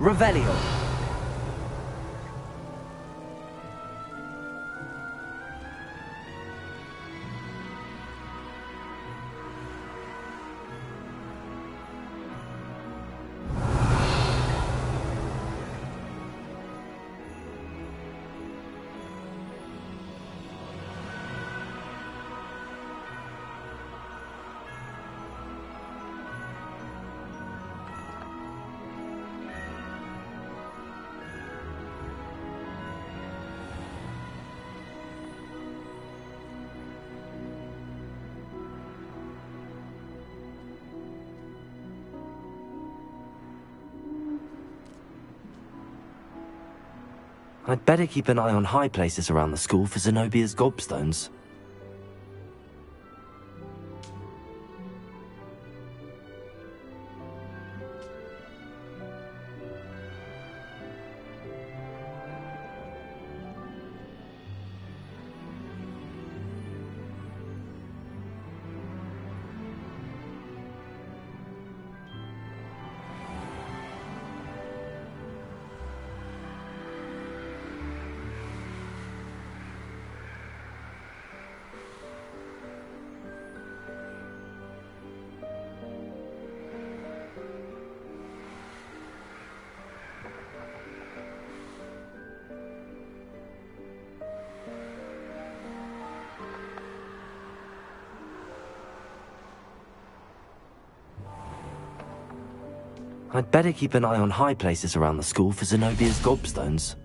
Revelio. I'd better keep an eye on high places around the school for Zenobia's gobstones. I'd better keep an eye on high places around the school for Zenobia's gobstones.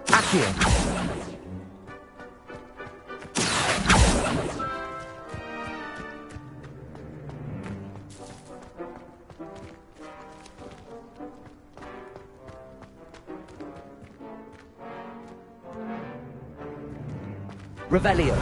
Accio. Revelio.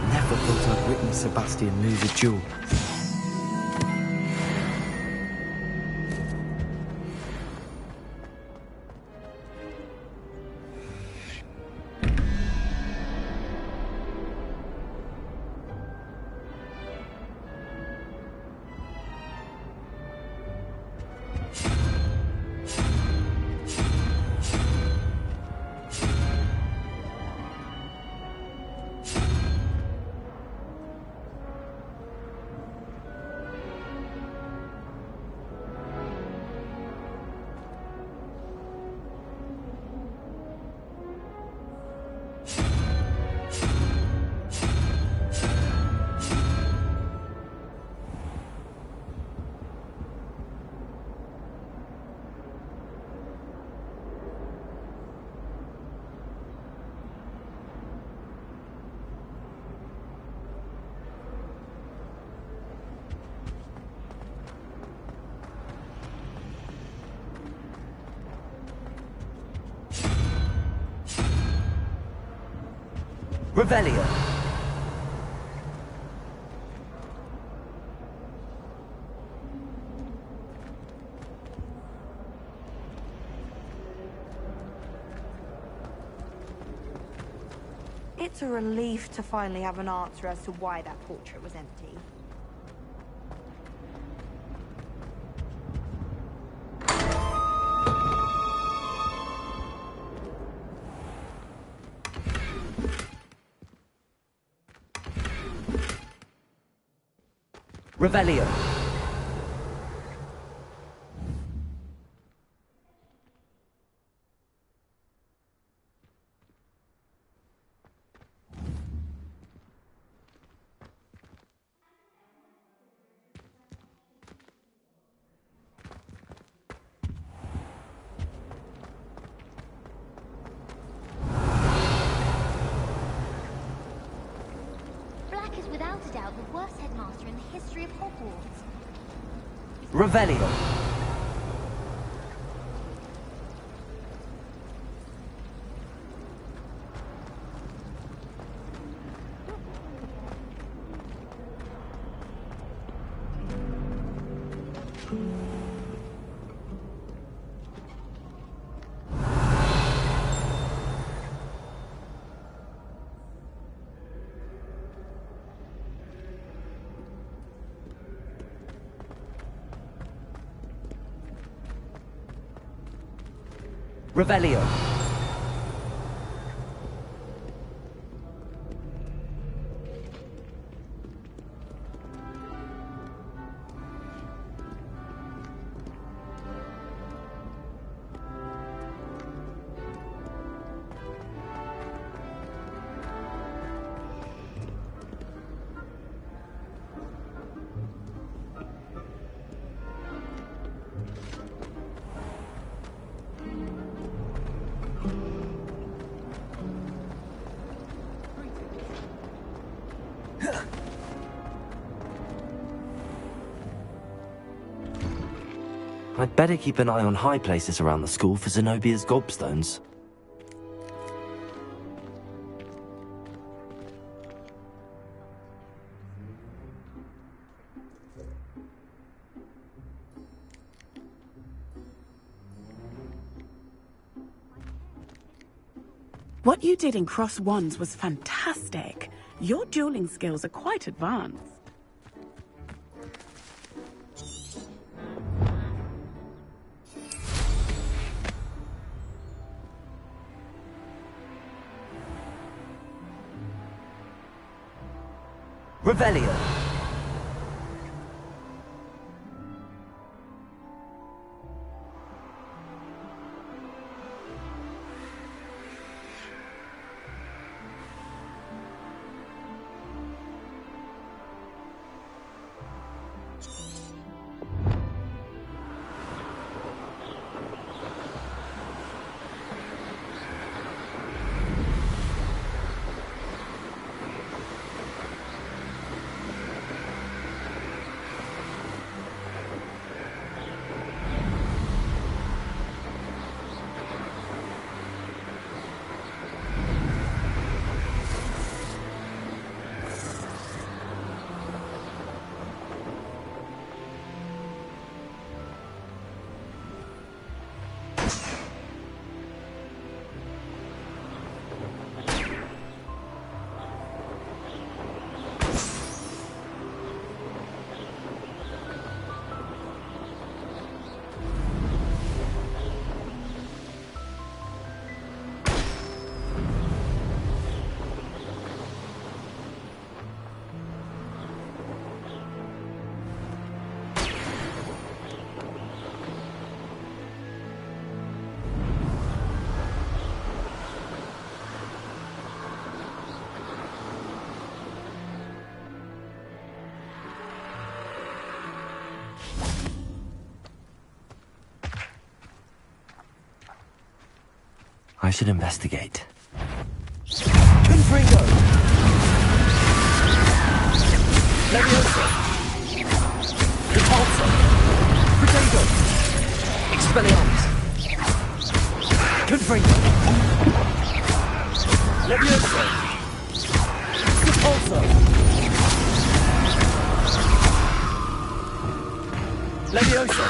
Never thought I'd witness Sebastian lose a duel. Revelio. It's a relief to finally have an answer as to why that portrait was empty. Revelio. history of Hogwarts. Revelio. Revelio. I'd better keep an eye on high places around the school for Zenobia's gobstones. What you did in Cross Wands was fantastic. Your dueling skills are quite advanced. Revelio. I should investigate. Confringo. Leviosa. Repulsor. Protego. Expelliarmus. Confringo. Leviosa. Repulsor. Leviosa.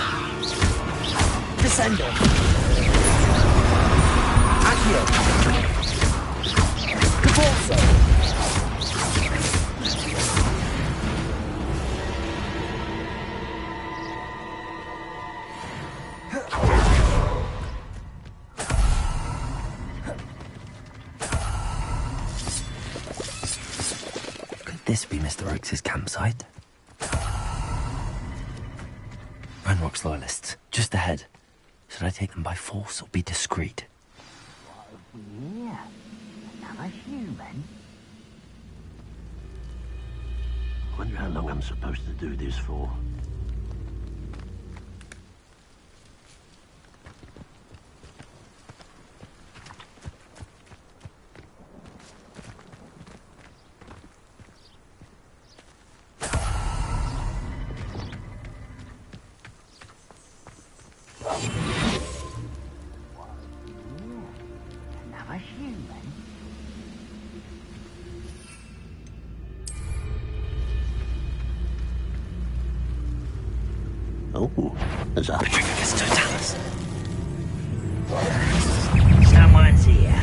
Descendo. Accio. Caporso. Could this be Mr. Oakes' campsite? Ranrock's loyalists, just ahead. Should I take them by force or be discreet? Yeah, another human. Wonder how long I'm supposed to do this for. Oh, there's a... Someone's here.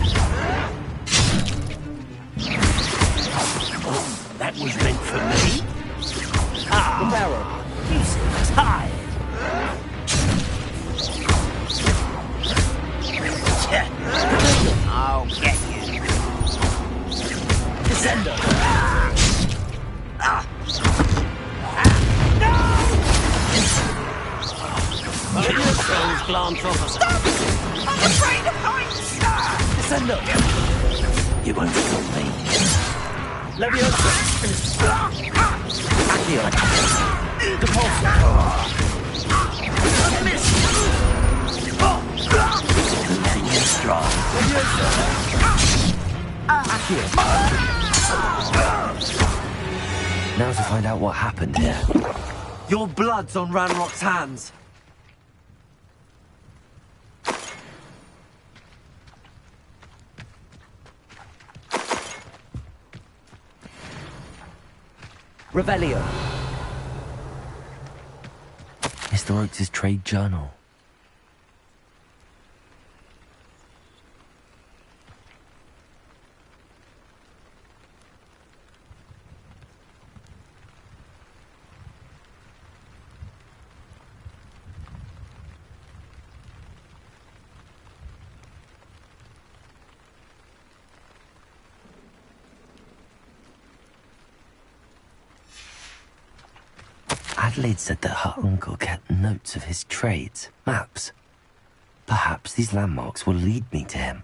Oh, that was meant for me? The barrel. You seem tired. I'll get you. Descender. Those glance off us. I'm afraid of heights. Descender. You won't stop me. Leviosa. Accio. Depulso. Letting you stride. Leviosa. Accio. Now to find out what happened here. Your blood's on Ranrock's hands. Revelio. Mr. Oates' trade journal. Adelaide said that her uncle kept notes of his trades, maps. Perhaps these landmarks will lead me to him.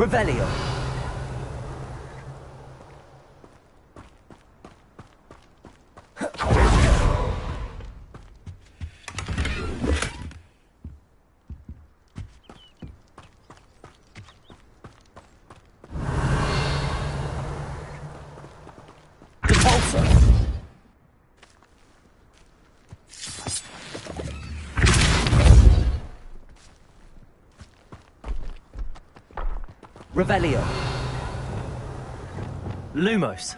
Revelio. Revelio. Lumos.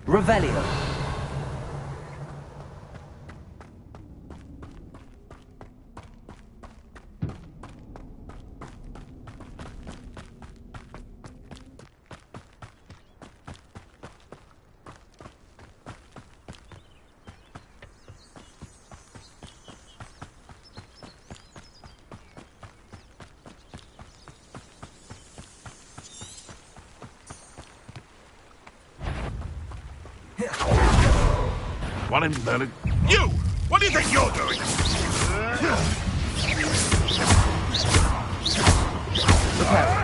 Revelio. One in Merlin. You! What do you think you're doing?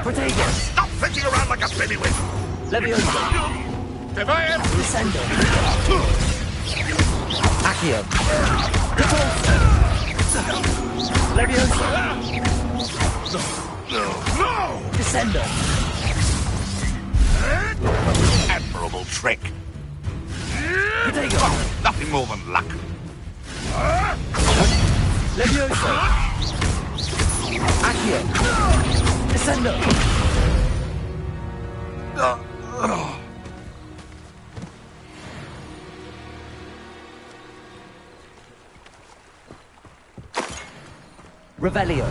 Protego. Stop fetching around like a pennywhiz! Levioso. Defiant! Descendo. Accio. Levioso. No! Descendo. Admirable trick. Protego. Nothing more than luck. Levioso. Accio. Descendo. Revelio.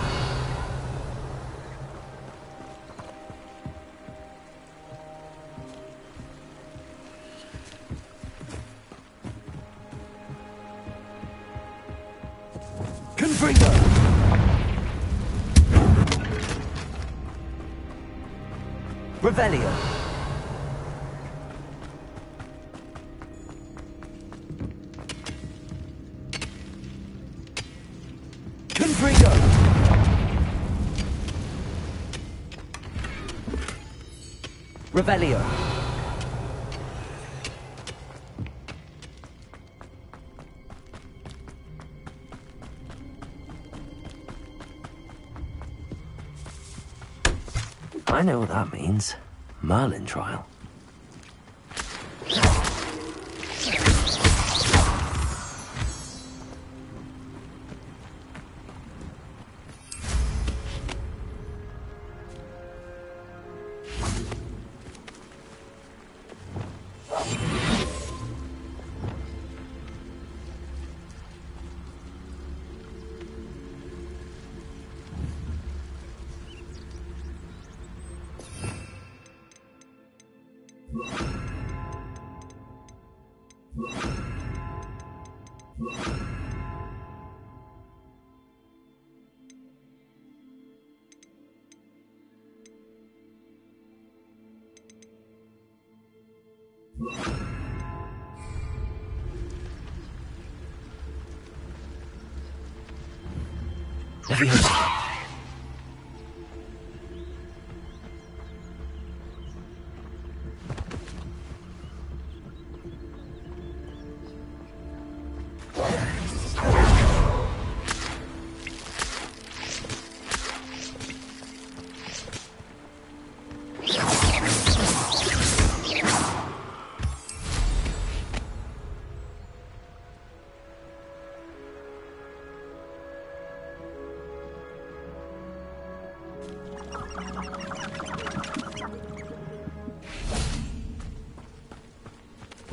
Confringo. Revelio. Confringo. Revelio. I know what that means. Merlin trial. Levioso.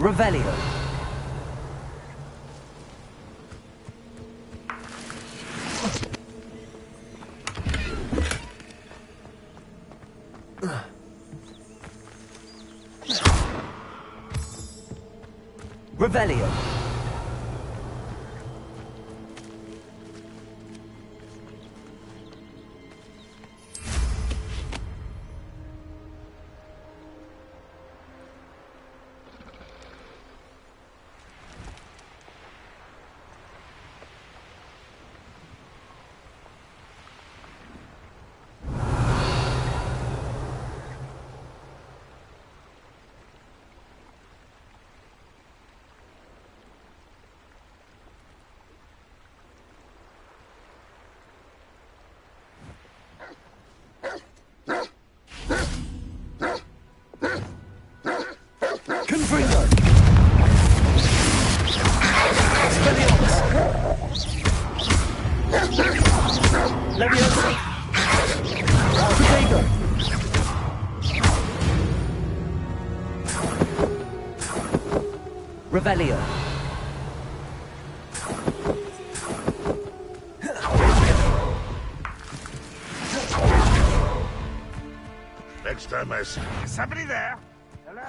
Revelio. Revelio. Leviosa! Potato! Revelio! Next time I see... Is somebody there? Hello?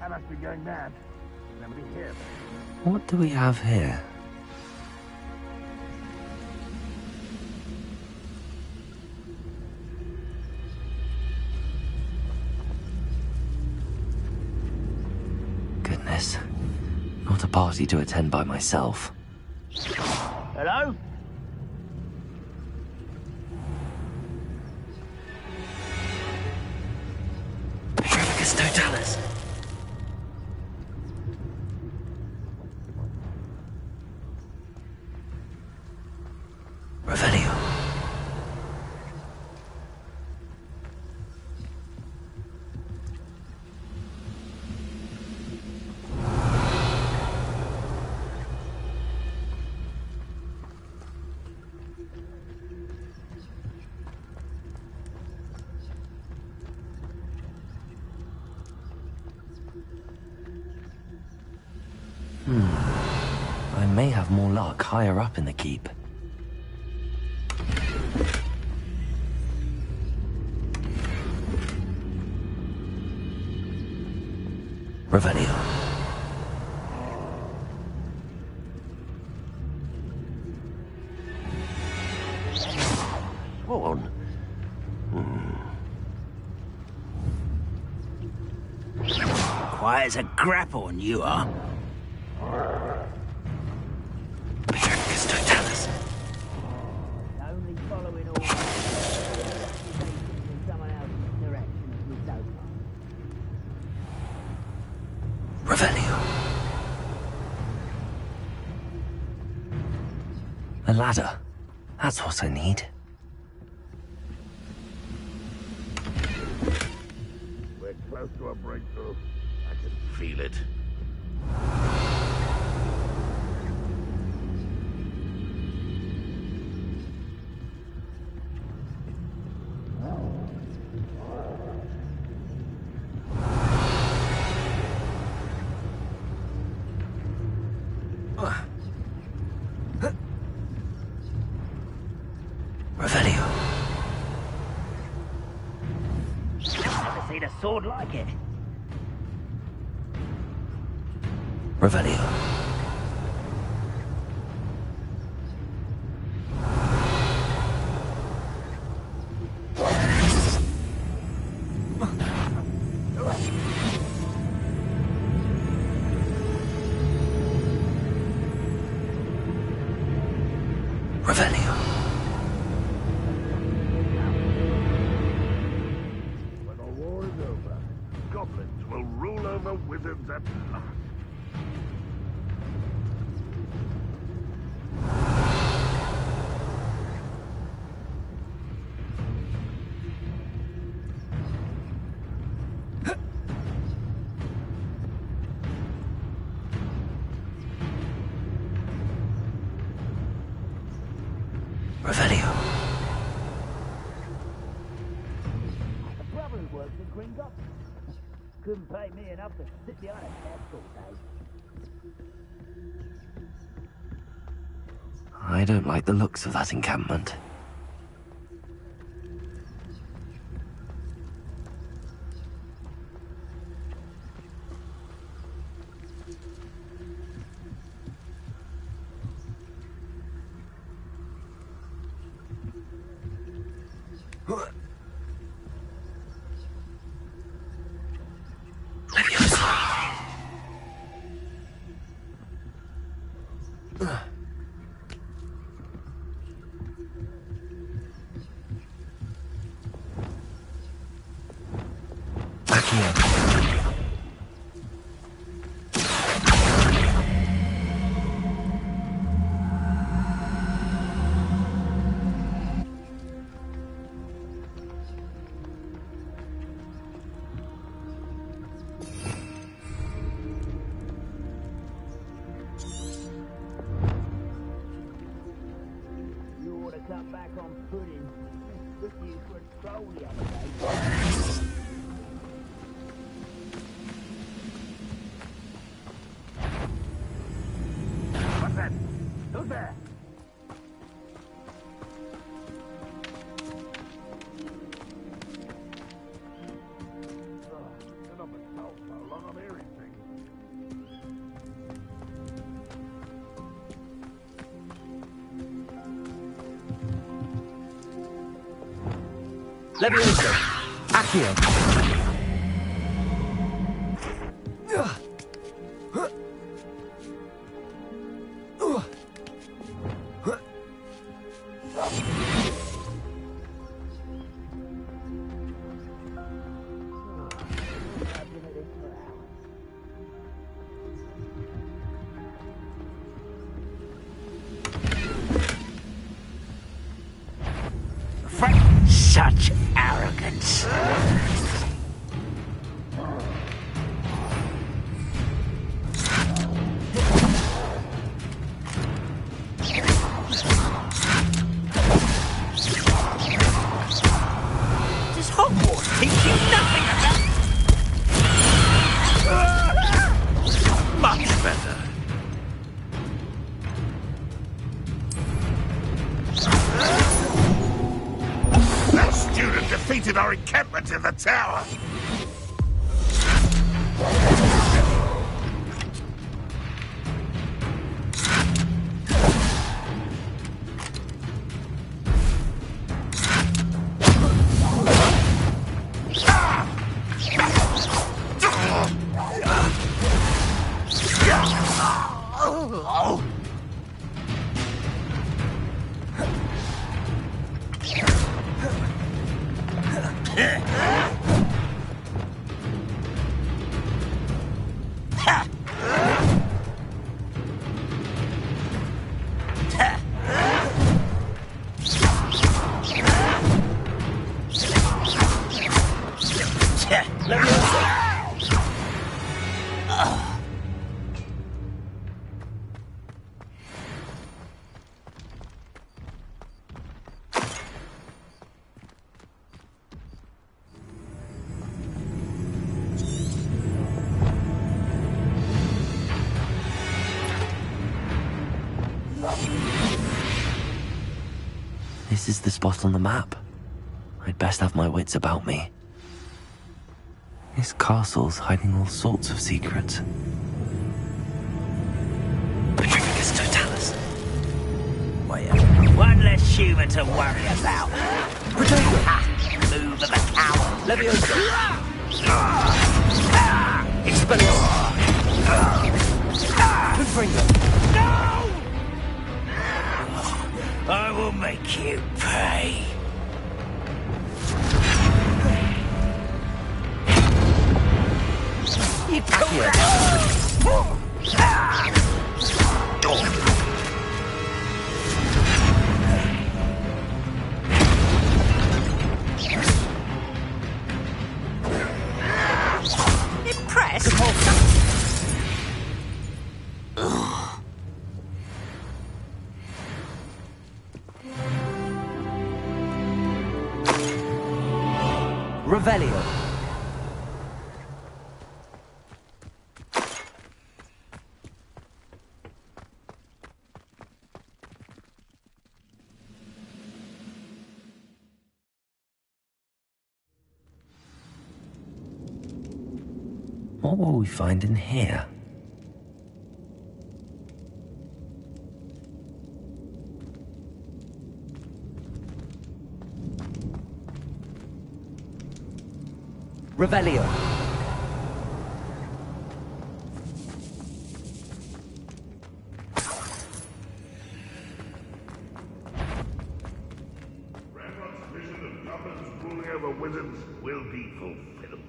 I must be going mad. Nobody here. What do we have here? Goodness. Not a party to attend by myself. Hello? Petrificus totalis. Revelio. I may have more luck higher up in the keep. Revelio. Sworn. Quiet as a grapple, you are. Petrificus totalis. Only following orders. In someone else's direction as we go. Revelio. A ladder. That's what I need. We're close to a breakthrough. I can feel it. Revelio. Never seen a sword like it. Revelio. Revelio. When the war is over, goblins will rule over wizards at last. Revelio. The brother who works at Green Goblin. Couldn't pay me enough to sit behind a desk all day. I don't like the looks of that encampment. pudding. Took you for a stroll the other day. What's that? Who's there? Set up a house how long I'm hearing things. Levioso. Accio. Such arrogance. Does Hogwarts teach you nothing about... Much better. That student defeated our encampment in the tower. This is the spot on the map. I'd best have my wits about me. This castle's hiding all sorts of secrets. Petrificus Totalis. One less human to worry about. Potato. Move of a coward. Levioso. Expelliarmus. Confringo. I will make you pay. You Impressed? Revelio. What will we find in here? Revelio. Ranrock's vision of goblins ruling over wizards will be fulfilled.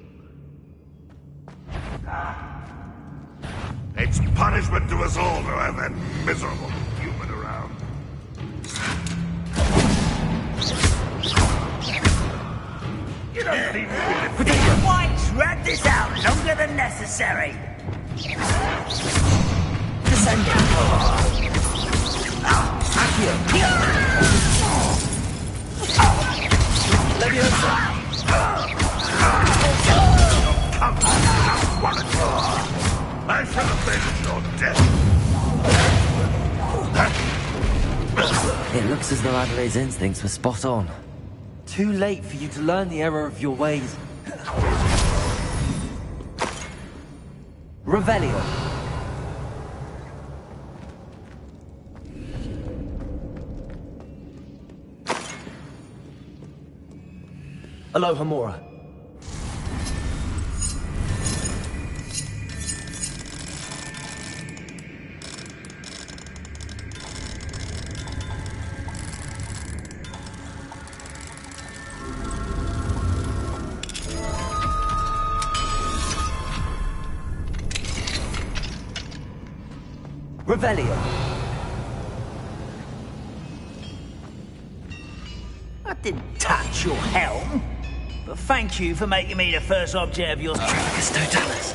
It's punishment to us all to have that miserable human around. You don't leave me with it. Why drag this out longer than necessary? Descending. Accio. Leviosa! Come, just one at you. I shall avenge your death. It looks as though Adelaide's instincts were spot on. Too late for you to learn the error of your ways. Revelio. Aloha Mora. Revelio. I didn't touch your helm, but thank you for making me the first object of your... Tricus Totalis.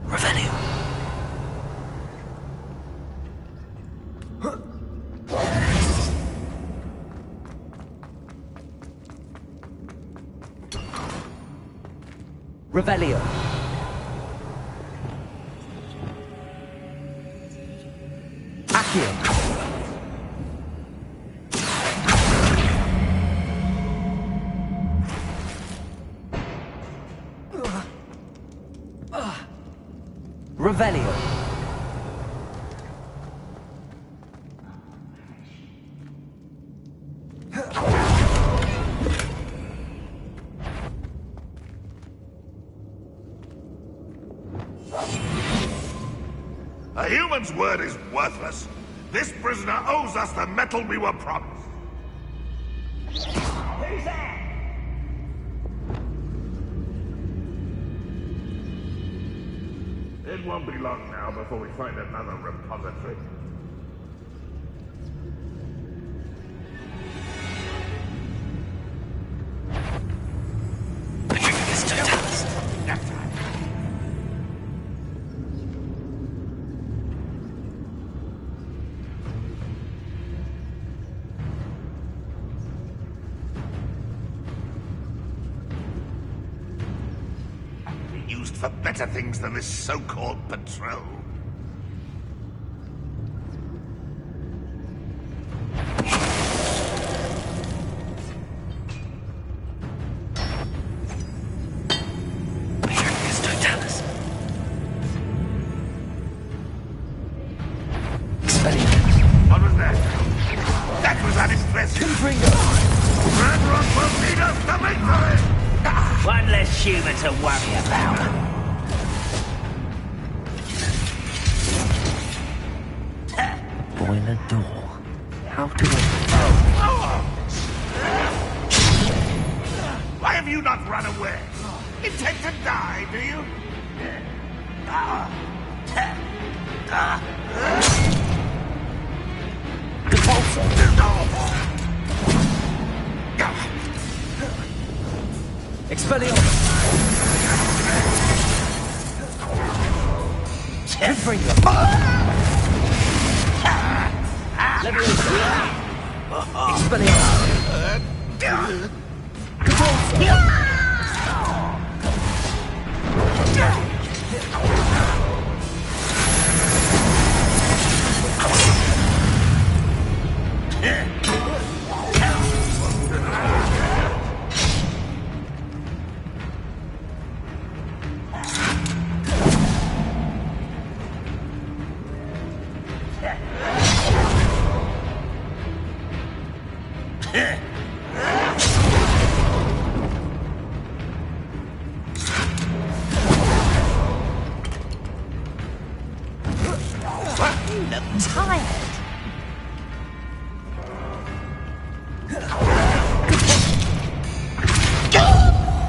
Revelio. Revelio. Accio. Revelio. A human's word is worthless. This prisoner owes us the metal we were promised. Who's that? It won't be long now before we find another repository. Tricus Totalis. Used for better things than this so-called patrol. Tricus Totalis. What was that? That was unimpressive. Ranrock will lead us to victory! One less human to worry about. Boiler door. How do I... Why have you not run away? Intend to die, do you? Expelliarmus. Confringo. Leviosa. Expelliarmus.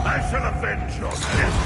I shall avenge your death.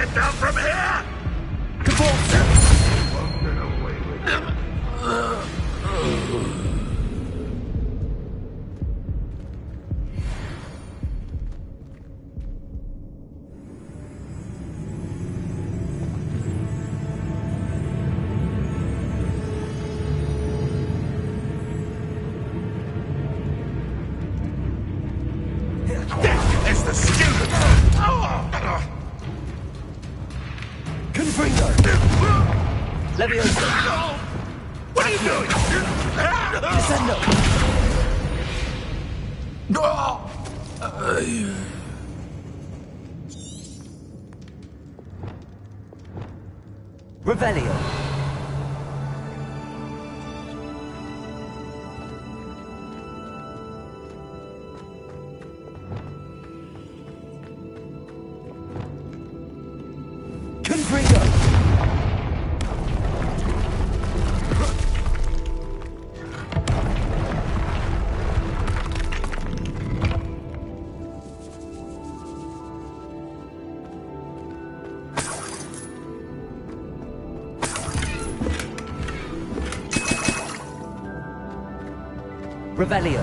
get down from here! Won't get away with it. It's the student! Confringo! Leviosa! What are you doing? Descendo! Revelio! Confringo! Revelio.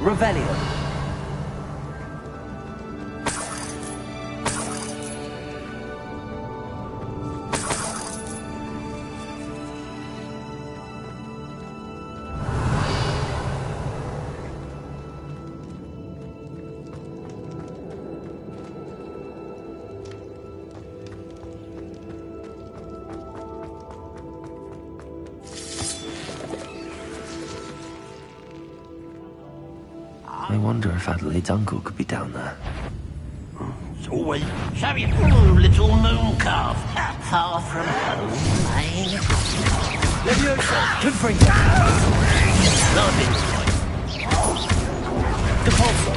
Revelio. I wonder if Adelaide's uncle could be down there. It's always so you little moon calf. Far from home, eh? Leviosa! Confringo! Depulso!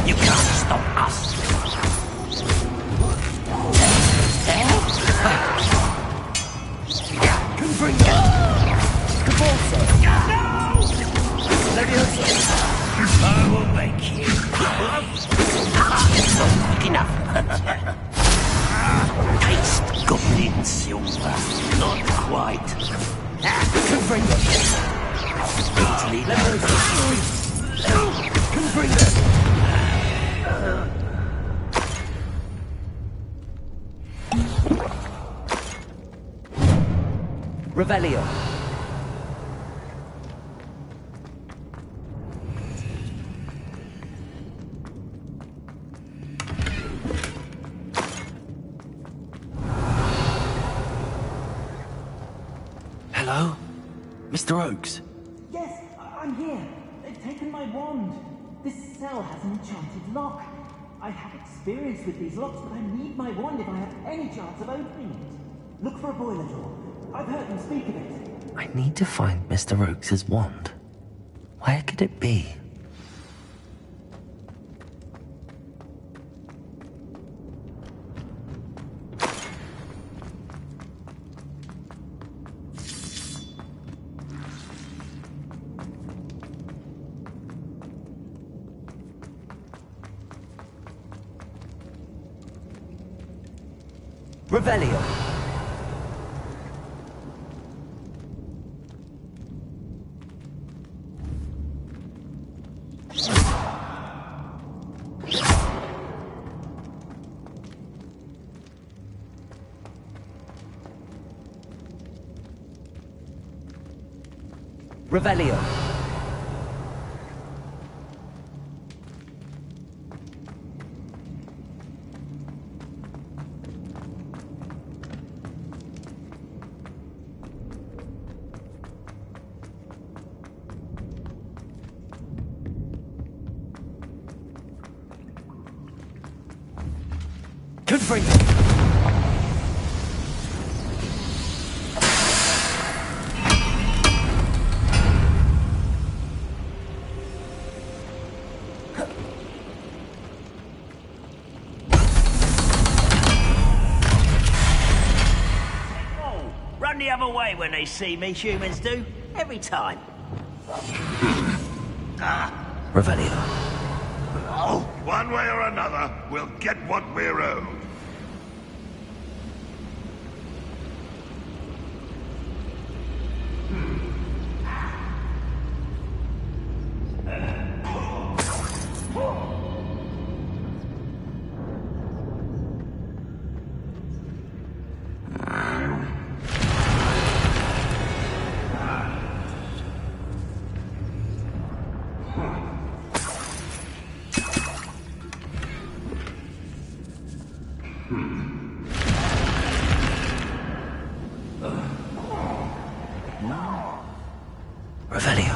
You can't stop us. quite. Confringo. Italy, Confringo. Revelio. Hello? Mr. Oakes? Yes, I'm here. They've taken my wand. This cell has an enchanted lock. I have experience with these locks, but I need my wand if I have any chance of opening it. Look for a boiler door. I've heard them speak of it. I need to find Mr. Oakes' wand. Where could it be? Revelio. Revelio. Confringo. Oh, run the other way when they see me, humans do. Every time. Revelio. Oh, one way or another, we'll get what we're owed. Revelio.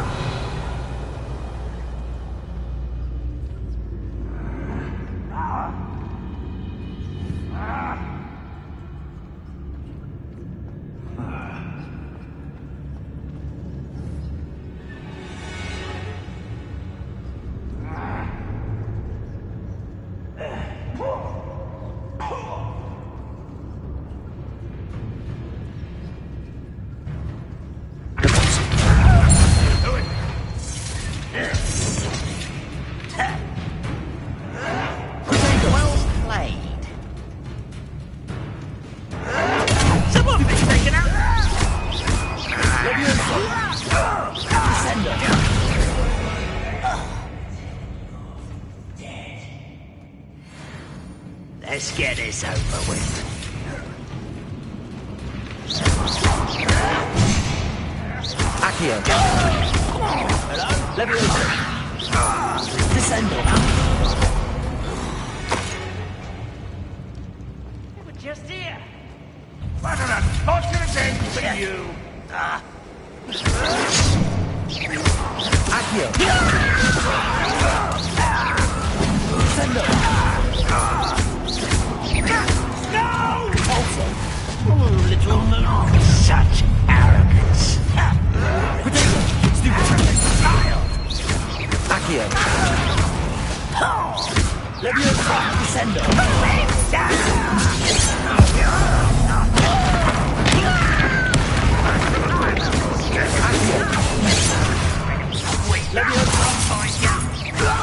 Well played. Someone been taken out. Let's get this over with. Accio. Hello? Leviosa. Descendo. They were just here. What an unfortunate end for you! Accio. Descendo. No! Oh, little moon. Such arrogance. Accio. Leviosa. Descendo.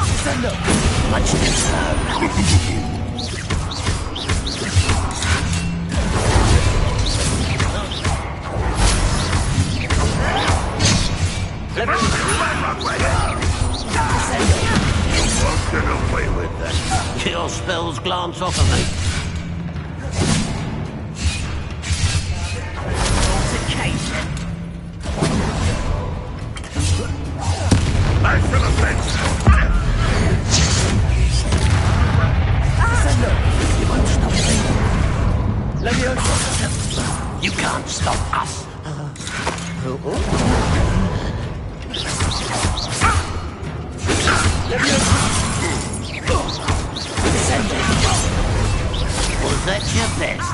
Descendo. Much too slow. Devil's glance off of me. Nice little fence. You won't stop me. Leviosa. You can't stop us. Was that your best?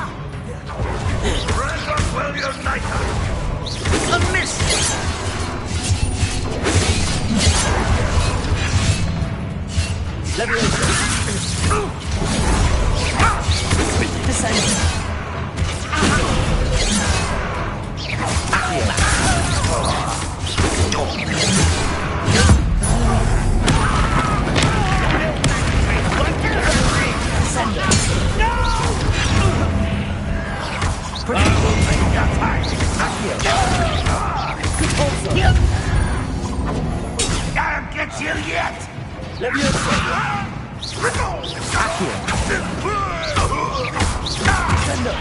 Randolph will unite us. A miss! Leviosa. Descend. I'll get you yet. Leviosa. Accio. Descendo.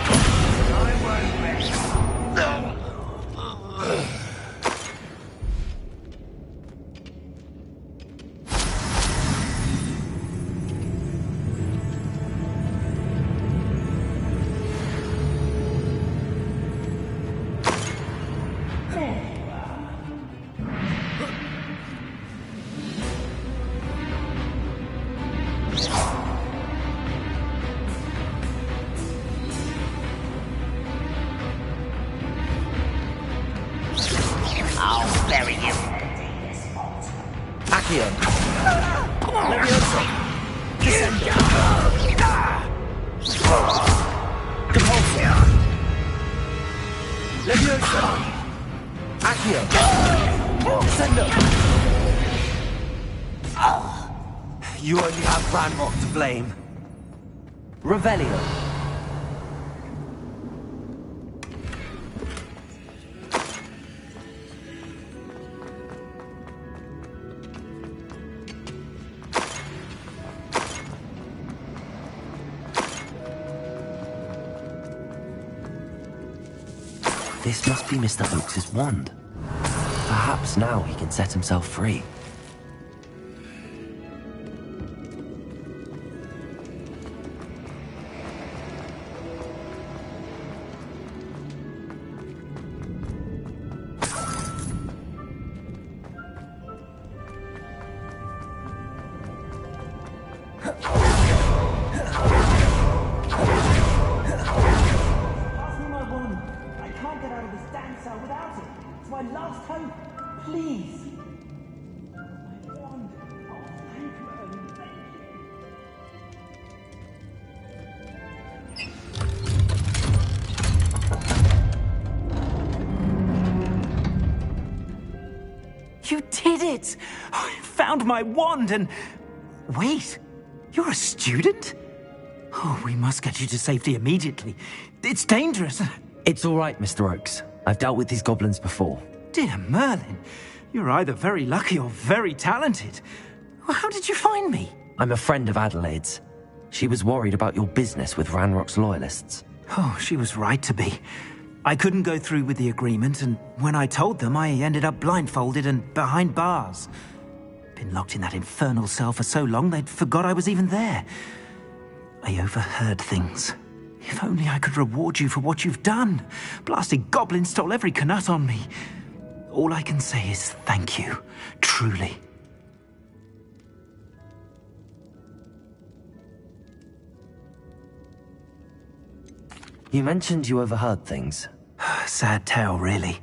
I'll bury you. Accio. Leviosa. Descendo. Compulsion. Leviosa. Accio. Descendo. You only have Ranrock to blame. Revelio. This must be Mr. Oakes' wand. Perhaps now he can set himself free. Pass me my wand. I can't get out of this damn cell without it. It's my last hope. Please. My wand. Oh, thank you, Erwin. Thank you. You did it! I found my wand and... Wait, you're a student? Oh, we must get you to safety immediately. It's dangerous. It's all right, Mr. Oakes. I've dealt with these goblins before. Dear Merlin, you're either very lucky or very talented. How did you find me? I'm a friend of Adelaide's. She was worried about your business with Ranrock's loyalists. Oh, she was right to be. I couldn't go through with the agreement, and when I told them, I ended up blindfolded and behind bars. Been locked in that infernal cell for so long, they'd forgot I was even there. I overheard things. If only I could reward you for what you've done. Blasted goblins stole every Knut on me. All I can say is thank you, truly. You mentioned you overheard things. Sad tale, really.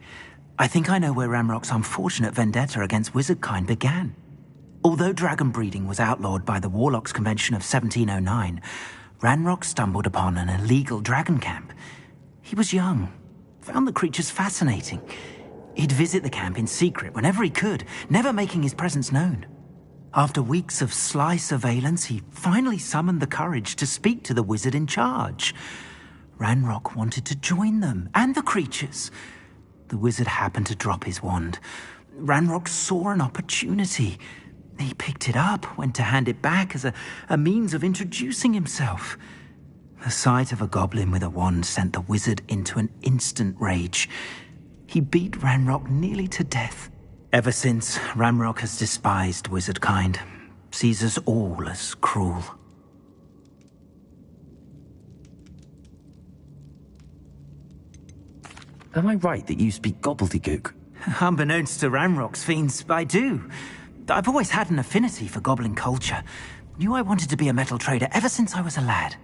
I think I know where Ranrock's unfortunate vendetta against wizardkind began. Although dragon breeding was outlawed by the Warlocks Convention of 1709, Ranrock stumbled upon an illegal dragon camp. He was young, found the creatures fascinating. He'd visit the camp in secret whenever he could, never making his presence known. After weeks of sly surveillance, he finally summoned the courage to speak to the wizard in charge. Ranrock wanted to join them, and the creatures. The wizard happened to drop his wand. Ranrock saw an opportunity. He picked it up, went to hand it back as a means of introducing himself. The sight of a goblin with a wand sent the wizard into an instant rage. He beat Ranrock nearly to death. Ever since, Ranrock has despised wizard kind, sees us all as cruel. Am I right that you speak gobbledygook? Unbeknownst to Ranrock's fiends, I do. I've always had an affinity for goblin culture. Knew I wanted to be a metal trader ever since I was a lad.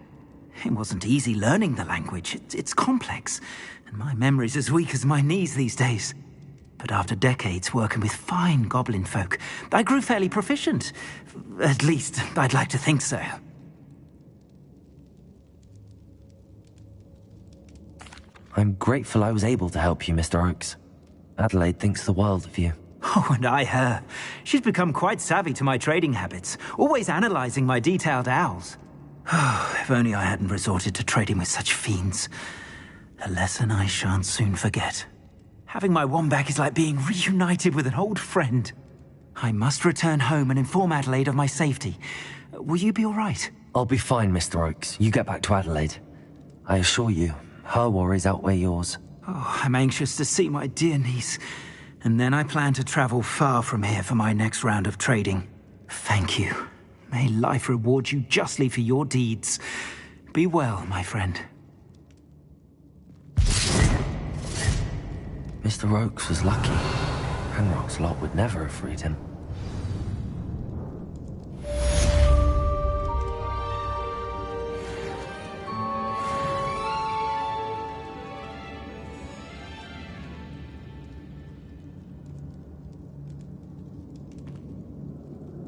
It wasn't easy learning the language. It's complex, and my memory's as weak as my knees these days. But after decades working with fine goblin folk, I grew fairly proficient. At least, I'd like to think so. I'm grateful I was able to help you, Mr. Oakes. Adelaide thinks the world of you. Oh, and I her. She's become quite savvy to my trading habits, always analyzing my detailed owls. Oh, if only I hadn't resorted to trading with such fiends. A lesson I shan't soon forget. Having my wand back is like being reunited with an old friend. I must return home and inform Adelaide of my safety. Will you be all right? I'll be fine, Mr. Oakes. You get back to Adelaide. I assure you, her worries outweigh yours. Oh, I'm anxious to see my dear niece. And then I plan to travel far from here for my next round of trading. Thank you. May life reward you justly for your deeds. Be well, my friend. Mr. Oakes was lucky. Ranrock's lot would never have freed him.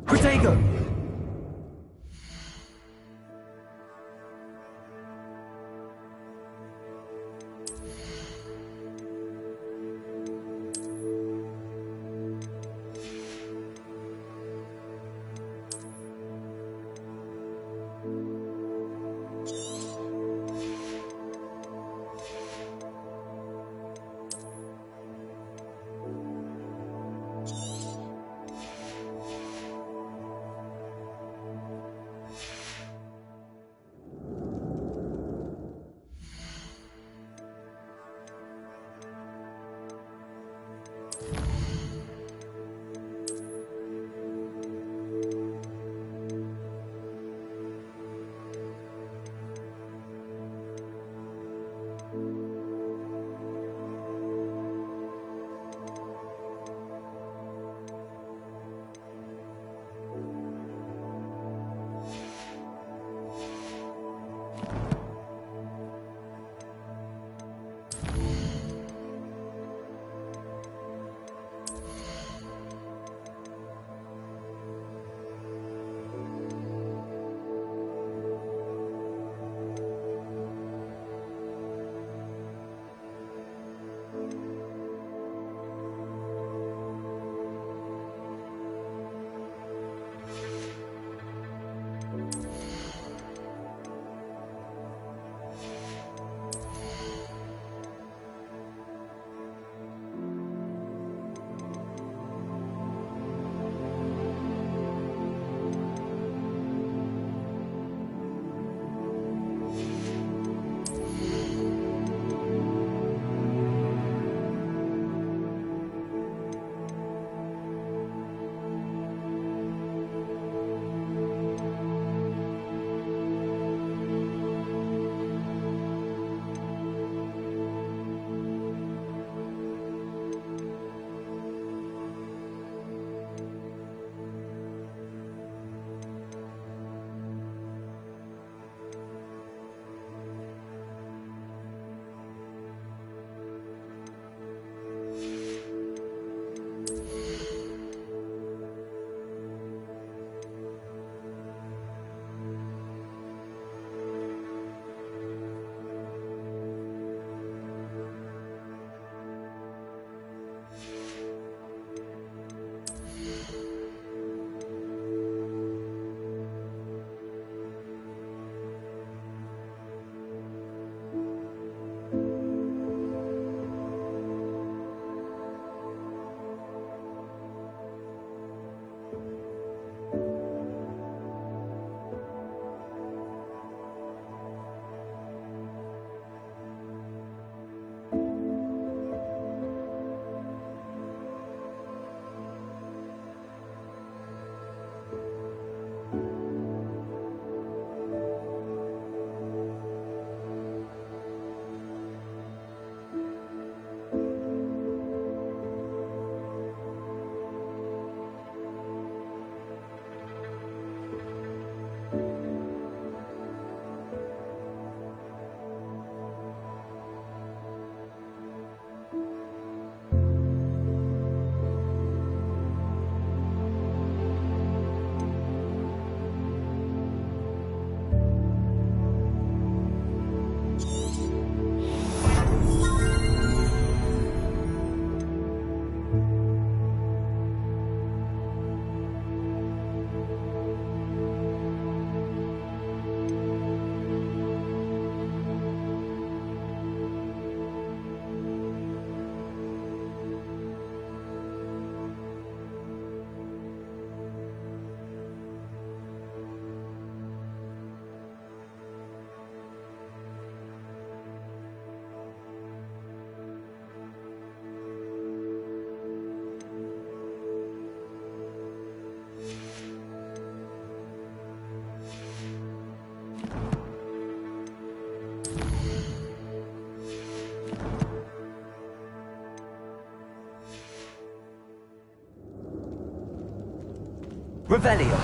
Protego! Revelio.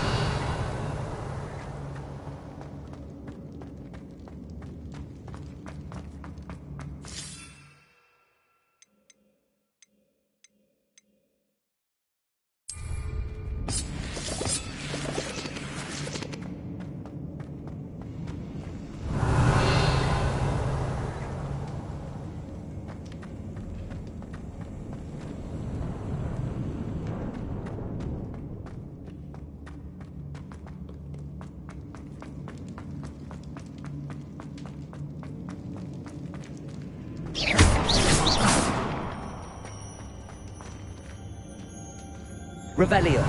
Revelio.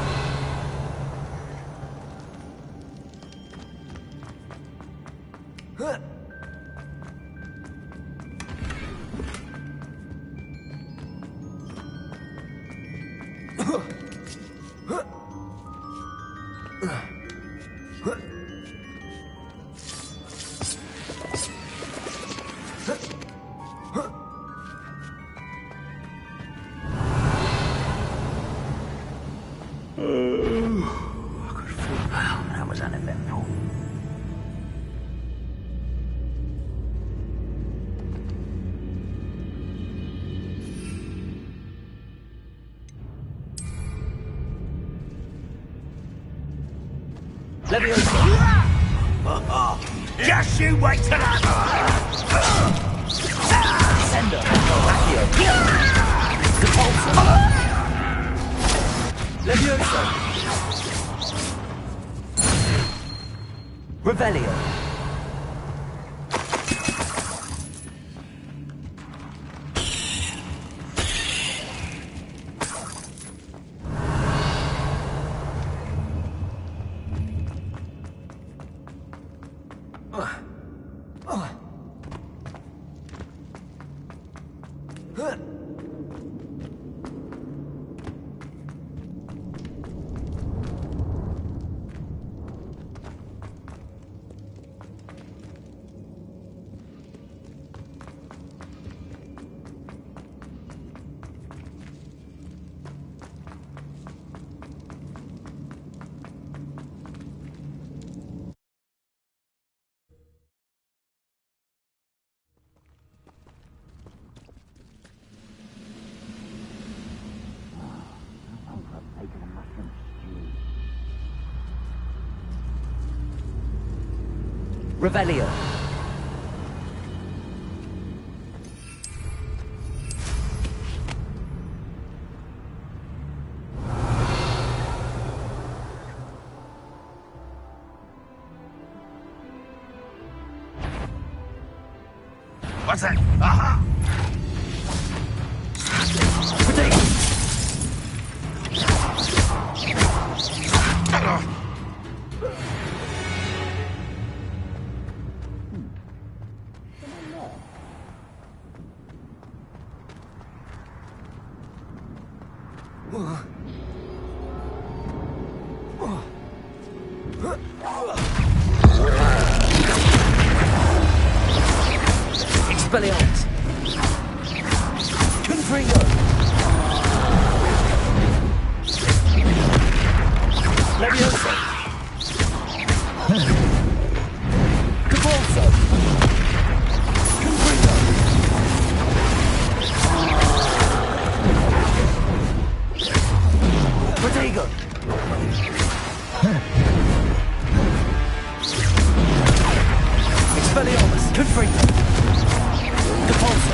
That was uneventful. Just you wait till Sender. Accio. Depulso. Levioso. Revelio. Revelio. What's that? Aha! Expelliarmus. Confringo. Levioso. Depulso. Confringo. Protego. Expelliarmus. Confringo. Depulso.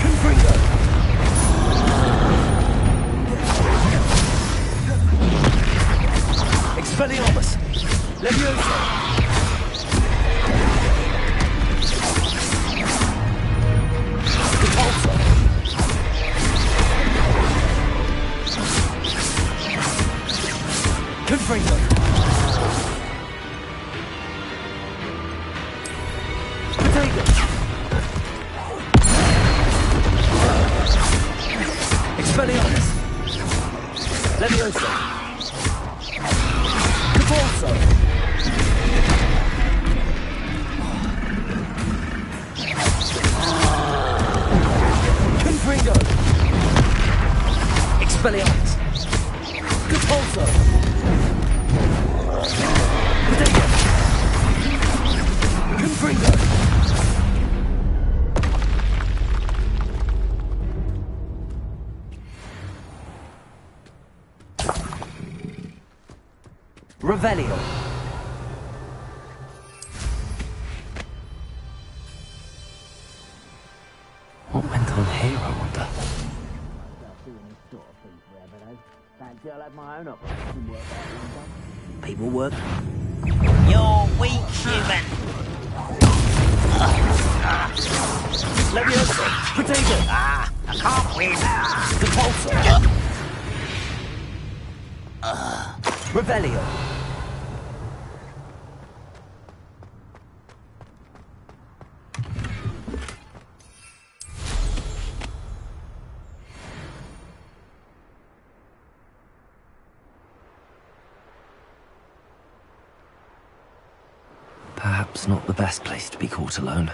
Confringo. Expelliarmus. Levioso. Depulso. Confringo. Protego. Expelliarmus. Levioso. Depulso. Expelliarmus! Repulso! Potato! Confringo! Revelio! What went on here, I wonder? People work. You're weak, human. Leviosa! Potato! I can't win. Repulso! Revelio! Perhaps not the best place to be caught alone.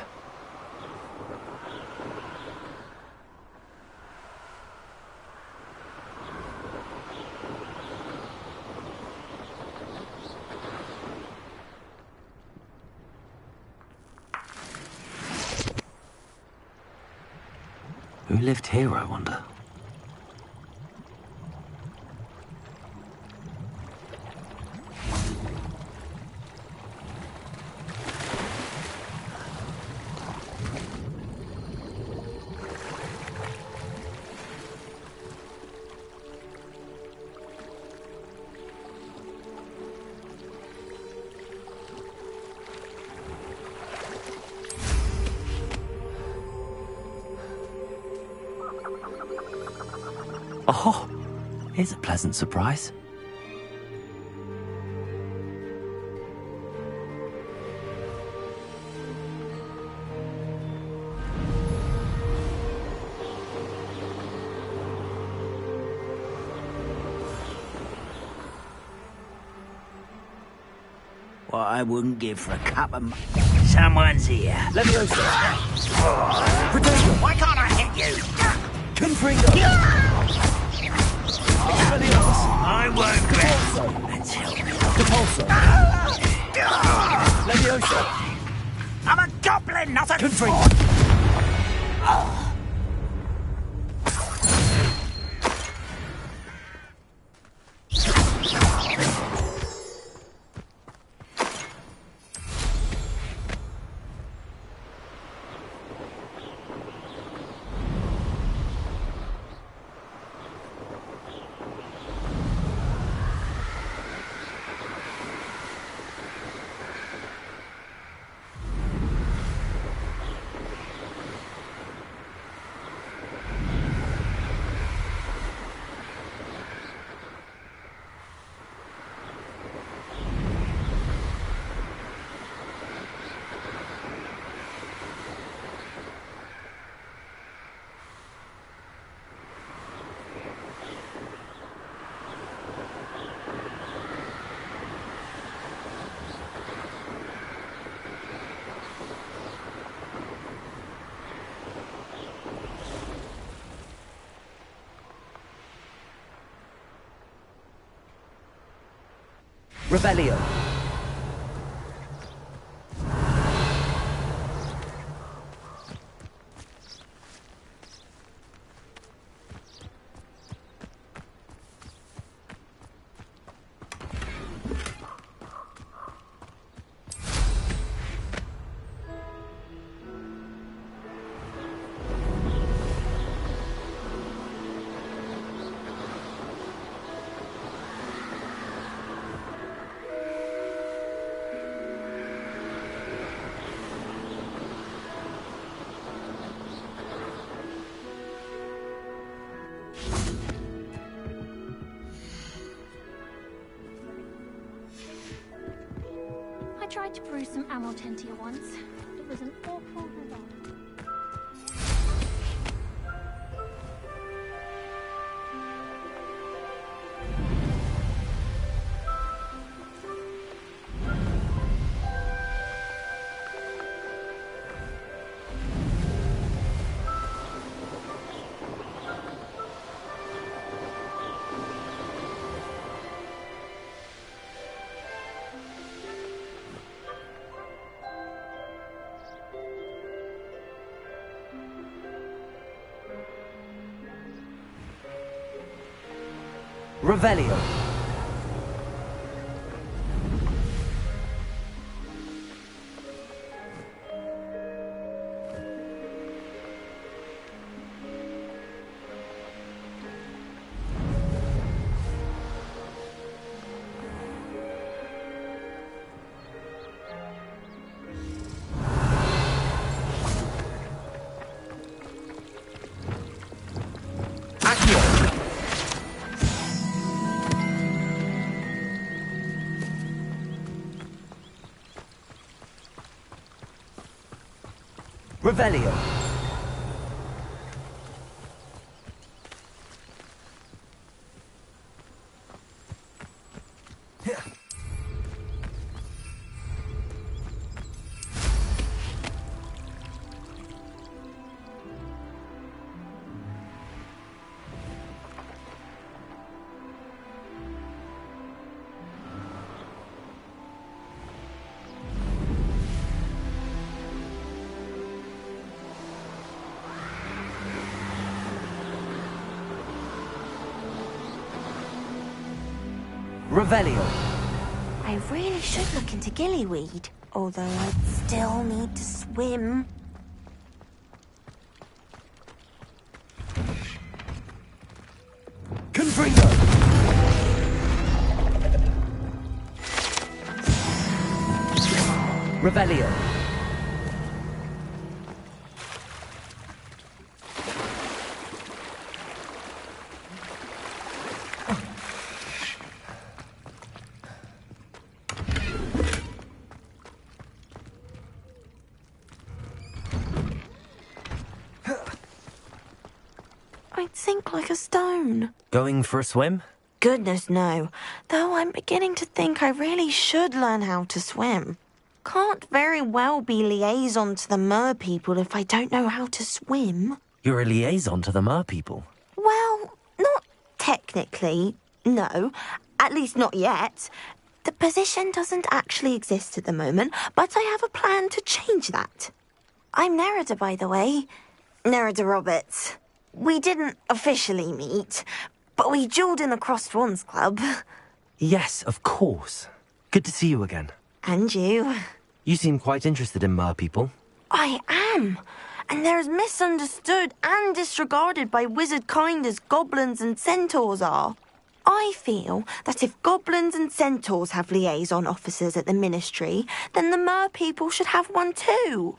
Who lived here, I wonder? Oh, here's a pleasant surprise. What I wouldn't give for a cup of... Someone's here. Leviosa! Potato! Why can't I hit you? Confringo! Expelliarmus! I won't grab. Repulso! Let's help me. Repulso! Leviosa! I'm a goblin, not a... Confringo! Revelio! I tried to brew some Amortentia once. It was an awful disaster. Revelio. Revelio. Revelio. I really should look into gillyweed, although I'd still need to swim. Confringo. Revelio. I'd sink like a stone. Going for a swim? Goodness, no. Though I'm beginning to think I really should learn how to swim. Can't very well be liaison to the mer people if I don't know how to swim. You're a liaison to the mer people. Well, not technically, no. At least not yet. The position doesn't actually exist at the moment, but I have a plan to change that. I'm Nerida, by the way. Nerida Roberts. We didn't officially meet, but we duelled in the Crossed Swans Club. Yes, of course. Good to see you again. And you. You seem quite interested in mer people. I am. And they're as misunderstood and disregarded by wizard kind as goblins and centaurs are. I feel that if goblins and centaurs have liaison officers at the ministry, then the mer people should have one too.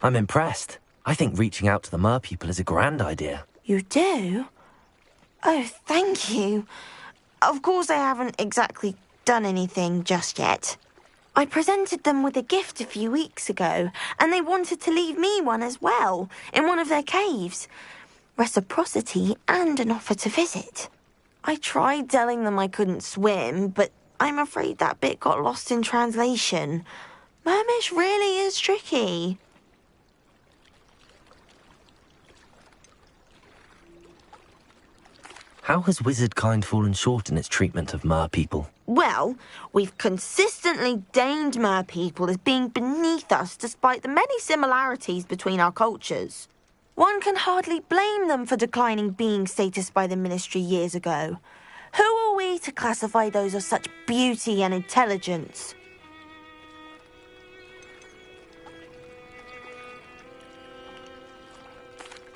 I'm impressed. I think reaching out to the mer people is a grand idea. You do? Oh, thank you. Of course I haven't exactly done anything just yet. I presented them with a gift a few weeks ago, and they wanted to leave me one as well, in one of their caves. Reciprocity and an offer to visit. I tried telling them I couldn't swim, but I'm afraid that bit got lost in translation. Mermish really is tricky. How has wizard kind fallen short in its treatment of mer people? Well, we've consistently deemed mer people as being beneath us despite the many similarities between our cultures. One can hardly blame them for declining being status by the ministry years ago. Who are we to classify those of such beauty and intelligence?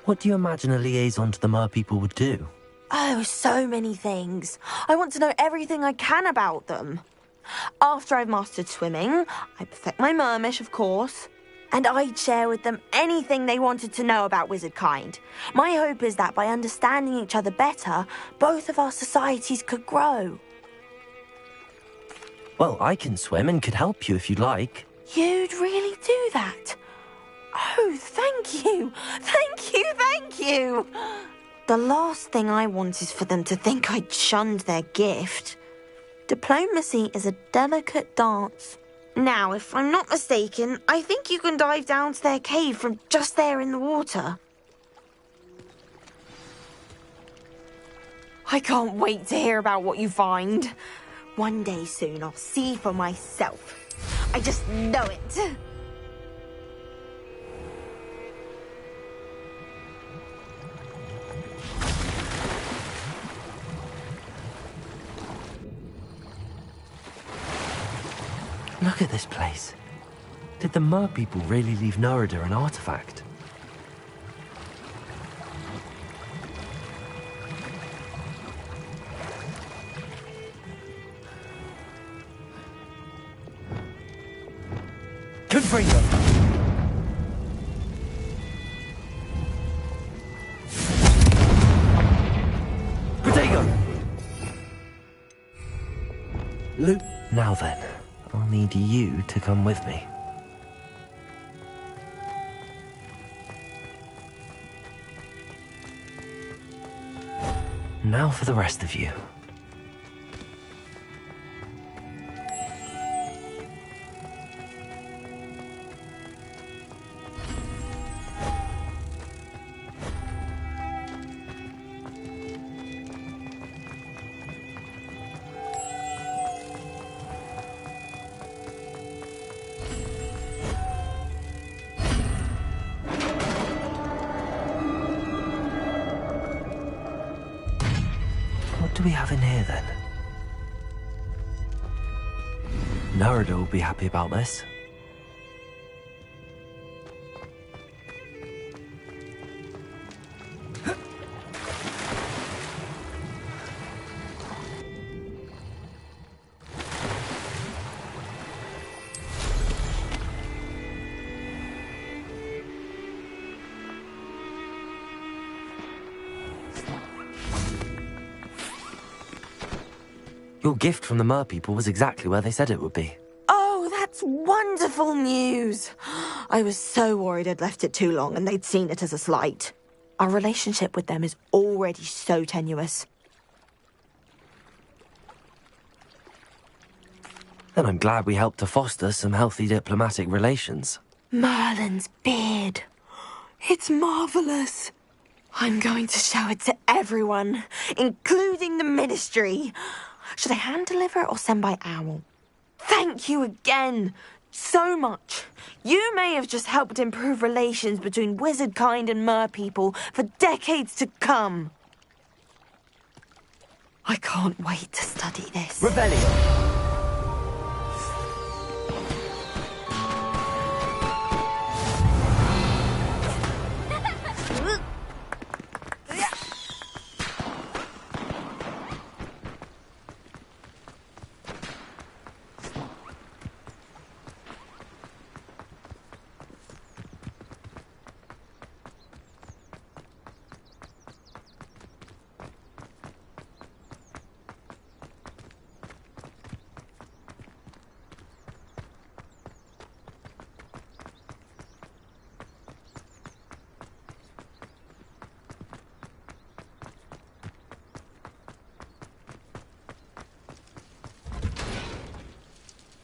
What do you imagine a liaison to the mer people would do? Oh, so many things. I want to know everything I can about them. After I've mastered swimming, I perfect my mermish, of course, and I'd share with them anything they wanted to know about wizard kind. My hope is that by understanding each other better, both of our societies could grow. Well, I can swim and could help you if you'd like. You'd really do that? Oh, thank you! Thank you, thank you! The last thing I want is for them to think I'd shunned their gift. Diplomacy is a delicate dance. Now, if I'm not mistaken, I think you can dive down to their cave from just there in the water. I can't wait to hear about what you find. One day soon I'll see for myself. I just know it. Look at this place. Did the Mer people really leave Nerida an artifact? Confringo! Protego! Luke. Now then, I'll need you to come with me. Now for the rest of you. What do we have in here, then? Nerida will be happy about this. Your gift from the Mer people was exactly where they said it would be. Oh, that's wonderful news. I was so worried I'd left it too long and they'd seen it as a slight. Our relationship with them is already so tenuous. Then I'm glad we helped to foster some healthy diplomatic relations. Merlin's beard. It's marvellous. I'm going to show it to everyone, including the Ministry. Should I hand deliver or send by owl? Thank you again so much. You may have just helped improve relations between wizard kind and Mer people for decades to come. I can't wait to study this. Revelio!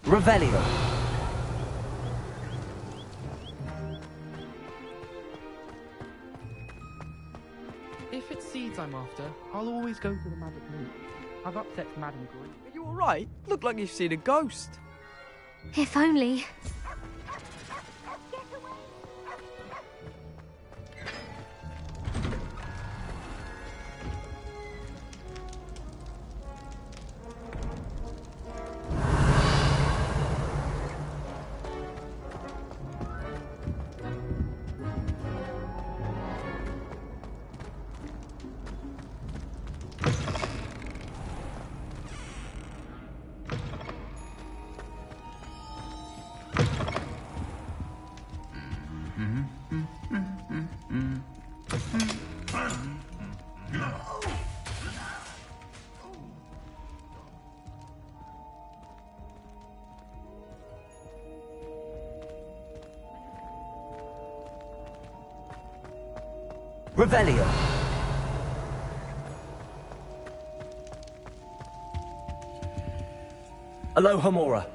Revelio. If it's seeds I'm after, I'll always go to the magic room. I've upset Madam Green. Are you alright? Look like you've seen a ghost. If only. Revelio. Aloha Mora.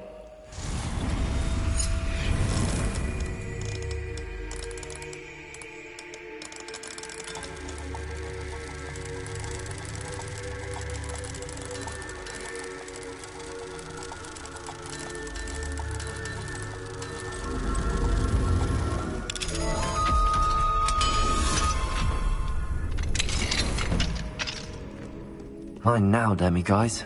Fine now, demi guys.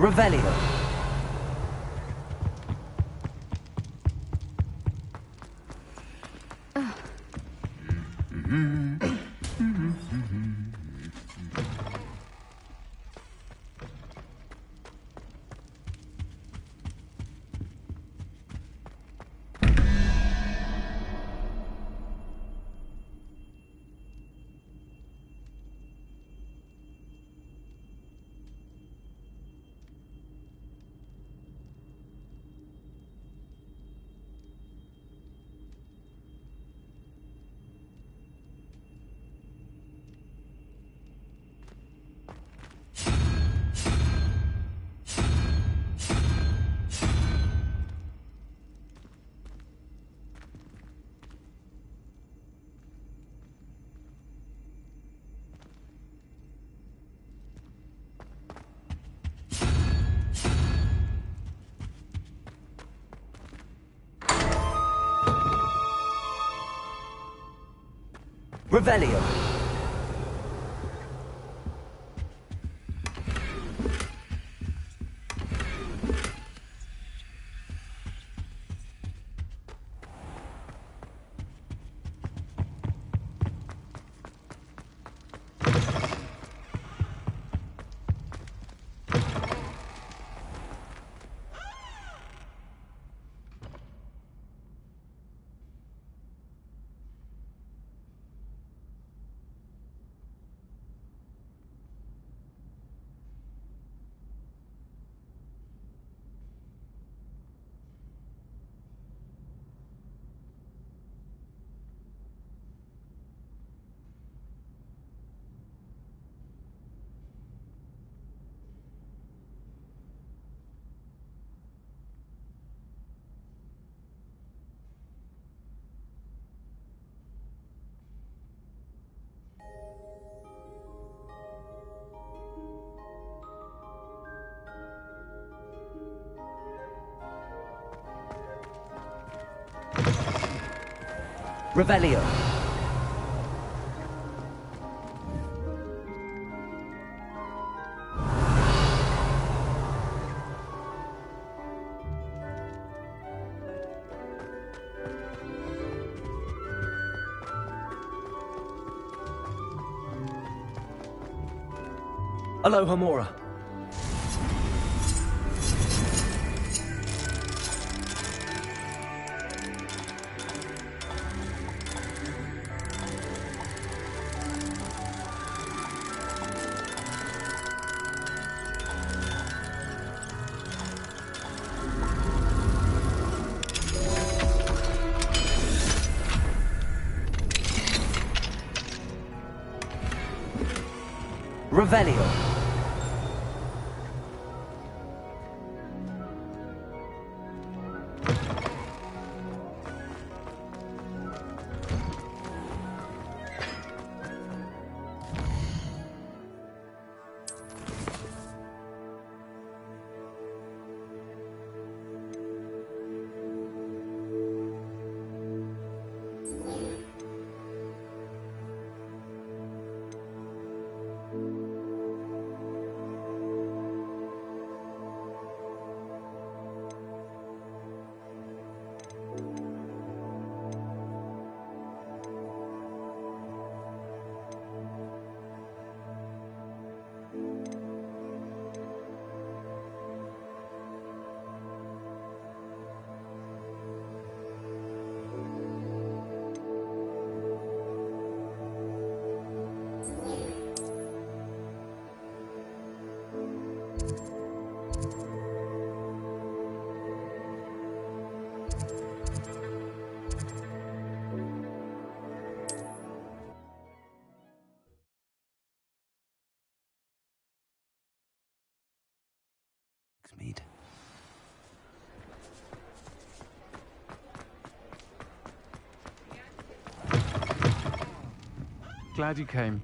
Revelio. Revelio. Revelio. Aloha Mora. Revelio. Mead. Glad you came.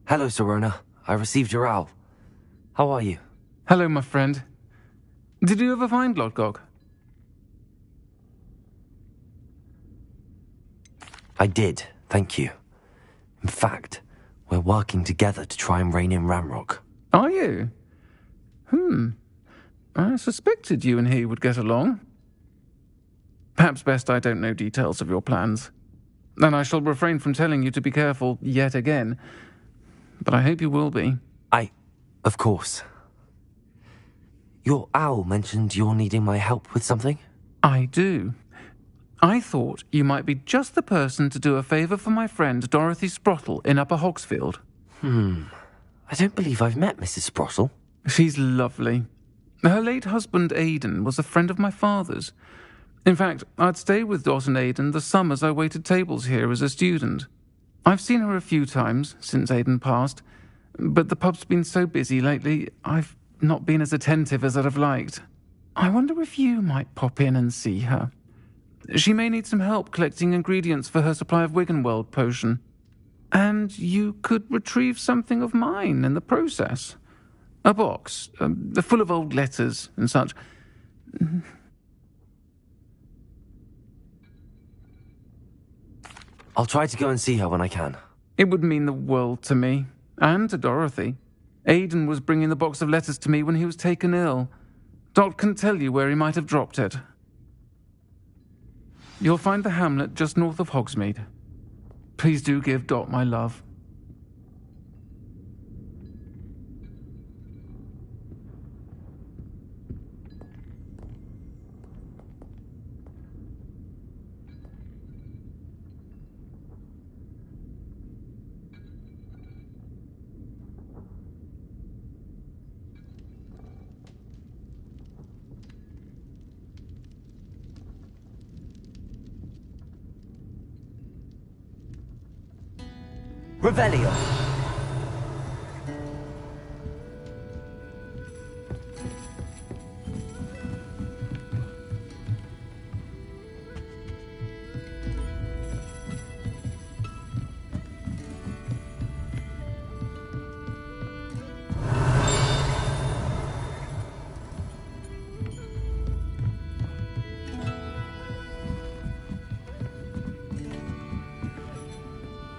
Hello, Serona. I received your owl. How are you? Hello, my friend. Did you ever find Lodgok? I did, thank you. In fact, we're working together to try and rein in Ramrock. Are you? I suspected you and he would get along. Perhaps best I don't know details of your plans. And I shall refrain from telling you to be careful yet again. But I hope you will be. Of course. Your owl mentioned you're needing my help with something? I do. I thought you might be just the person to do a favour for my friend Dorothy Sprottle in Upper Hogsfield. I don't believe I've met Mrs. Sprottle. She's lovely. Her late husband Aidan was a friend of my father's. In fact, I'd stayed with Dot and Aidan the summers I waited tables here as a student. I've seen her a few times since Aidan passed, but the pub's been so busy lately, I've not been as attentive as I'd have liked. I wonder if you might pop in and see her. She may need some help collecting ingredients for her supply of Wiggenweld potion. And you could retrieve something of mine in the process. A box, full of old letters and such. I'll try to go and see her when I can. It would mean the world to me, and to Dorothy. Aidan was bringing the box of letters to me when he was taken ill. Dot can tell you where he might have dropped it. You'll find the hamlet just north of Hogsmeade. Please do give Dot my love. Revelio.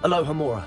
Aloha Mora.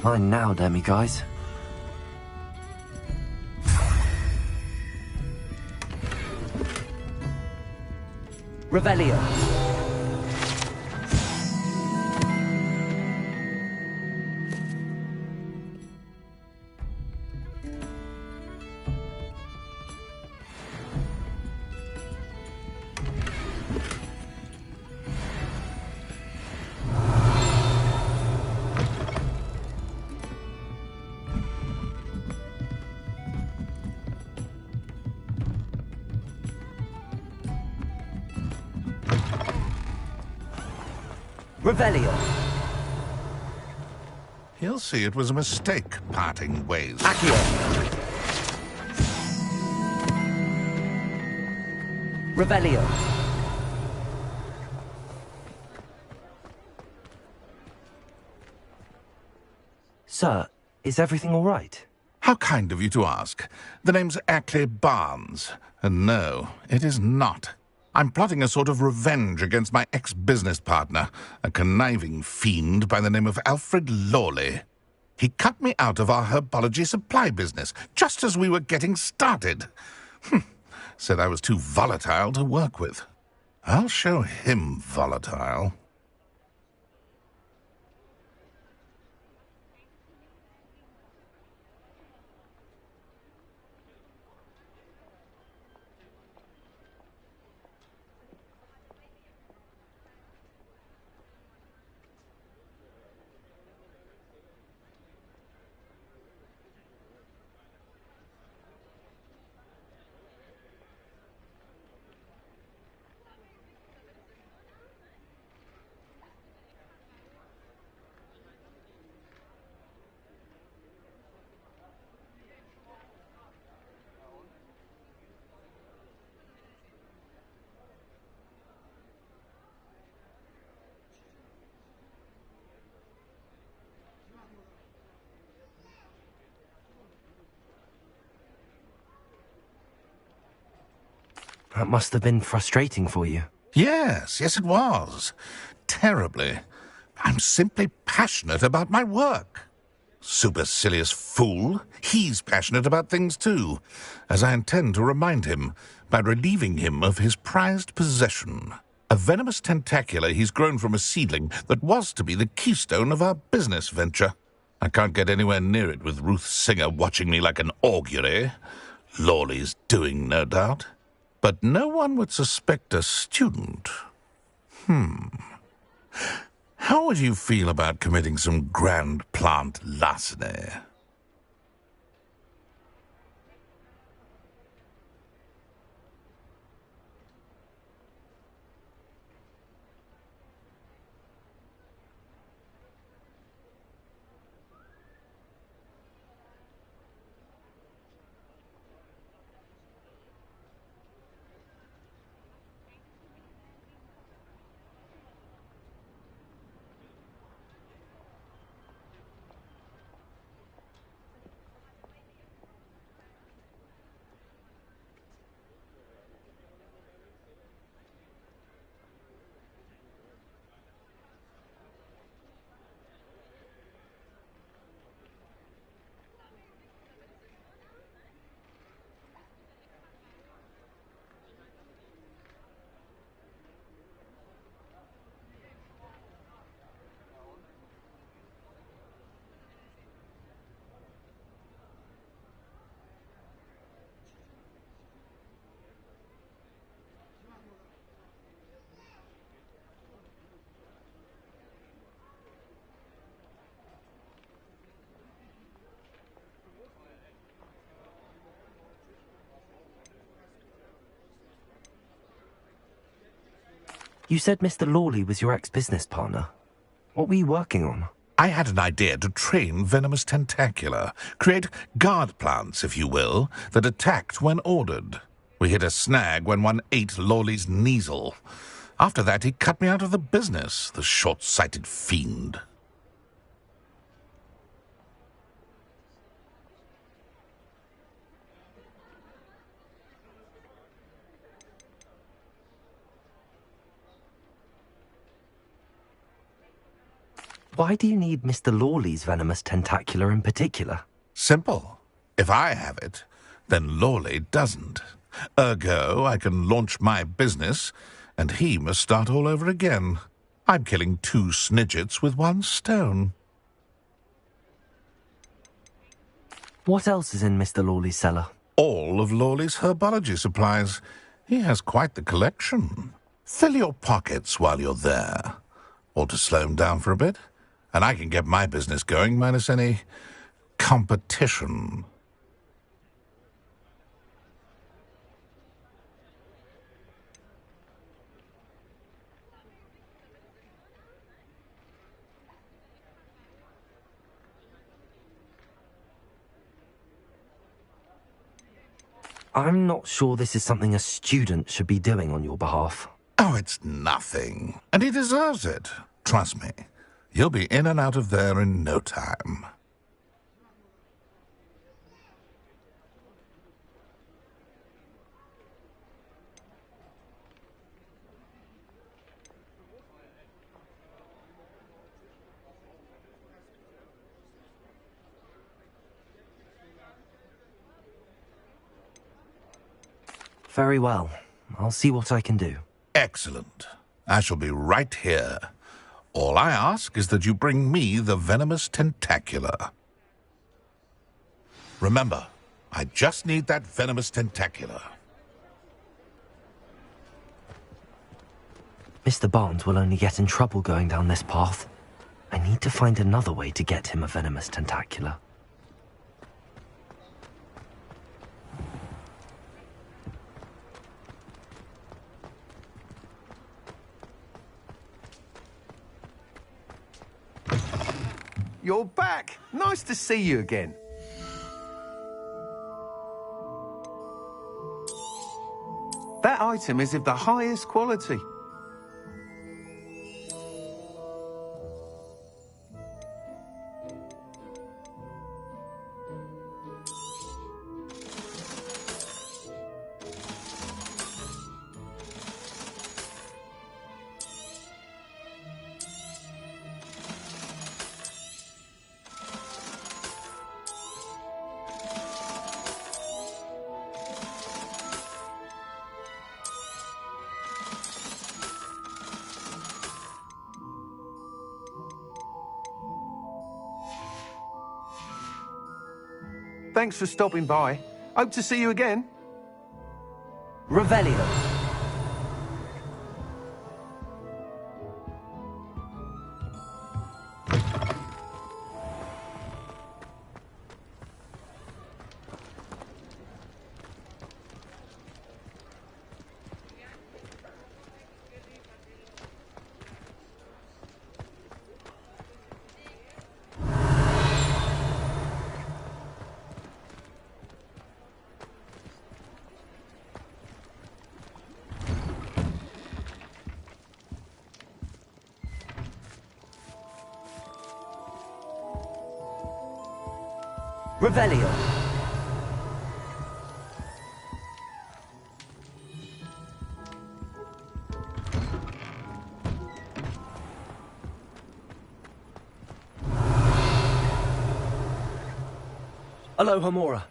Fine now, demiguise. Revelio. Revelio. He'll see it was a mistake, parting ways. Accio. Revelio. Sir, is everything all right? How kind of you to ask. The name's Ackley Barnes. And no, it is not. I'm plotting a sort of revenge against my ex-business partner, a conniving fiend by the name of Alfred Lawley. He cut me out of our herbology supply business, just as we were getting started. Said I was too volatile to work with. I'll show him volatile. That must have been frustrating for you. Yes, it was. Terribly. I'm simply passionate about my work. Supercilious fool. He's passionate about things too, as I intend to remind him by relieving him of his prized possession. A venomous tentacula he's grown from a seedling that was to be the keystone of our business venture. I can't get anywhere near it with Ruth Singer watching me like an augury. Lawley's doing, no doubt. But no one would suspect a student. How would you feel about committing some grand plant larceny? You said Mr. Lawley was your ex-business partner. What were you working on? I had an idea to train venomous tentacula, create guard plants, if you will, that attacked when ordered. We hit a snag when one ate Lawley's Kneasel. After that, he cut me out of the business, the short-sighted fiend. Why do you need Mr. Lawley's venomous tentacula in particular? Simple. If I have it, then Lawley doesn't. Ergo, I can launch my business, and he must start all over again. I'm killing 2 snidgets with 1 stone. What else is in Mr. Lawley's cellar? All of Lawley's herbology supplies. He has quite the collection. Fill your pockets while you're there. Or to slow him down for a bit, and I can get my business going minus any competition. I'm not sure this is something a student should be doing on your behalf. Oh, it's nothing. And he deserves it. Trust me. You'll be in and out of there in no time. Very well. I'll see what I can do. Excellent. I shall be right here. All I ask is that you bring me the venomous tentacula. Remember, I just need that venomous tentacula. Mr. Barnes will only get in trouble going down this path. I need to find another way to get him a venomous tentacula. You're back! Nice to see you again. That item is of the highest quality. Thanks for stopping by. Hope to see you again. Revelio. Revelio. Aloha Mora.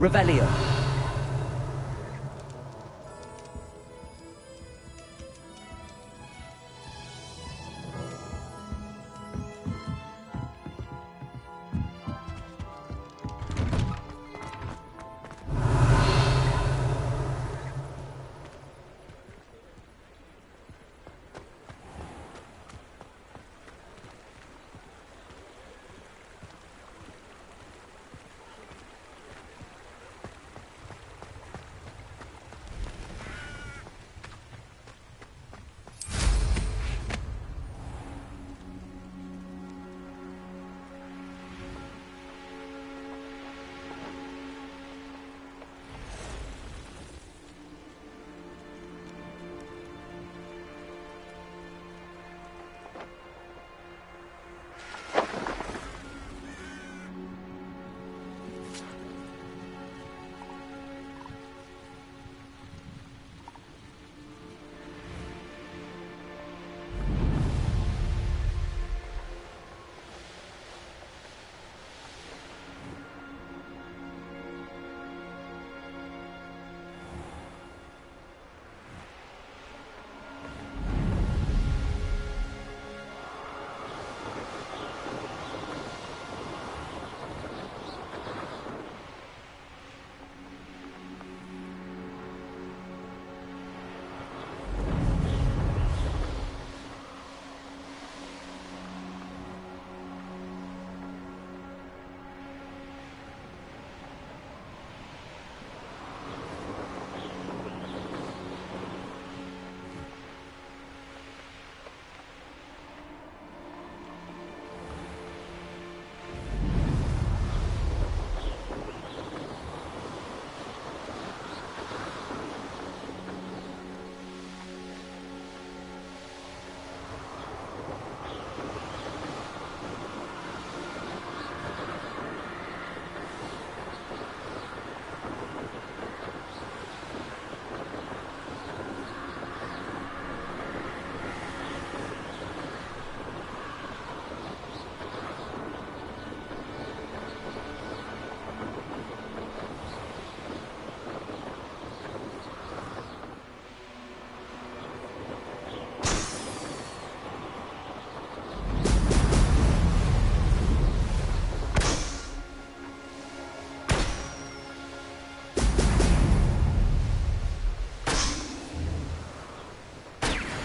Revelio.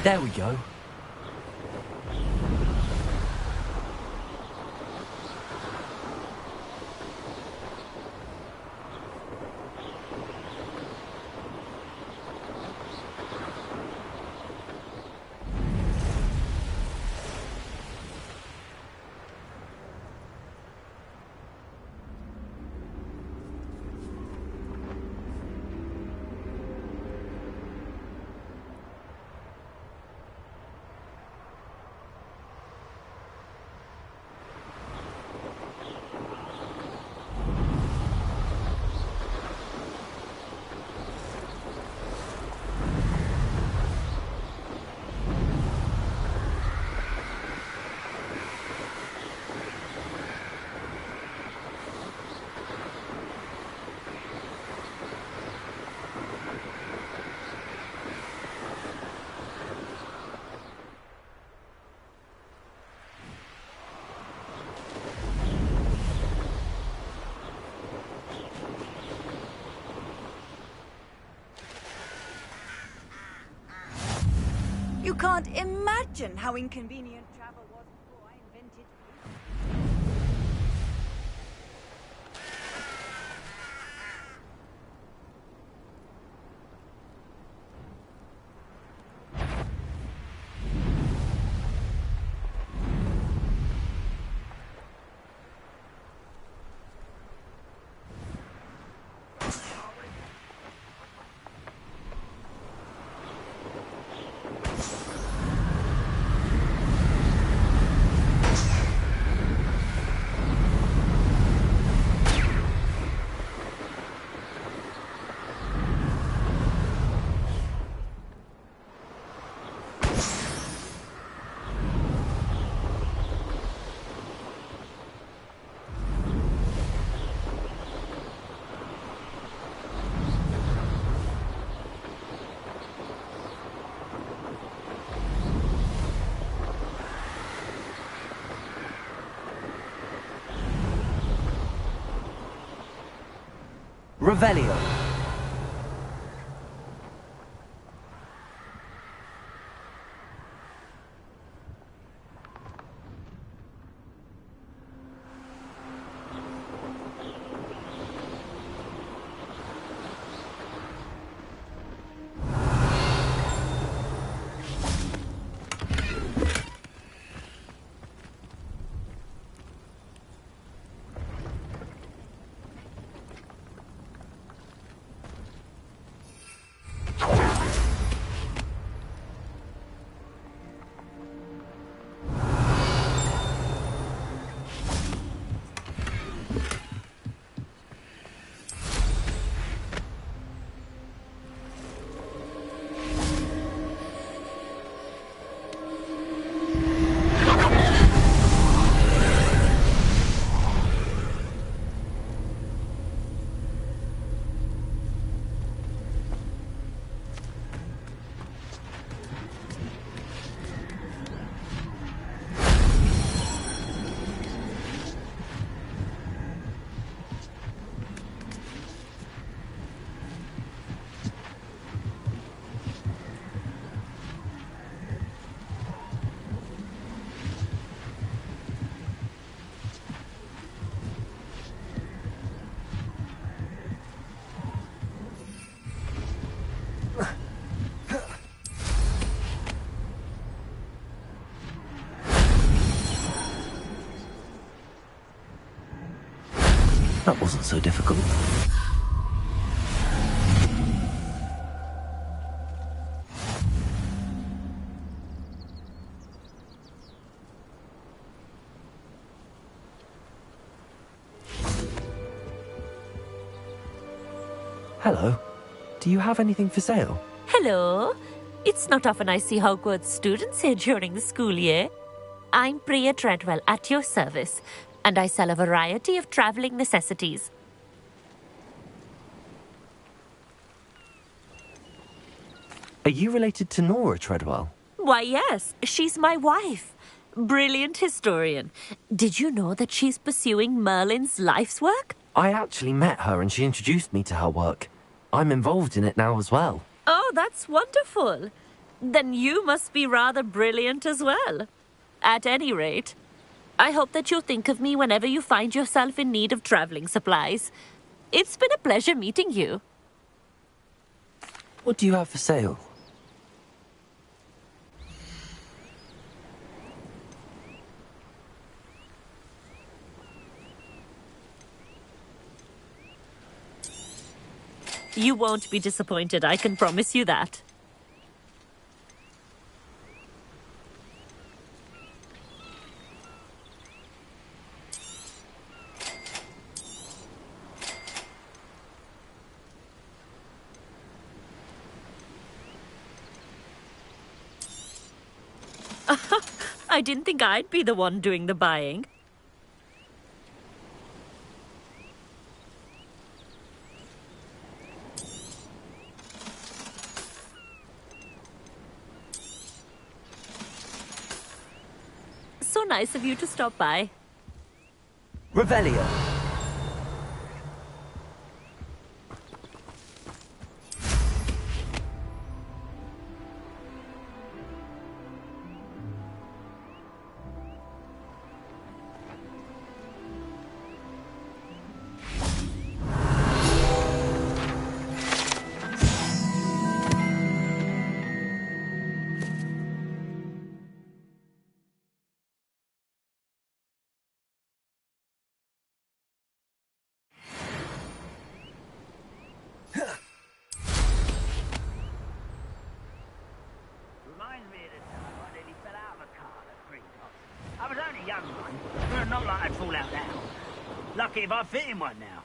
There we go. You can't imagine how inconvenient travel was before I invented. Revelio. That wasn't so difficult. Hello. Do you have anything for sale? Hello. It's not often I see Hogwarts students here during the school year. I'm Priya Treadwell, at your service, and I sell a variety of travelling necessities. Are you related to Nora Treadwell? Why, yes. She's my wife. Brilliant historian. Did you know that she's pursuing Merlin's life's work? I actually met her and she introduced me to her work. I'm involved in it now as well. Oh, that's wonderful. Then you must be rather brilliant as well. At any rate, I hope that you'll think of me whenever you find yourself in need of travelling supplies. It's been a pleasure meeting you. What do you have for sale? You won't be disappointed, I can promise you that. I didn't think I'd be the one doing the buying. So nice of you to stop by. Revelio. lucky if I fit in one now.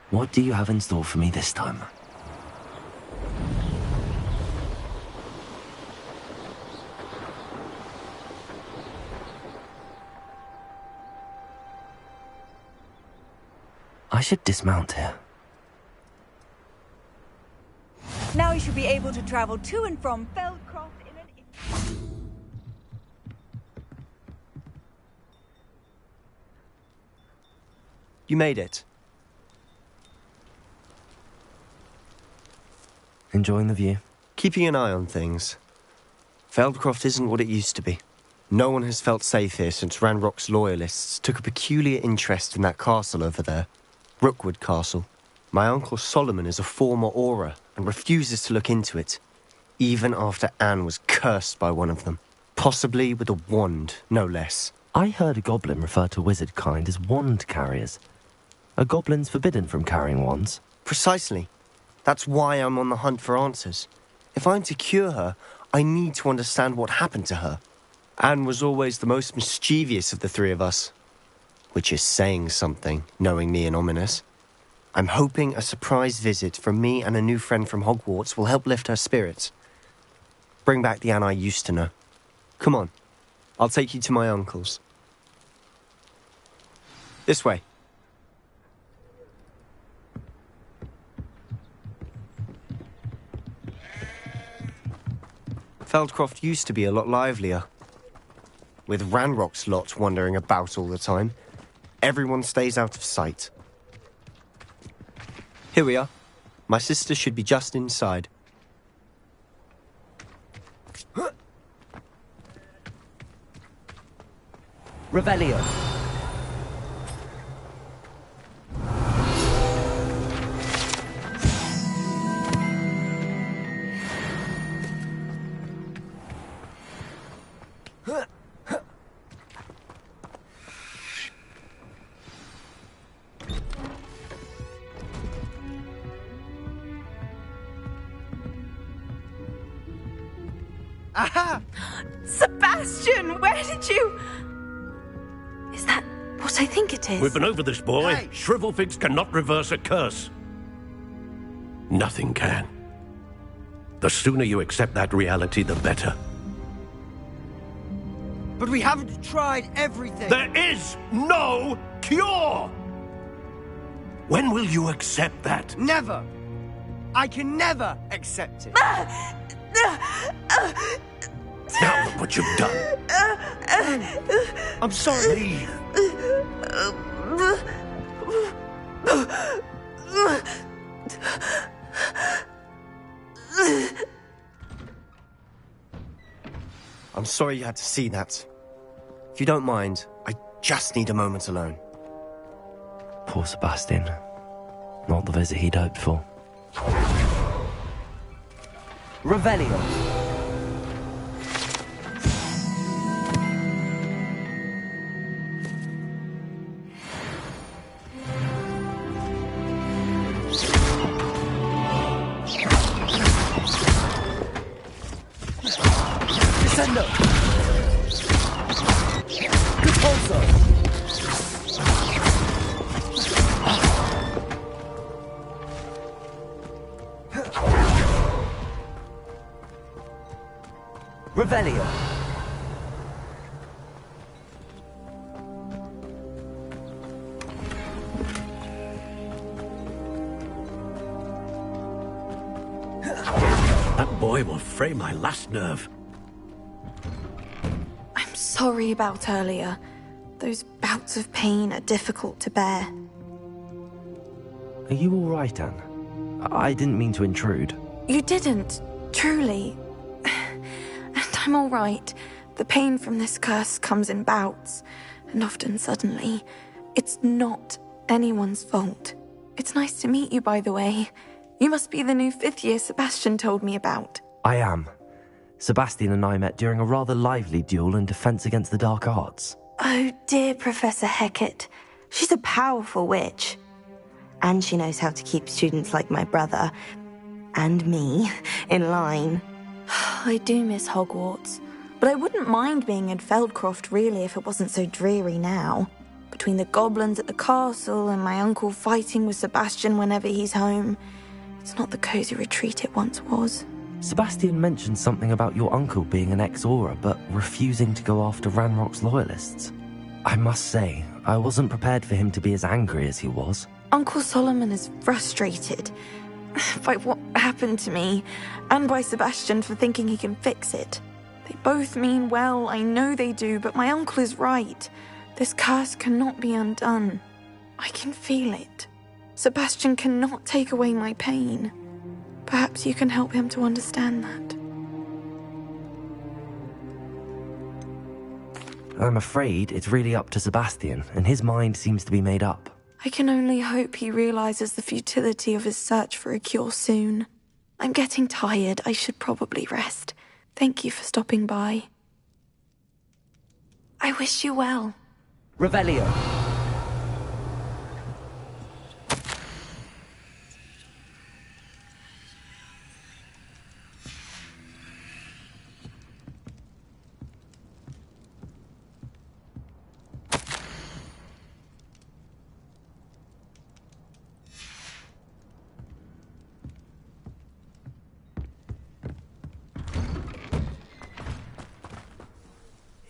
What do you have in store for me this time? I should dismount here. Now you should be able to travel to and from Feldcroft in an... You made it. Enjoying the view? Keeping an eye on things. Feldcroft isn't what it used to be. No one has felt safe here since Ranrock's loyalists took a peculiar interest in that castle over there. Rookwood Castle. My uncle Solomon is a former Auror and refuses to look into it, even after Anne was cursed by one of them. Possibly with a wand, no less. I heard a goblin refer to wizard kind as wand carriers. Are goblins forbidden from carrying wands? Precisely. That's why I'm on the hunt for answers. If I'm to cure her, I need to understand what happened to her. Anne was always the most mischievous of the three of us. Which is saying something, knowing me and Ominous. I'm hoping a surprise visit from me and a new friend from Hogwarts will help lift her spirits. Bring back the Anne I used to know. Come on, I'll take you to my uncle's. This way. Feldcroft used to be a lot livelier. With Ranrock's lot wandering about all the time, everyone stays out of sight. Here we are. My sister should be just inside. Revelio. Aha! Sebastian, where did you... Is that what I think it is? We've been over this, boy. Hey. Shrivelfigs cannot reverse a curse. Nothing can. The sooner you accept that reality, the better. But we haven't tried everything. There is no cure! When will you accept that? Never. I can never accept it. Now look what you've done. I'm sorry. Leave. I'm sorry you had to see that. If you don't mind, I just need a moment alone. Poor Sebastian. Not the visit he'd hoped for. Revelio. Descendo. Repulso. Revelio. That boy will fray my last nerve. I'm sorry about earlier. Those bouts of pain are difficult to bear. Are you all right, Anne? I didn't mean to intrude. You didn't, truly. And I'm all right. The pain from this curse comes in bouts, and often suddenly. It's not anyone's fault. It's nice to meet you, by the way. You must be the new 5th year Sebastian told me about. I am. Sebastian and I met during a rather lively duel in defense against the dark arts. Oh, dear Professor Hecat. She's a powerful witch. And she knows how to keep students like my brother and me in line. I do miss Hogwarts, but I wouldn't mind being in Feldcroft really if it wasn't so dreary now. Between the goblins at the castle and my uncle fighting with Sebastian whenever he's home, it's not the cosy retreat it once was. Sebastian mentioned something about your uncle being an ex-Auror, but refusing to go after Ranrock's loyalists. I must say, I wasn't prepared for him to be as angry as he was. Uncle Solomon is frustrated by what happened to me, and by Sebastian for thinking he can fix it. They both mean well, I know they do, but my uncle is right. This curse cannot be undone. I can feel it. Sebastian cannot take away my pain. Perhaps you can help him to understand that. I'm afraid it's really up to Sebastian, and his mind seems to be made up. I can only hope he realizes the futility of his search for a cure soon. I'm getting tired. I should probably rest. Thank you for stopping by. I wish you well. Revelio.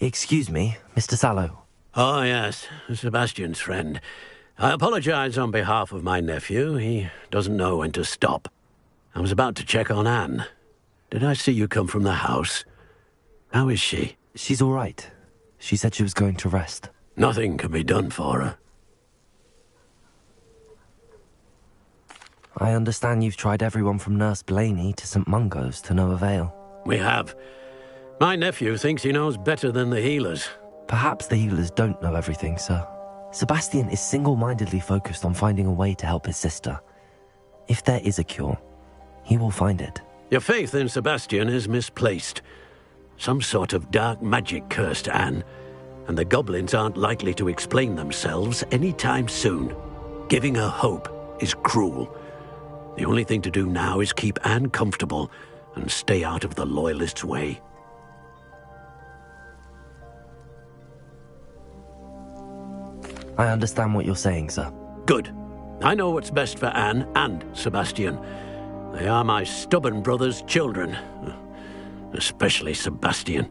Excuse me, Mr. Sallow. Oh, yes, Sebastian's friend. I apologize on behalf of my nephew. He doesn't know when to stop. I was about to check on Anne. Did I see you come from the house? How is she? She's all right. She said she was going to rest. Nothing can be done for her. I understand you've tried everyone from Nurse Blaney to St. Mungo's to no avail. We have. My nephew thinks he knows better than the healers. Perhaps the healers don't know everything, sir. Sebastian is single-mindedly focused on finding a way to help his sister. If there is a cure, he will find it. Your faith in Sebastian is misplaced. Some sort of dark magic cursed Anne, and the goblins aren't likely to explain themselves anytime soon. Giving her hope is cruel. The only thing to do now is keep Anne comfortable and stay out of the Loyalists' way. I understand what you're saying, sir. Good. I know what's best for Anne and Sebastian. They are my stubborn brother's children. Especially Sebastian.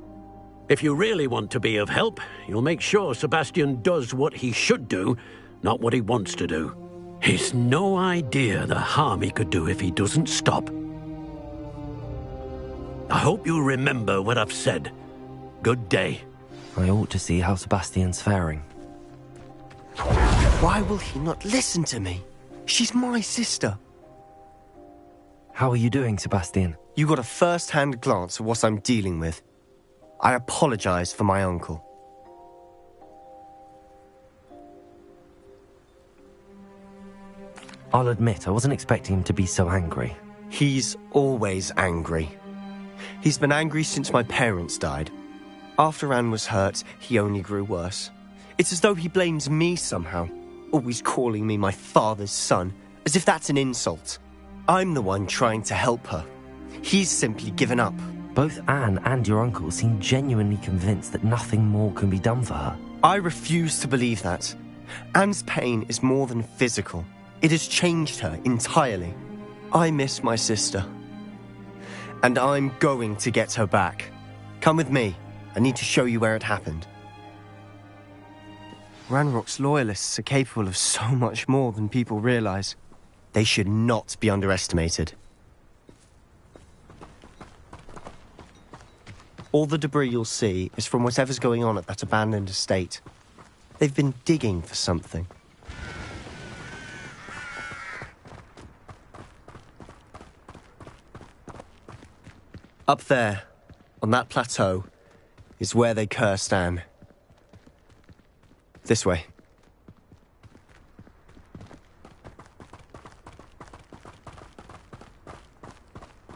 If you really want to be of help, you'll make sure Sebastian does what he should do, not what he wants to do. He's no idea the harm he could do if he doesn't stop. I hope you remember what I've said. Good day. I ought to see how Sebastian's faring. Why will he not listen to me? She's my sister. How are you doing, Sebastian? You got a first-hand glance at what I'm dealing with. I apologize for my uncle. I'll admit, I wasn't expecting him to be so angry. He's always angry. He's been angry since my parents died. After Anne was hurt, he only grew worse. It's as though he blames me somehow, always calling me my father's son, as if that's an insult. I'm the one trying to help her. He's simply given up. Both Anne and your uncle seem genuinely convinced that nothing more can be done for her. I refuse to believe that. Anne's pain is more than physical. It has changed her entirely. I miss my sister. And I'm going to get her back. Come with me. I need to show you where it happened. Ranrock's loyalists are capable of so much more than people realize. They should not be underestimated. All the debris you'll see is from whatever's going on at that abandoned estate. They've been digging for something. Up there, on that plateau, is where they cursed Anne. This way.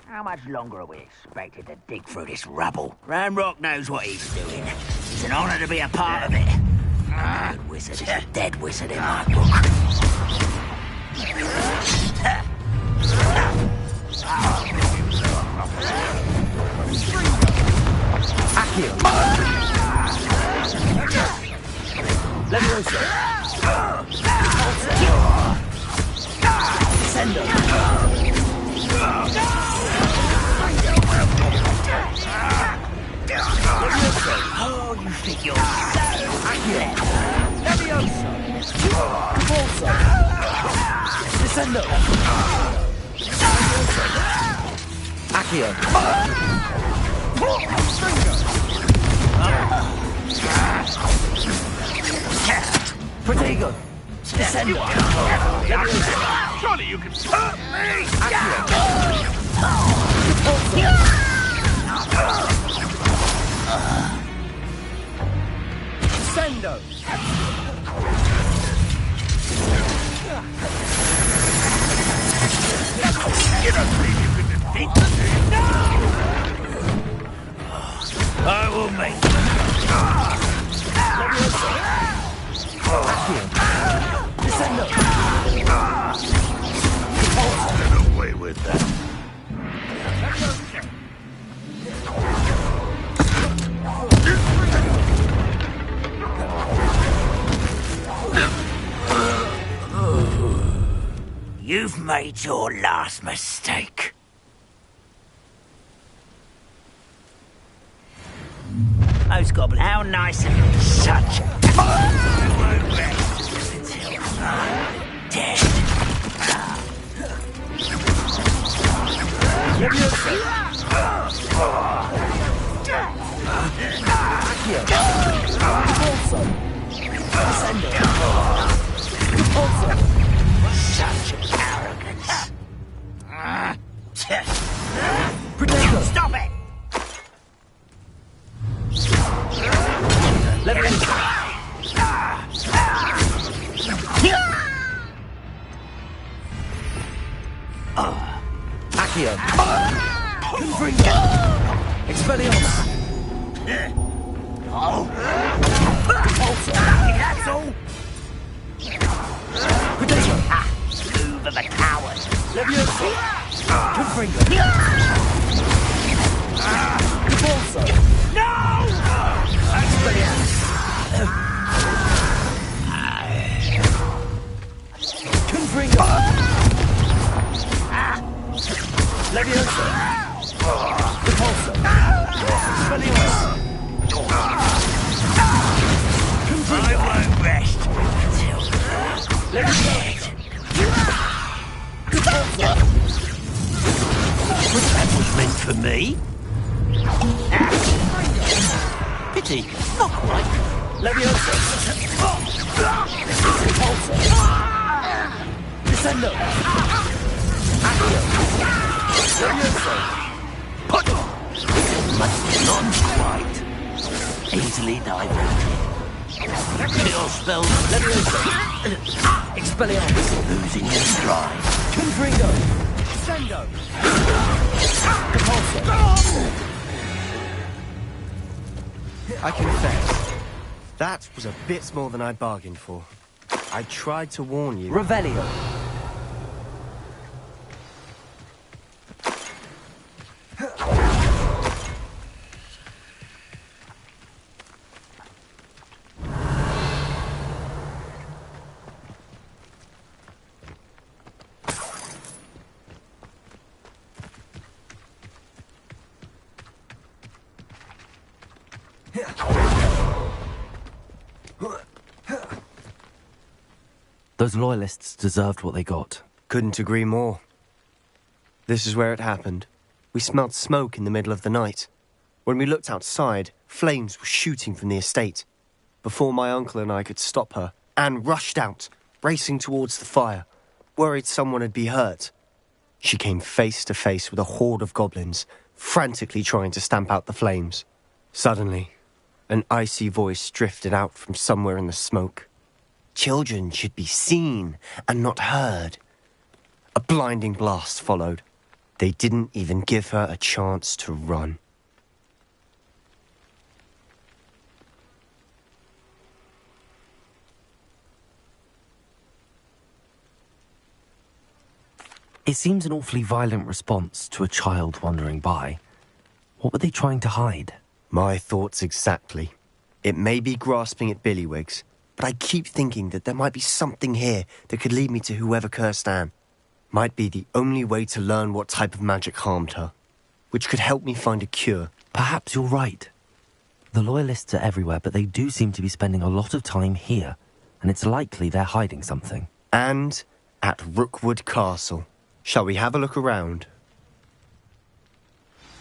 How much longer are we expected to dig through this rubble? Ranrock knows what he's doing. It's an honor to be a part of it. A good wizard is a dead wizard in my book. Accio. Levioso. Descendo. Oh, you think you're so accurate. Levioso. Repulso. Descendo. Accio. Protego. Descendo. Surely you can hurt me! Descendo. You don't think you can defeat me? No! I will make you. Descendo. Get away with that. You've made your last mistake. Those goblins. How nice of you. Such. I won't rest until I'm dead. Such arrogance. Stop it! Let me Accio. Confringo. Expelliarmus. Oh. That's all. Protego. Move of a coward. Levioso. Confringo. Repulso. No! Expelliarmus. Confringo. Levioso. Repulso. Expelliarmus. I won't rest until Levioso. that was meant for me. Pity, not quite. Levioso. Repulso. Descendo. Accio. Levioso. Put must not quite. Easily diverted. Kill spells. Levioso. Expelliarmus. Losing your stride. Confringo. Descendo. Repulso. I confess, that was a bit more than I'd bargained for. I tried to warn you. Revelio. Those loyalists deserved what they got. Couldn't agree more. This is where it happened. We smelled smoke in the middle of the night. When we looked outside, flames were shooting from the estate. Before my uncle and I could stop her, Anne rushed out, racing towards the fire, worried someone had been hurt. She came face to face with a horde of goblins, frantically trying to stamp out the flames. Suddenly, an icy voice drifted out from somewhere in the smoke. Children should be seen and not heard. A blinding blast followed. They didn't even give her a chance to run. It seems an awfully violent response to a child wandering by. What were they trying to hide? My thoughts exactly. It may be grasping at Billywigs, but I keep thinking that there might be something here that could lead me to whoever cursed Anne. Might be the only way to learn what type of magic harmed her, which could help me find a cure. Perhaps you're right. The Loyalists are everywhere, but they do seem to be spending a lot of time here, and it's likely they're hiding something. And at Rookwood Castle. Shall we have a look around?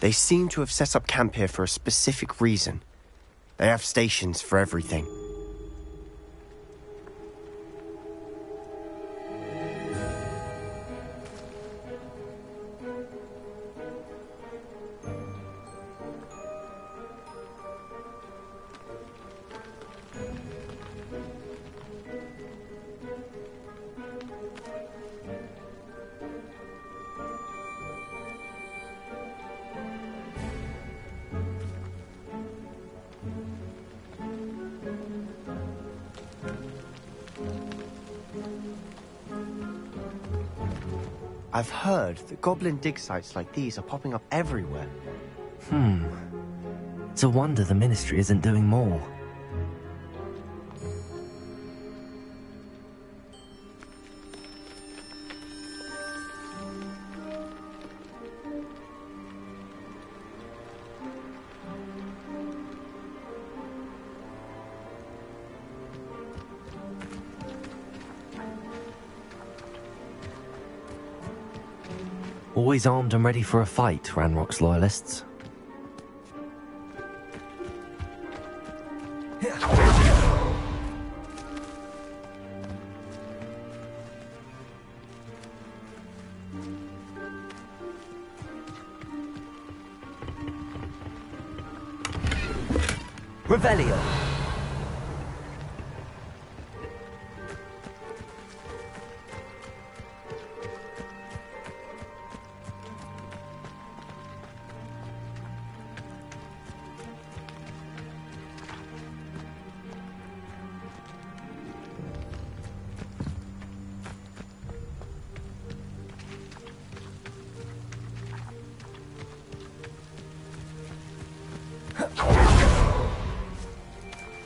They seem to have set up camp here for a specific reason. They have stations for everything. I've heard that goblin dig sites like these are popping up everywhere. It's a wonder the Ministry isn't doing more. Always armed and ready for a fight, Ranrock's Loyalists. Revelio!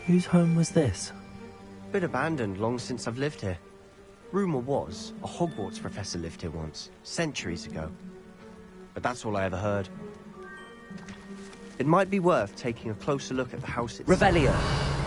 Whose home was this? Been abandoned long since I've lived here. Rumour was, a Hogwarts professor lived here once, centuries ago. But that's all I ever heard. It might be worth taking a closer look at the house itself. Revelio!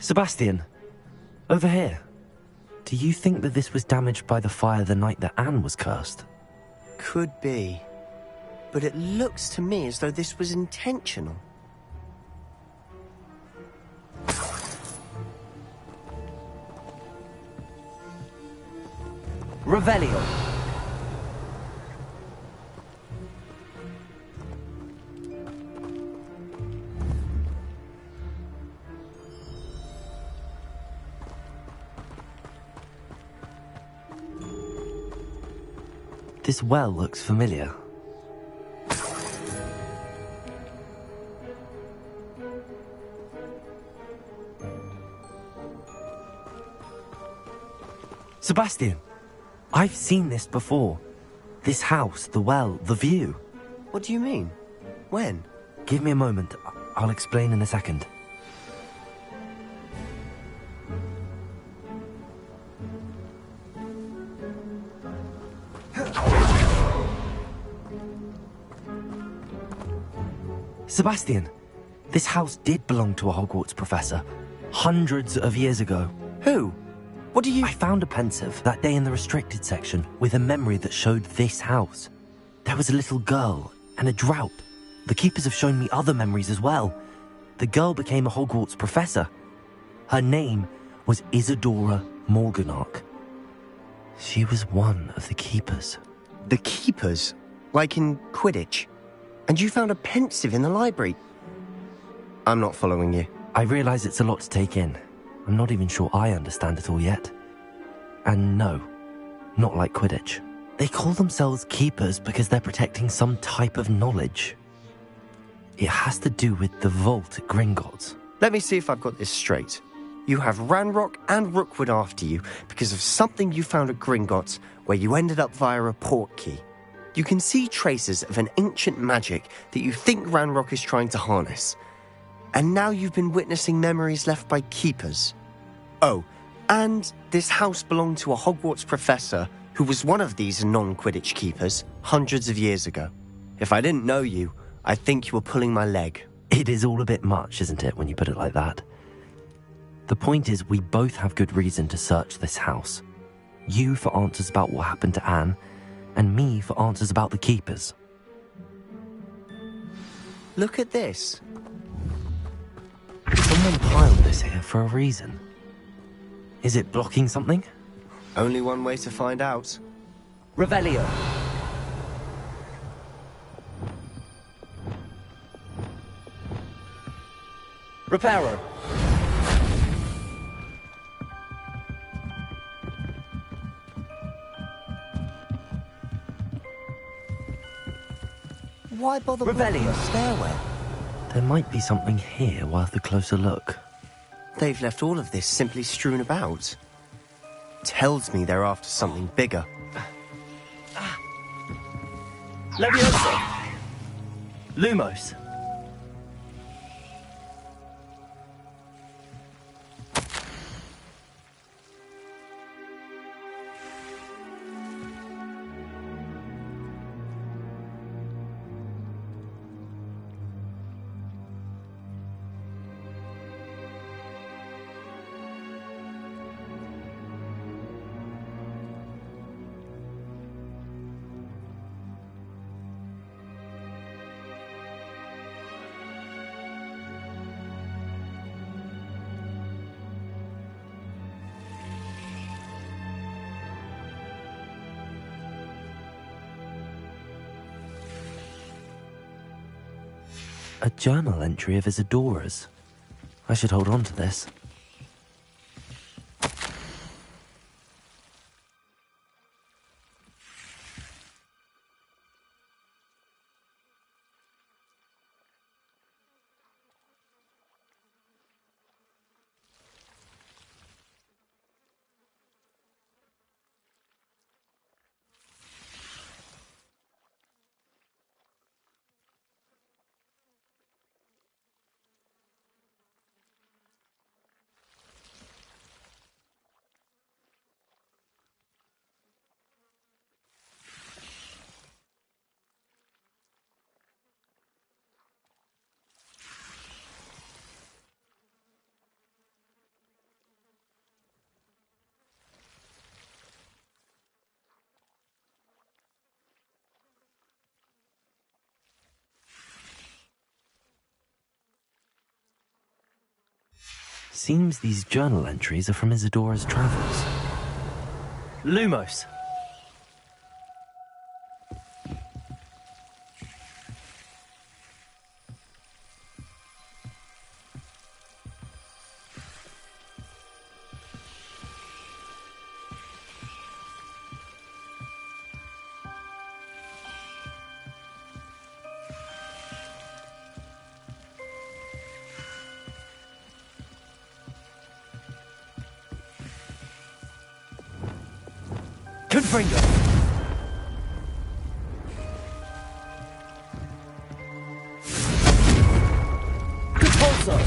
Sebastian, over here. Do you think that this was damaged by the fire the night that Anne was cursed? Could be. But it looks to me as though this was intentional. Revelio! This well looks familiar. Sebastian, I've seen this before. This house, the well, the view. What do you mean? When? Give me a moment. I'll explain in a second. Sebastian, this house did belong to a Hogwarts professor, hundreds of years ago. Who? What do you... I found a pensive that day in the restricted section with a memory that showed this house. There was a little girl and a drought. The keepers have shown me other memories as well. The girl became a Hogwarts professor. Her name was Isadora Morganach. She was one of the keepers. The keepers? Like in Quidditch? And you found a pensive in the library. I'm not following you. I realise it's a lot to take in. I'm not even sure I understand it all yet. And no, not like Quidditch. They call themselves keepers because they're protecting some type of knowledge. It has to do with the vault at Gringotts. Let me see if I've got this straight. You have Ranrock and Rookwood after you because of something you found at Gringotts where you ended up via a port key. You can see traces of an ancient magic that you think Ranrock is trying to harness. And now you've been witnessing memories left by keepers. Oh, and this house belonged to a Hogwarts professor who was one of these non-Quidditch keepers hundreds of years ago. If I didn't know you, I'd think you were pulling my leg. It is all a bit much, isn't it, when you put it like that? The point is, we both have good reason to search this house. You for answers about what happened to Anne, and me for answers about the keepers. Look at this. Someone piled this here for a reason. Is it blocking something? Only one way to find out. Revelio. Reparo. Why bother blocking the stairwell? There might be something here worth a closer look. They've left all of this simply strewn about. Tells me they're after something bigger. Leviosa! Lumos! A journal entry of Isadora's. I should hold on to this. Seems these journal entries are from Isadora's travels. Lumos! Confringo! Capulso!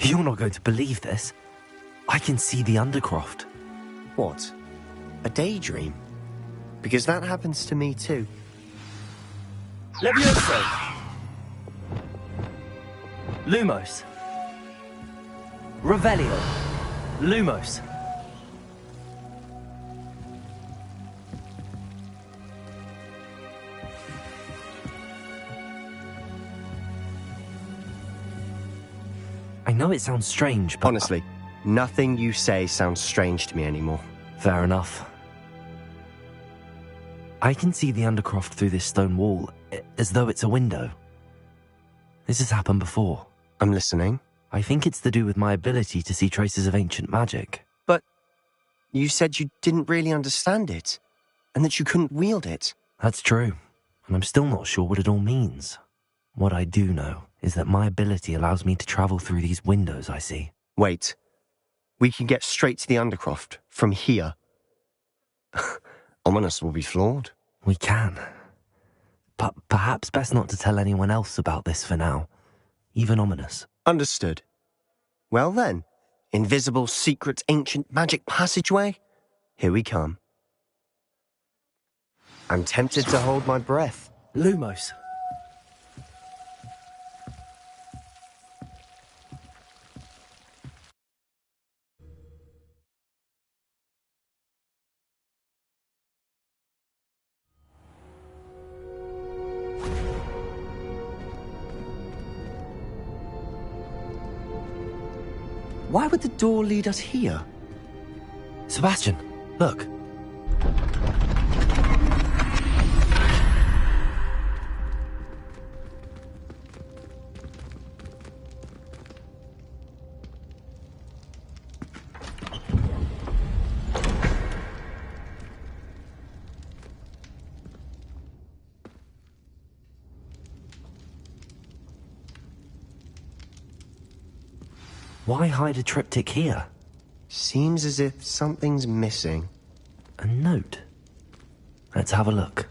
You're not going to believe this. I can see the Undercroft. What? A daydream? Because that happens to me too. Levioso! Lumos. Revelio. Lumos. I know it sounds strange, but... Honestly, Nothing you say sounds strange to me anymore. Fair enough. I can see the Undercroft through this stone wall, as though it's a window. This has happened before. I'm listening. I think it's to do with my ability to see traces of ancient magic. But you said you didn't really understand it, and that you couldn't wield it. That's true, and I'm still not sure what it all means. What I do know is that my ability allows me to travel through these windows I see. Wait. We can get straight to the Undercroft from here. Ominous will be flawed. We can. But perhaps best not to tell anyone else about this for now. Even Ominous. Understood. Well then, invisible, secret, ancient magic passageway? Here we come. I'm tempted to hold my breath. Lumos. Why would the door lead us here? Sebastian, look. Why hide a triptych here? Seems as if something's missing. A note. Let's have a look.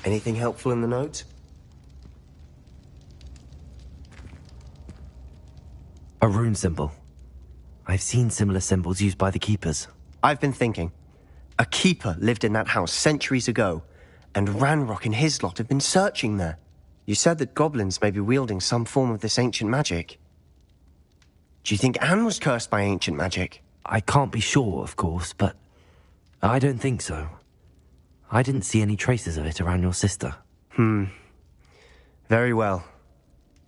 Anything helpful in the note? A rune symbol. I've seen similar symbols used by the keepers. I've been thinking. A keeper lived in that house centuries ago, and Ranrock and his lot have been searching there. You said that goblins may be wielding some form of this ancient magic. Do you think Anne was cursed by ancient magic? I can't be sure, of course, but I don't think so. I didn't see any traces of it around your sister. Very well.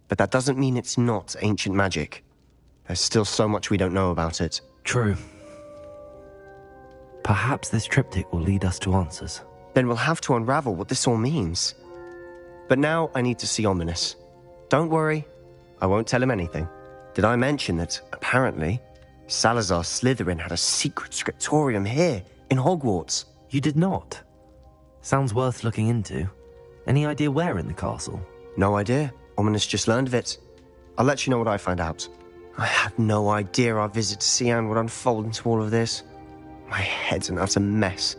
But that doesn't mean it's not ancient magic. There's still so much we don't know about it. True. Perhaps this triptych will lead us to answers. Then we'll have to unravel what this all means. But now I need to see Ominous. Don't worry, I won't tell him anything. Did I mention that, apparently, Salazar Slytherin had a secret scriptorium here, in Hogwarts? You did not? Sounds worth looking into. Any idea where in the castle? No idea. Ominous just learned of it. I'll let you know what I find out. I had no idea our visit to Cian would unfold into all of this. My head's an utter mess.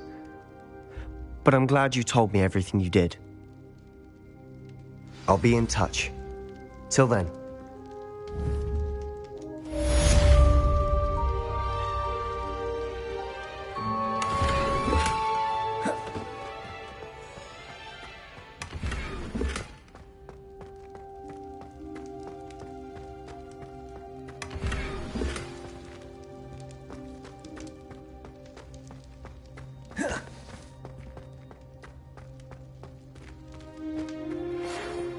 But I'm glad you told me everything you did. I'll be in touch. Till then.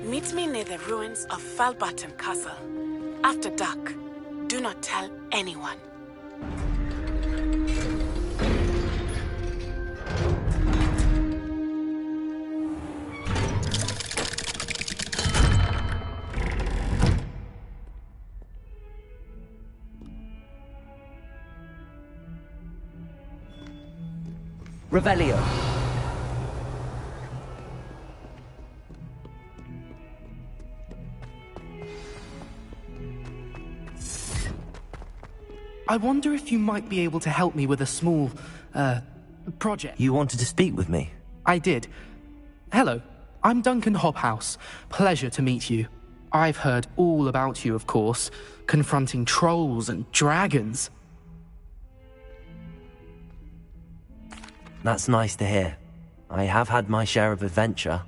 Meet me near the ruins of Falbottom Castle. After dark. Do not tell anyone. Revelio. I wonder if you might be able to help me with a small, project. You wanted to speak with me? I did. Hello, I'm Duncan Hobhouse. Pleasure to meet you. I've heard all about you, of course, confronting trolls and dragons. That's nice to hear. I have had my share of adventure.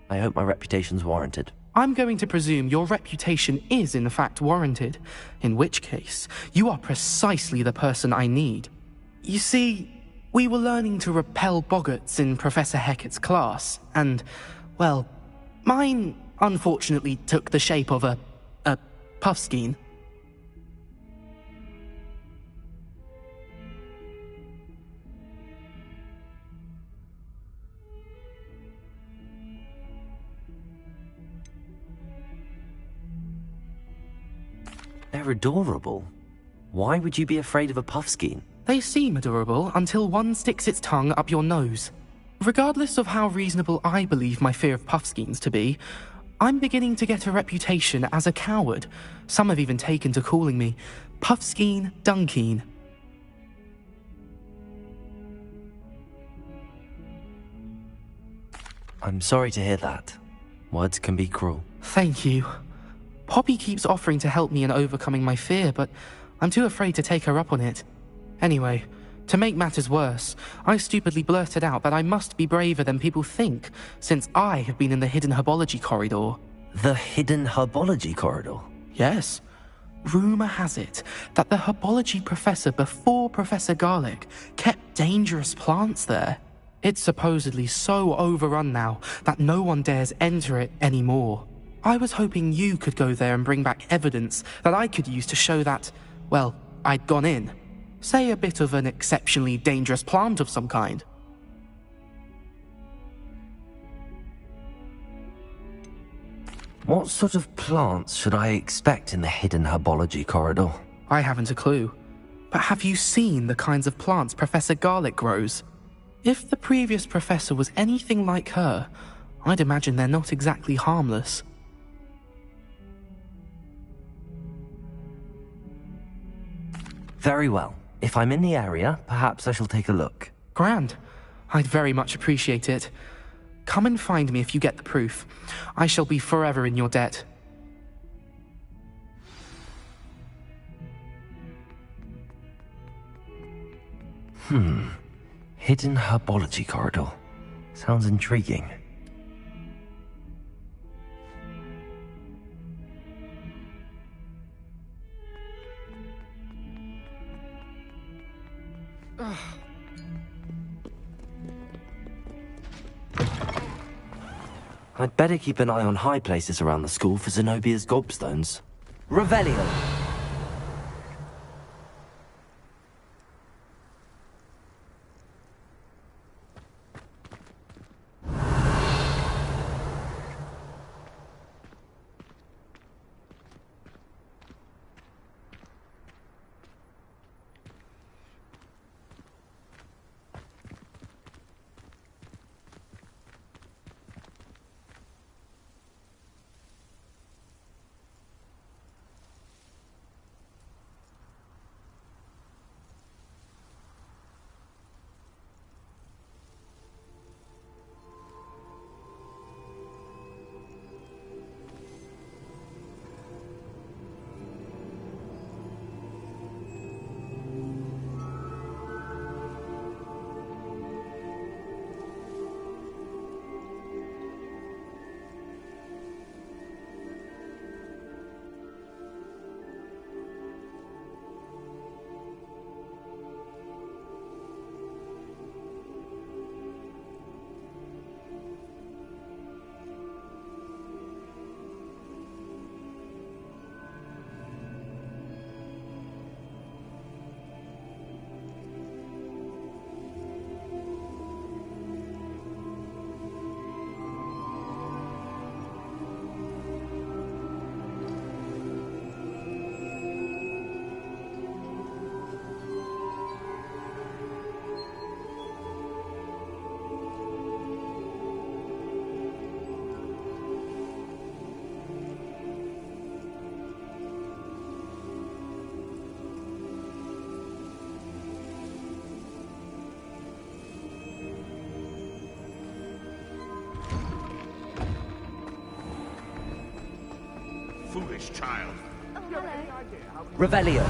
I hope my reputation's warranted. I'm going to presume your reputation is in fact warranted, in which case, you are precisely the person I need. You see, we were learning to repel boggarts in Professor Hecat's class, and, well, mine unfortunately took the shape of a puffskein. They're adorable. Why would you be afraid of a puffskein? They seem adorable until one sticks its tongue up your nose. Regardless of how reasonable I believe my fear of puffskeins to be, I'm beginning to get a reputation as a coward. Some have even taken to calling me Puffskein Dunkeen. I'm sorry to hear that. Words can be cruel. Thank you. Poppy keeps offering to help me in overcoming my fear, but I'm too afraid to take her up on it. Anyway, to make matters worse, I stupidly blurted out that I must be braver than people think, since I have been in the hidden herbology corridor. The hidden herbology corridor? Yes. Rumour has it that the herbology professor before Professor Garlic kept dangerous plants there. It's supposedly so overrun now that no one dares enter it anymore. I was hoping you could go there and bring back evidence that I could use to show that, well, I'd gone in. Say a bit of an exceptionally dangerous plant of some kind. What sort of plants should I expect in the hidden herbology corridor? I haven't a clue. But have you seen the kinds of plants Professor Garlic grows? If the previous professor was anything like her, I'd imagine they're not exactly harmless. Very well. If I'm in the area, perhaps I shall take a look. Grand. I'd very much appreciate it. Come and find me if you get the proof. I shall be forever in your debt. Hidden herbology corridor. Sounds intriguing. I'd better keep an eye on high places around the school for Zenobia's gobstones. Revelio! Foolish child. Oh, hello. Revelio!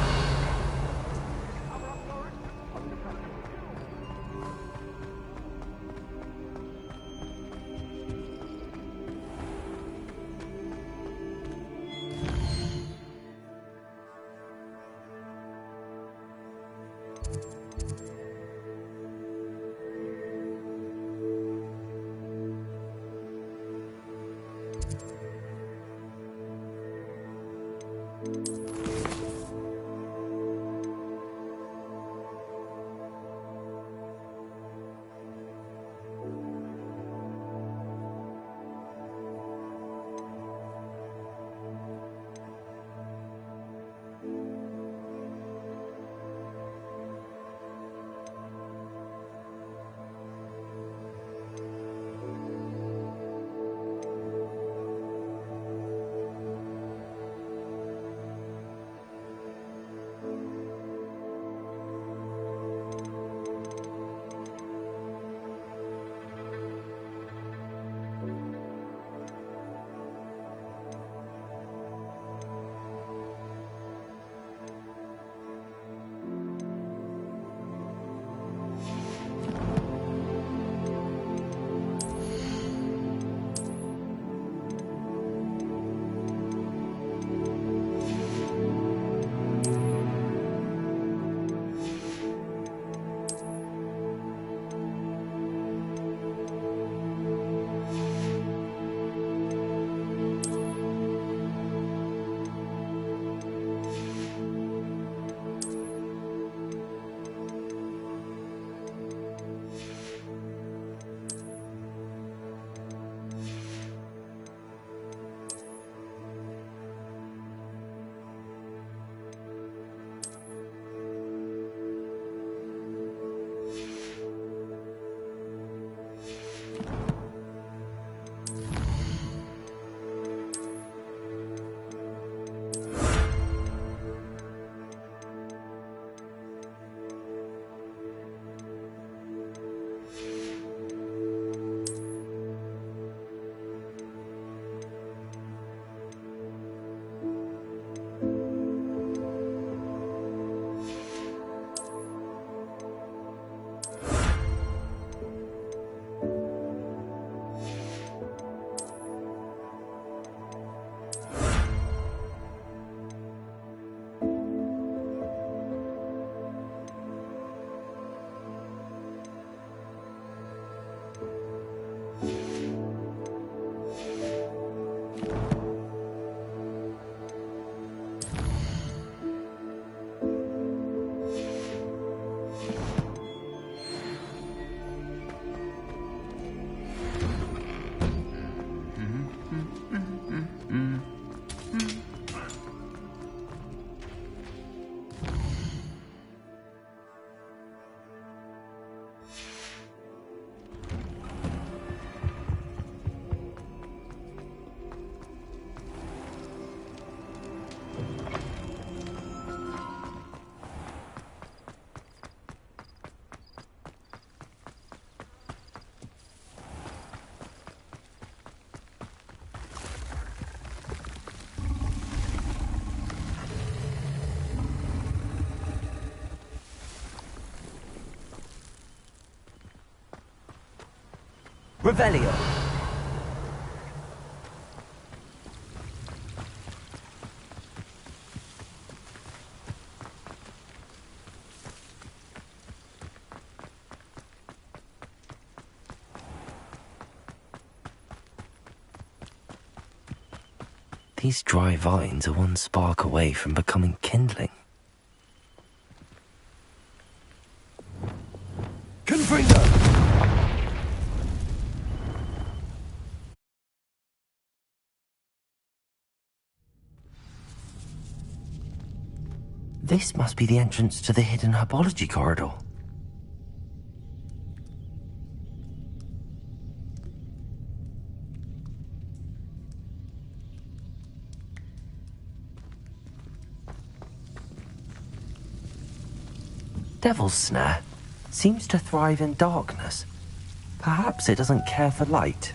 Revelio. These dry vines are one spark away from becoming kindling. Confringo! This must be the entrance to the hidden herbology corridor. Devil's Snare seems to thrive in darkness. Perhaps it doesn't care for light.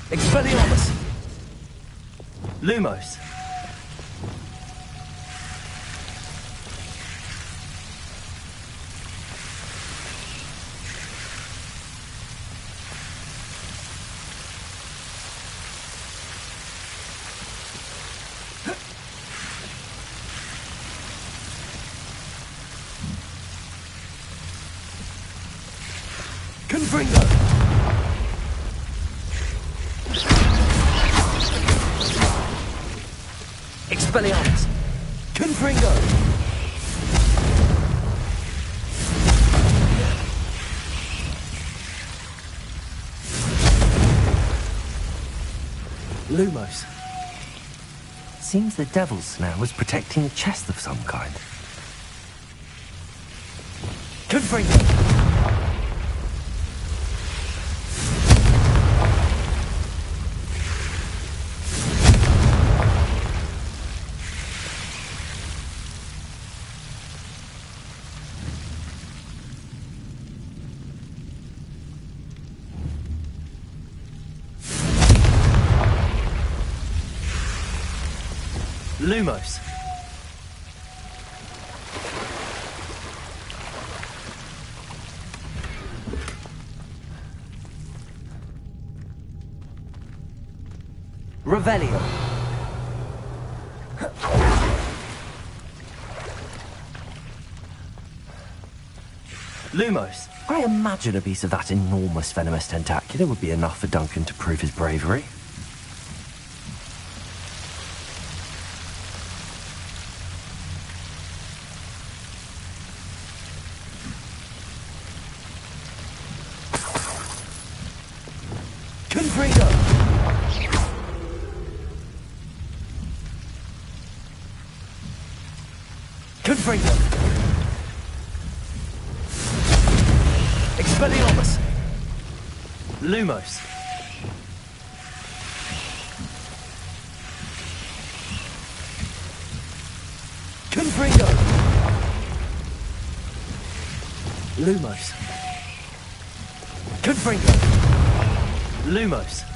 Expelliarmus! Lumos! Confringo! Expelliarmus! Confringo! Lumos. Seems the devil's snare was protecting a chest of some kind. Confringo! Lumos. Revelio. Lumos. I imagine a piece of that enormous venomous tentacula would be enough for Duncan to prove his bravery. Confringo! Confringo! Expelliarmus! Lumos! Confringo! Lumos! Confringo! Lumos.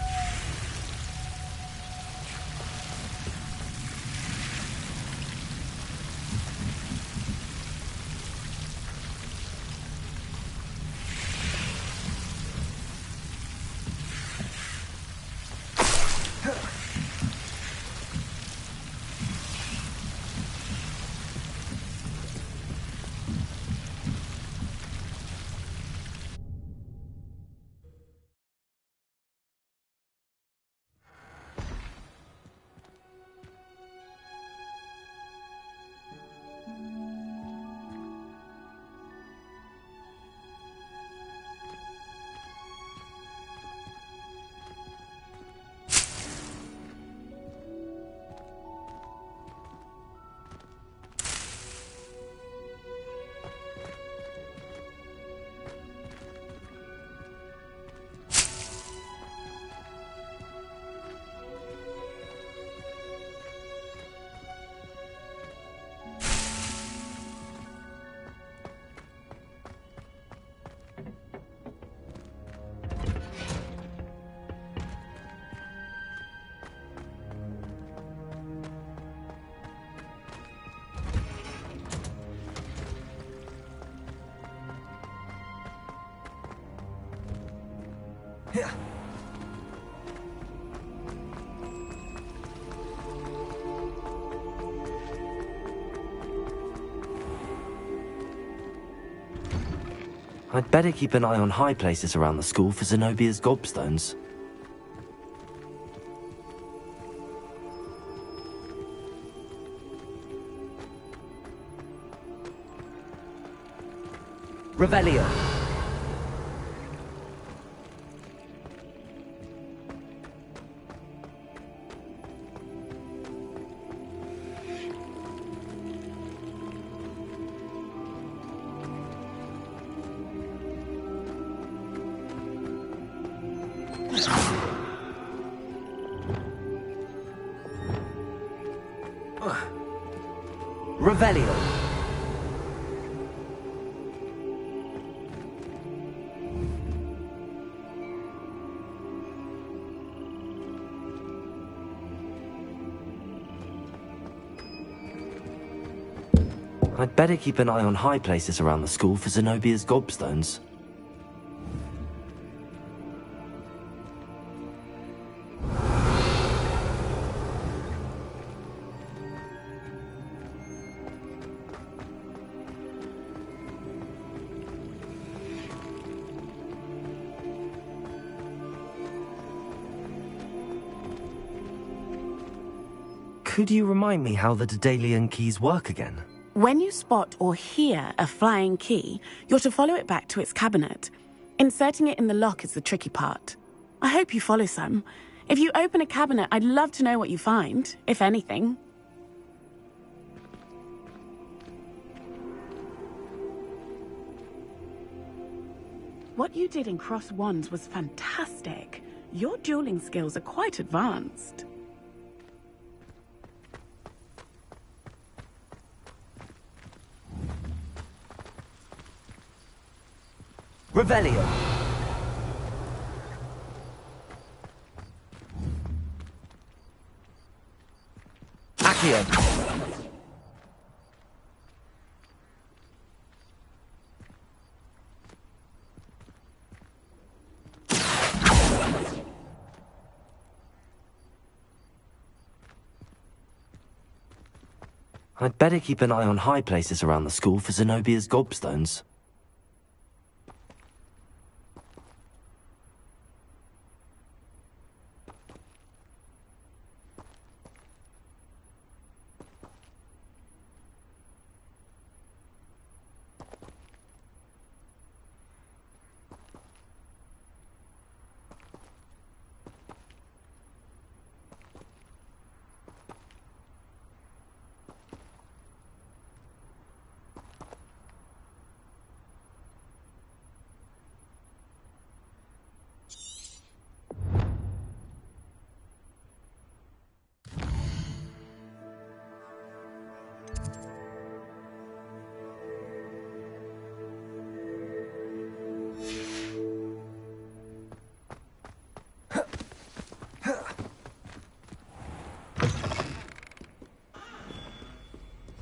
I'd better keep an eye on high places around the school for Zenobia's gobstones. Revelio. Revelio. I'd better keep an eye on high places around the school for Zenobia's gobstones. Could you remind me how the Daedalian keys work again? When you spot or hear a flying key, you're to follow it back to its cabinet. Inserting it in the lock is the tricky part. I hope you follow some. If you open a cabinet, I'd love to know what you find, if anything. What you did in Cross Wands was fantastic. Your dueling skills are quite advanced. Revelio. Accio. I'd better keep an eye on high places around the school for Zenobia's gobstones.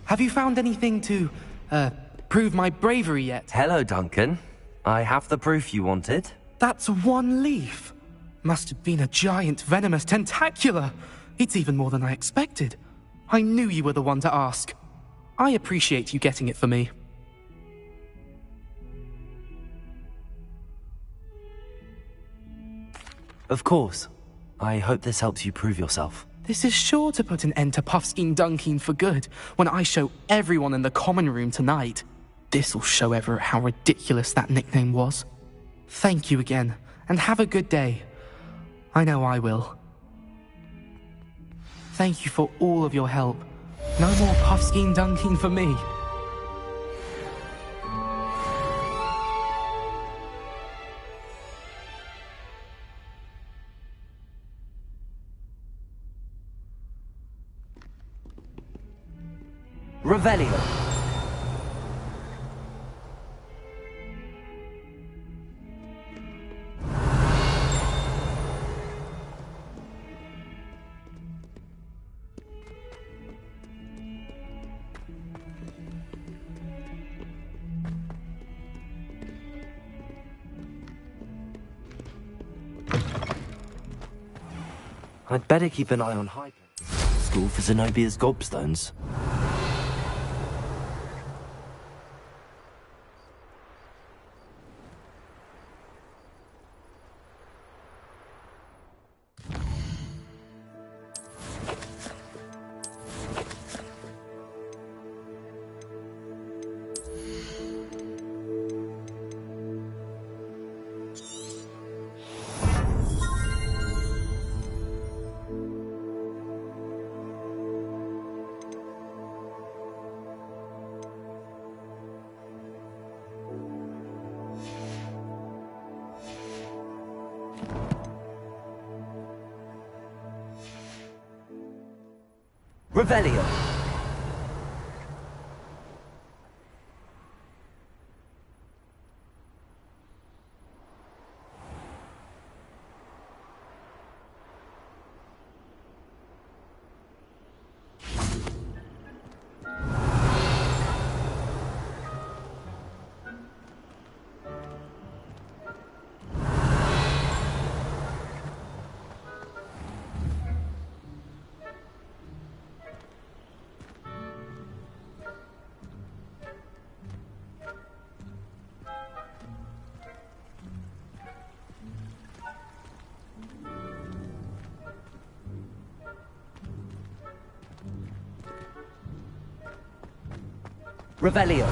Have you found anything to, prove my bravery yet? Hello, Duncan. I have the proof you wanted. That's one leaf. Must have been a giant venomous tentacula. It's even more than I expected. I knew you were the one to ask. I appreciate you getting it for me. Of course. I hope this helps you prove yourself. This is sure to put an end to Puffskein Dunkeen for good when I show everyone in the common room tonight. This'll show Everett how ridiculous that nickname was. Thank you again, and have a good day. I know I will. Thank you for all of your help. No more Puffskein Dunkeen for me. Revelio. I'd better keep an eye on high places. School for Zenobia's gobstones. Revelio. Revelio.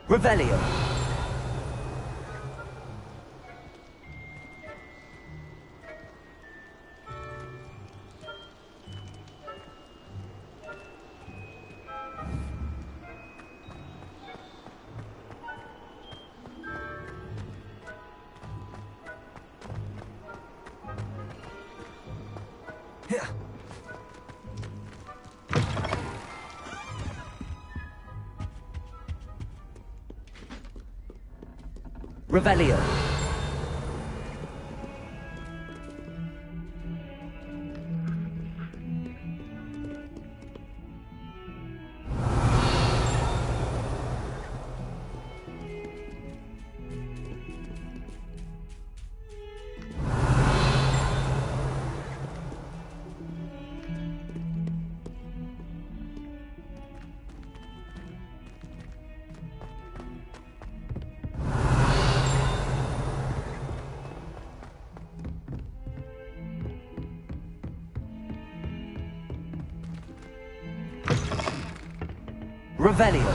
Revelio. Revelio. Revelio.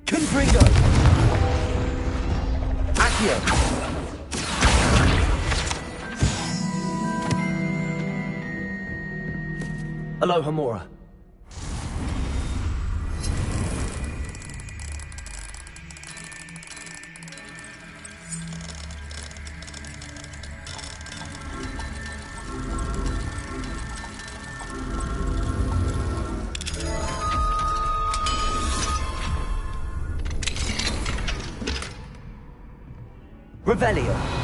Confringo. Accio. Aloha Mora. Revelio.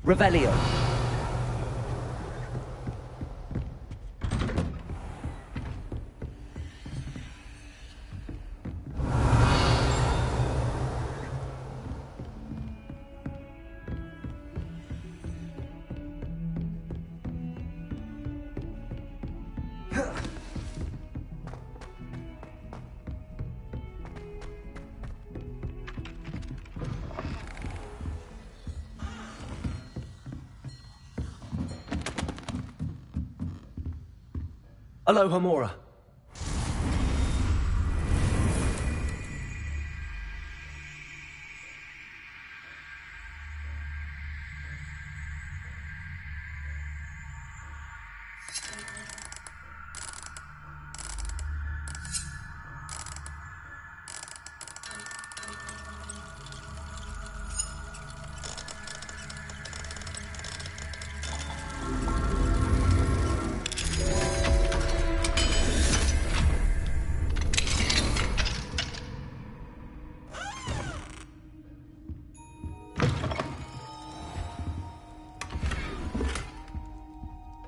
Revelio. Aloha Mora.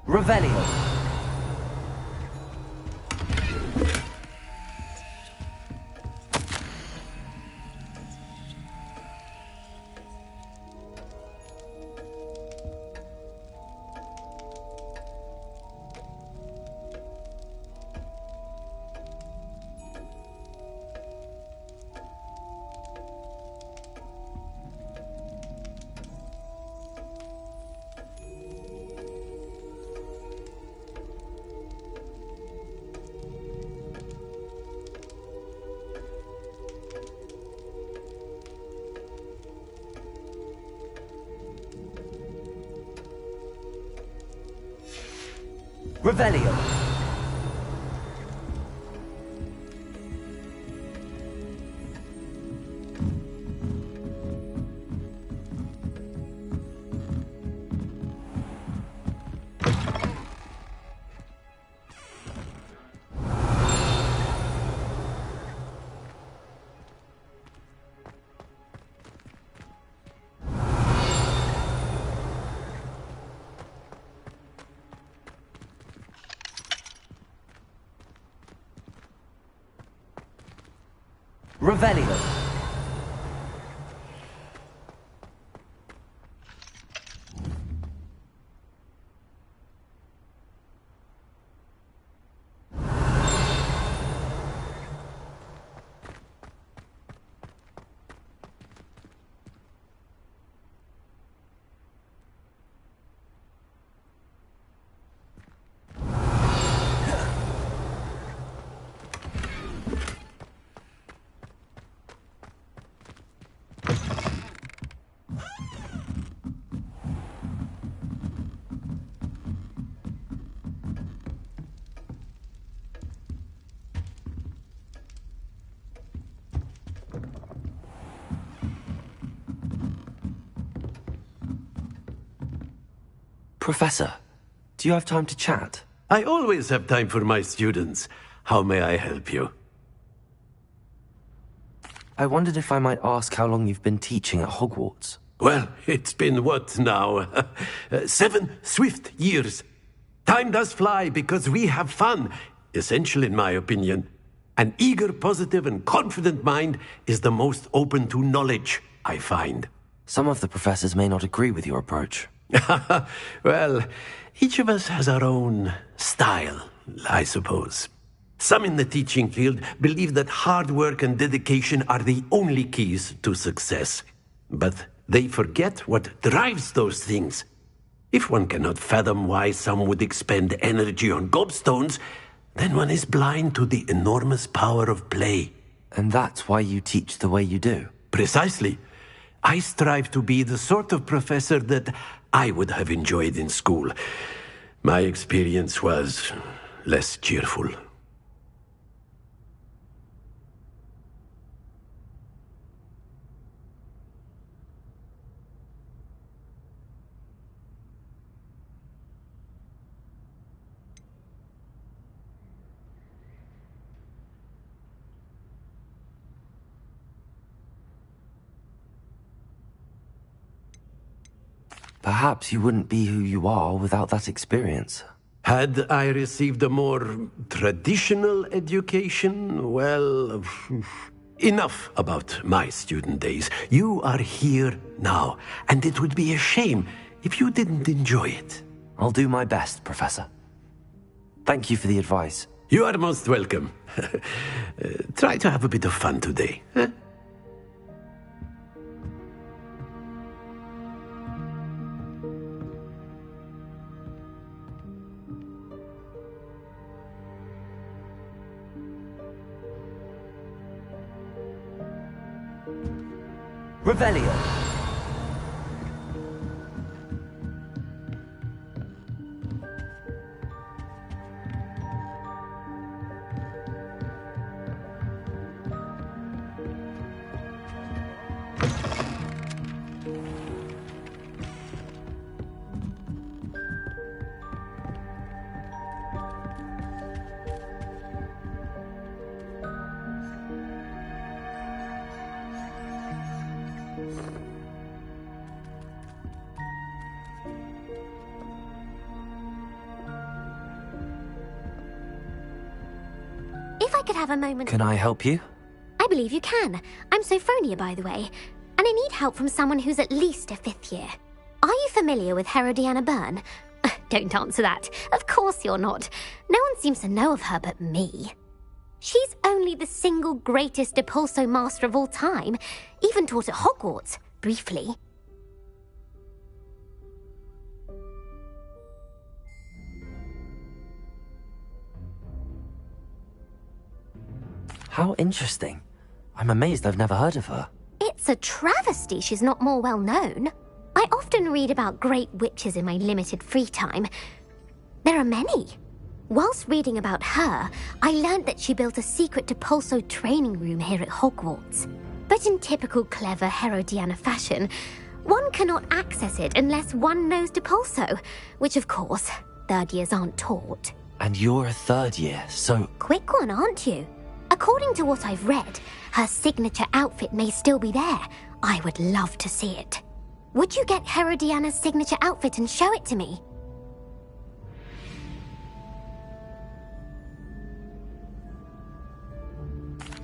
Revelio. Revelio. Revelio. Professor, do you have time to chat? I always have time for my students. How may I help you? I wondered if I might ask how long you've been teaching at Hogwarts. Well, it's been what now? 7 swift years. Time does fly because we have fun, essential in my opinion. An eager, positive, and confident mind is the most open to knowledge, I find. Some of the professors may not agree with your approach. Well, each of us has our own style, I suppose. Some in the teaching field believe that hard work and dedication are the only keys to success. But they forget what drives those things. If one cannot fathom why some would expend energy on gobstones, then one is blind to the enormous power of play. And that's why you teach the way you do? Precisely. I strive to be the sort of professor that I would have enjoyed in school. My experience was less cheerful. Perhaps you wouldn't be who you are without that experience. Had I received a more traditional education, well, enough about my student days. You are here now, and it would be a shame if you didn't enjoy it. I'll do my best, Professor. Thank you for the advice. You are most welcome. Try to have a bit of fun today. Huh? Revelio. could have a moment... Can I help you? I believe you can. I'm Sophronia, by the way, and I need help from someone who's at least a 5th year. Are you familiar with Herodiana Byrne? Don't answer that. Of course you're not. No one seems to know of her but me. She's only the single greatest Depulso master of all time, even taught at Hogwarts, briefly. How interesting. I'm amazed I've never heard of her. It's a travesty she's not more well known. I often read about great witches in my limited free time. There are many. Whilst reading about her, I learned that she built a secret Depulso training room here at Hogwarts. But in typical clever Herodiana fashion, one cannot access it unless one knows Depulso, which of course, 3rd years aren't taught. And you're a 3rd year, so... Quick one, aren't you? According to what I've read, her signature outfit may still be there. I would love to see it. Would you get Herodiana's signature outfit and show it to me?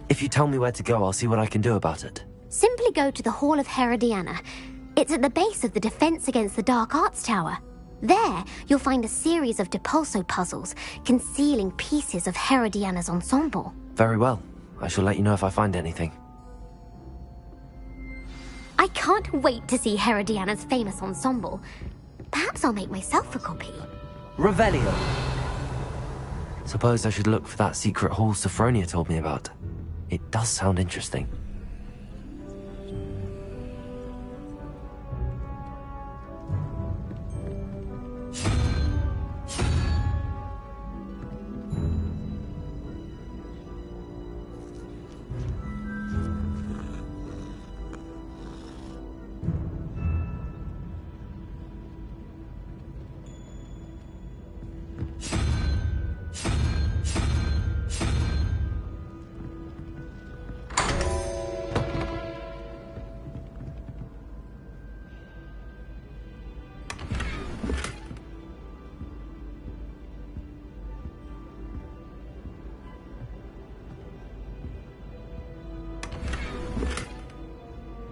If you tell me where to go, I'll see what I can do about it. Simply go to the Hall of Herodiana. It's at the base of the Defense Against the Dark Arts Tower. There, you'll find a series of Depulso puzzles concealing pieces of Herodiana's ensemble. Very well. I shall let you know if I find anything. I can't wait to see Herodiana's famous ensemble. Perhaps I'll make myself a copy. Revelio! Suppose I should look for that secret hall Sophronia told me about. It does sound interesting.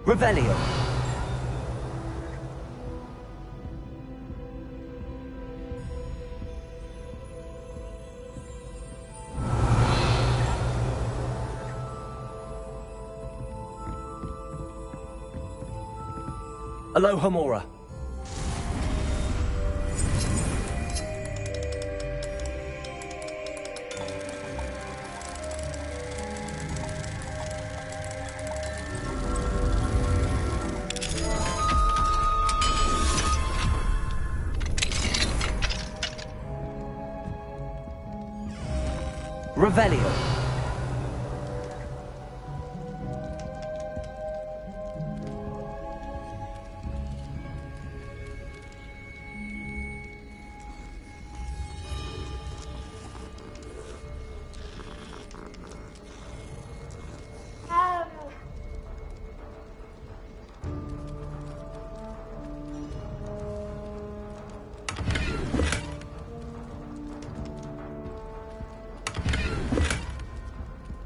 Revelio! Aloha Mora. Revelio.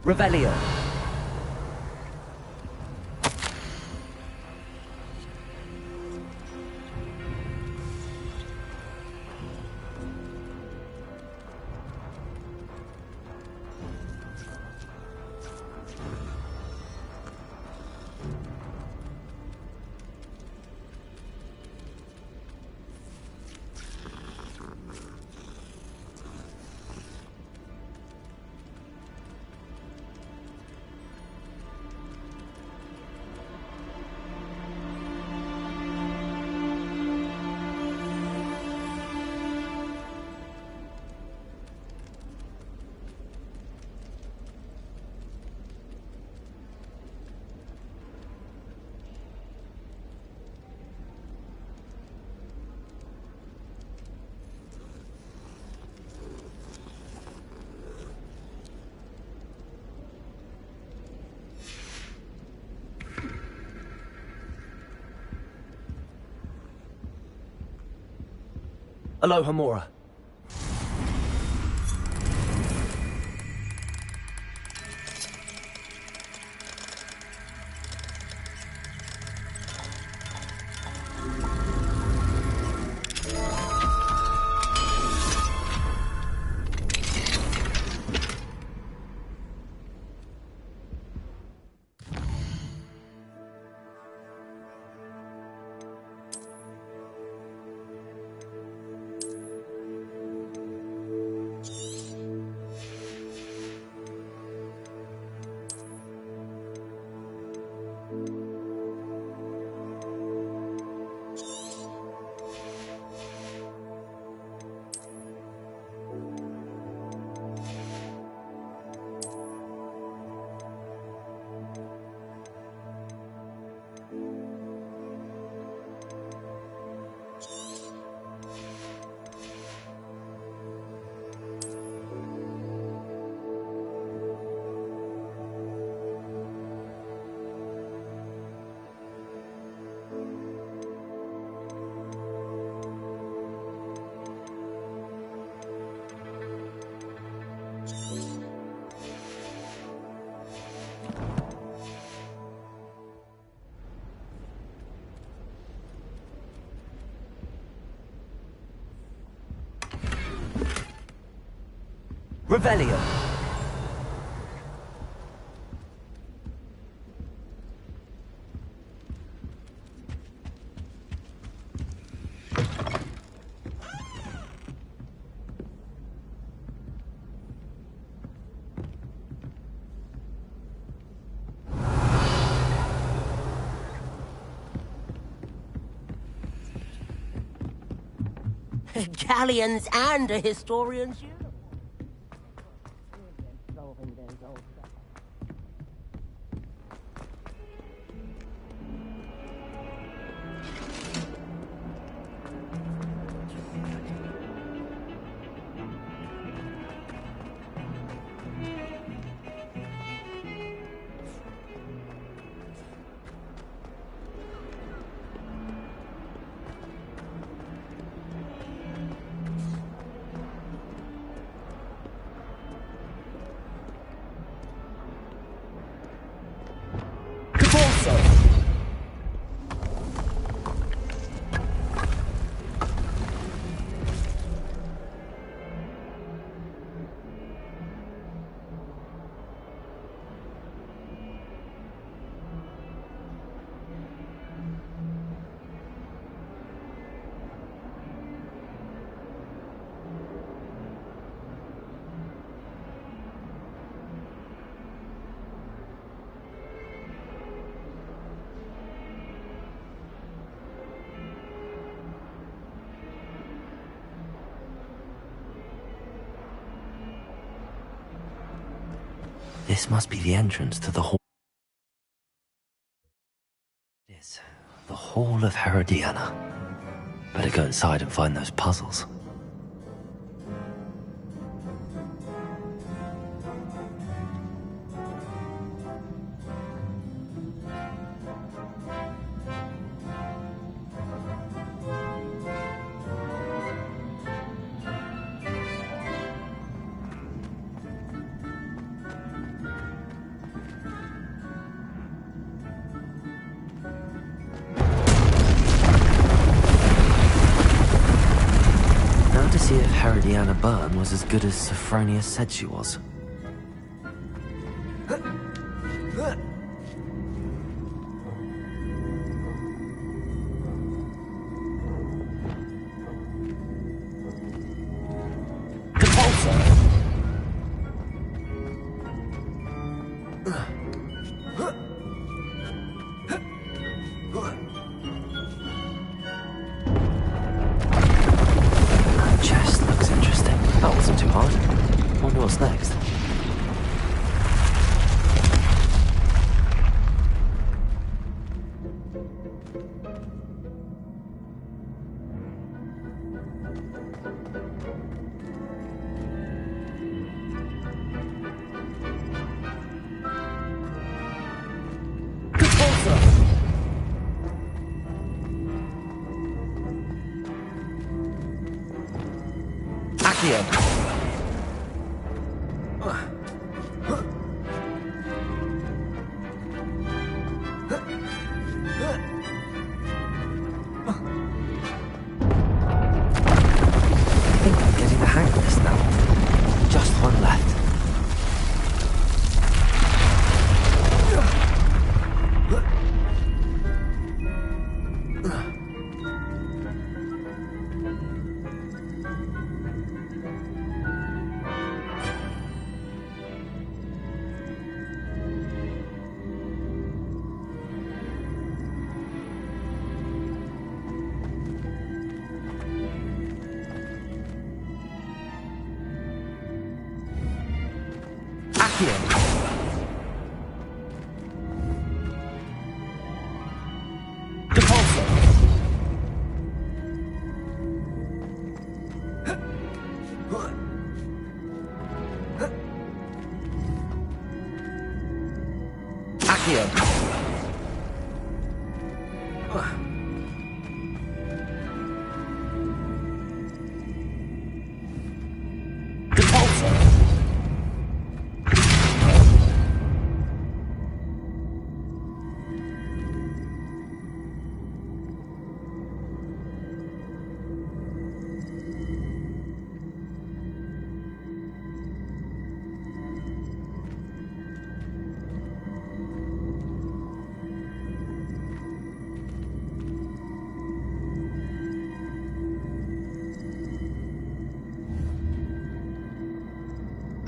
Revelio. Aloha Mora. Revelio. Galleons and a historian's uniform. This must be the entrance to the hall. It is. The Hall of Herodiana. Better go inside and find those puzzles. See if Herodiana Byrne was as good as Sophronia said she was. What's next?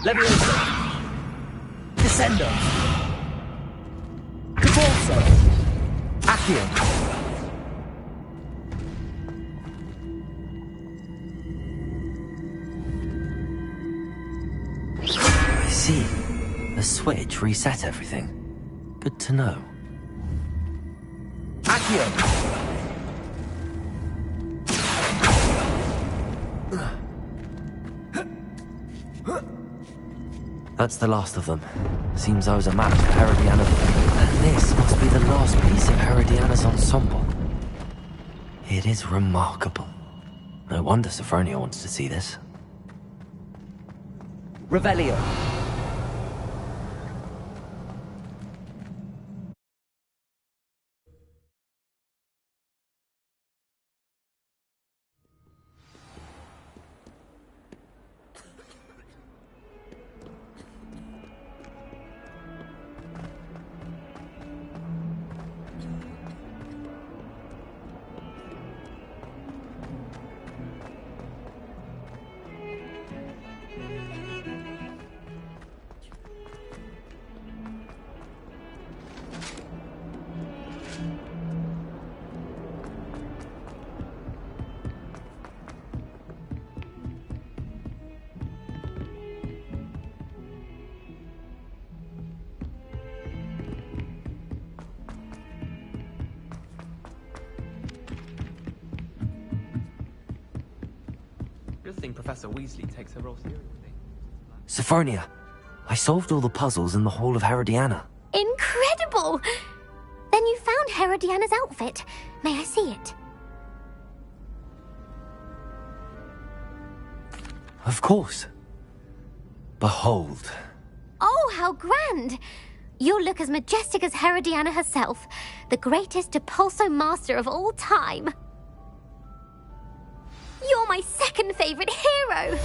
Leviosa! Descendo! Convulso! Accio! I see. The switch reset everything. Good to know. Accio! That's the last of them. Seems I was a match for Herodiana. And this must be the last piece of Herodiana's ensemble. It is remarkable. No wonder Sophronia wants to see this. Revelio. Good thing Professor Weasley takes her role seriously. Sophronia, I solved all the puzzles in the Hall of Herodiana. Incredible! Then you found Herodiana's outfit. May I see it? Of course. Behold. Oh, how grand! You'll look as majestic as Herodiana herself, the greatest Depulso master of all time. You're my second favorite hero!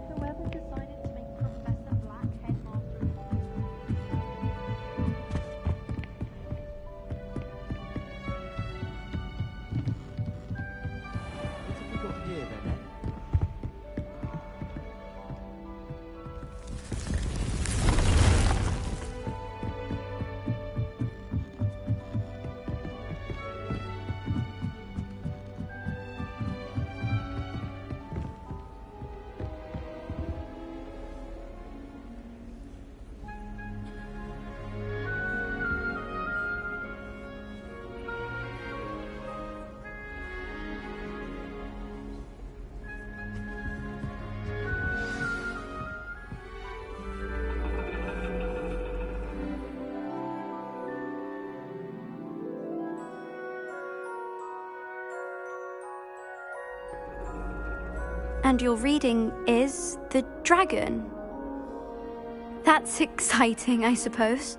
Whoever decided to make Professor Black headmaster. What have we got here then, eh? And your reading is The Dragon. That's exciting, I suppose.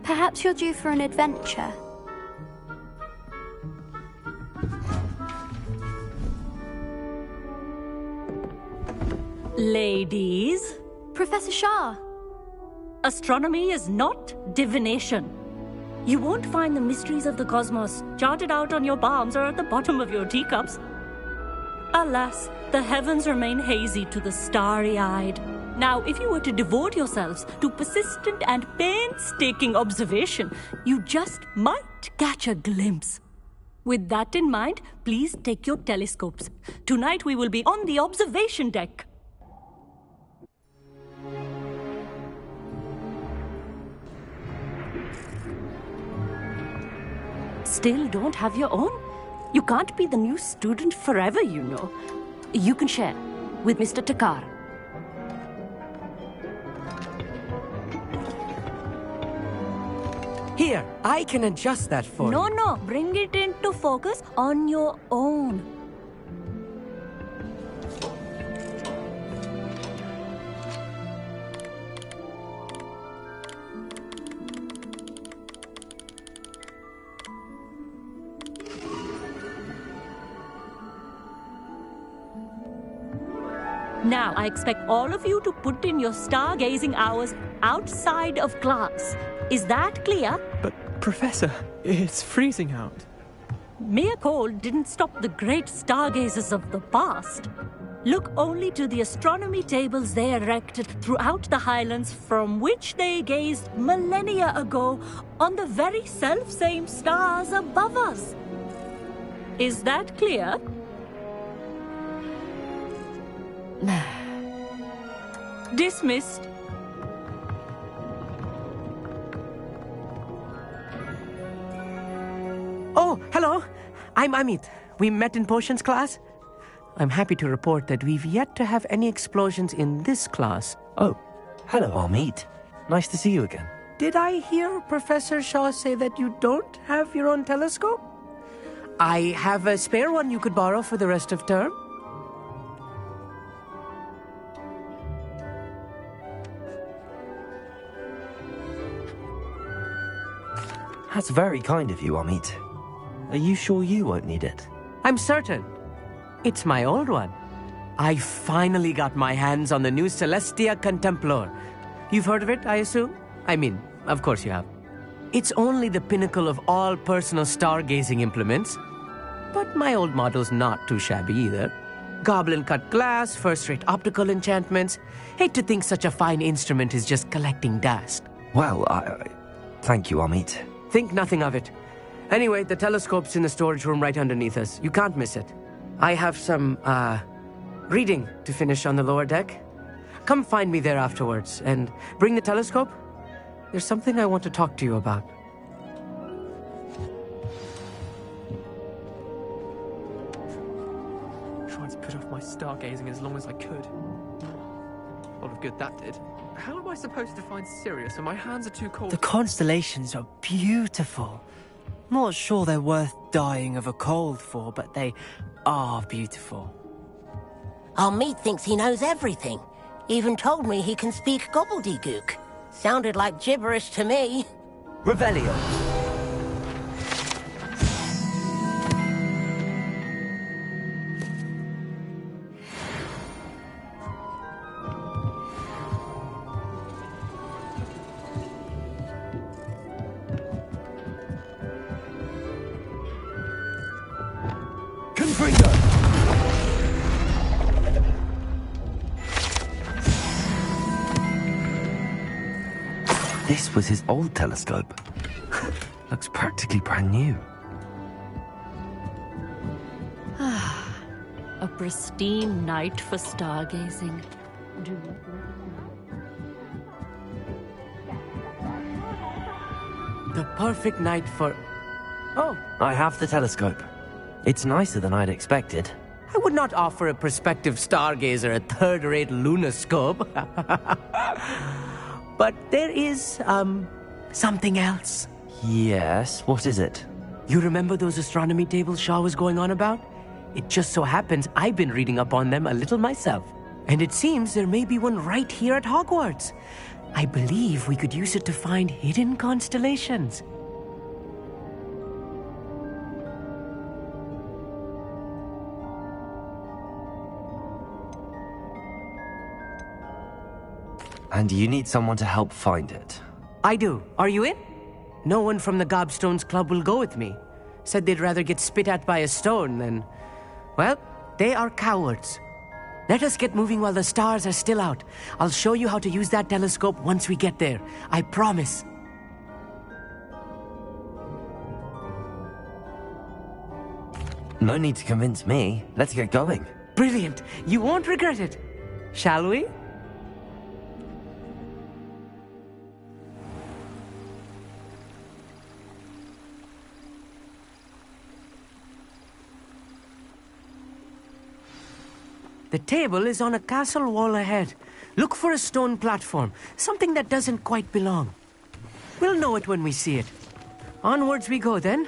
Perhaps you're due for an adventure. Ladies. Professor Shah. Astronomy is not divination. You won't find the mysteries of the cosmos charted out on your palms or at the bottom of your teacups. Alas, the heavens remain hazy to the starry-eyed. Now, if you were to devote yourselves to persistent and painstaking observation, you just might catch a glimpse. With that in mind, please take your telescopes. Tonight we will be on the observation deck. Still don't have your own? You can't be the new student forever, you know. You can share with Mr. Takar. Here, I can adjust that for you. No, bring it into focus on your own. Now, I expect all of you to put in your stargazing hours outside of class. Is that clear? But, Professor, it's freezing out. Mere cold didn't stop the great stargazers of the past. Look only to the astronomy tables they erected throughout the Highlands from which they gazed millennia ago on the very self-same stars above us. Is that clear? Dismissed. Oh, hello. I'm Amit. We met in potions class. I'm happy to report that we've yet to have any explosions in this class. Oh, hello, Amit. Nice to see you again. Did I hear Professor Shaw say that you don't have your own telescope? I have a spare one you could borrow for the rest of term. That's very kind of you, Amit. Are you sure you won't need it? I'm certain. It's my old one. I finally got my hands on the new Celestia Contemplar. You've heard of it, I assume? I mean, of course you have. It's only the pinnacle of all personal stargazing implements. But my old model's not too shabby either. Goblin-cut glass, first-rate optical enchantments. Hate to think such a fine instrument is just collecting dust. Well, thank you, Amit. Think nothing of it. Anyway, the telescope's in the storage room right underneath us. You can't miss it. I have some, reading to finish on the lower deck. Come find me there afterwards, and bring the telescope. There's something I want to talk to you about. Trying to put off my stargazing as long as I could. A lot of good that did. How am I supposed to find Sirius when my hands are too cold? The constellations are beautiful. Not sure they're worth dying of a cold for, but they are beautiful. Amit thinks he knows everything. Even told me he can speak gobbledygook. Sounded like gibberish to me. Revelio. This was his old telescope. Looks practically brand new. A pristine night for stargazing. The perfect night for... Oh, I have the telescope. It's nicer than I'd expected. I would not offer a prospective stargazer a third-rate lunoscope. But there is, something else. Yes, what is it? You remember those astronomy tables Shaw was going on about? It just so happens I've been reading up on them a little myself. And it seems there may be one right here at Hogwarts. I believe we could use it to find hidden constellations. And you need someone to help find it. I do. Are you in? No one from the Gobstones Club will go with me. Said they'd rather get spit at by a stone than... Well, they are cowards. Let us get moving while the stars are still out. I'll show you how to use that telescope once we get there. I promise. No need to convince me. Let's get going. Brilliant. You won't regret it. Shall we? The table is on a castle wall ahead. Look for a stone platform, something that doesn't quite belong. We'll know it when we see it. Onwards we go then.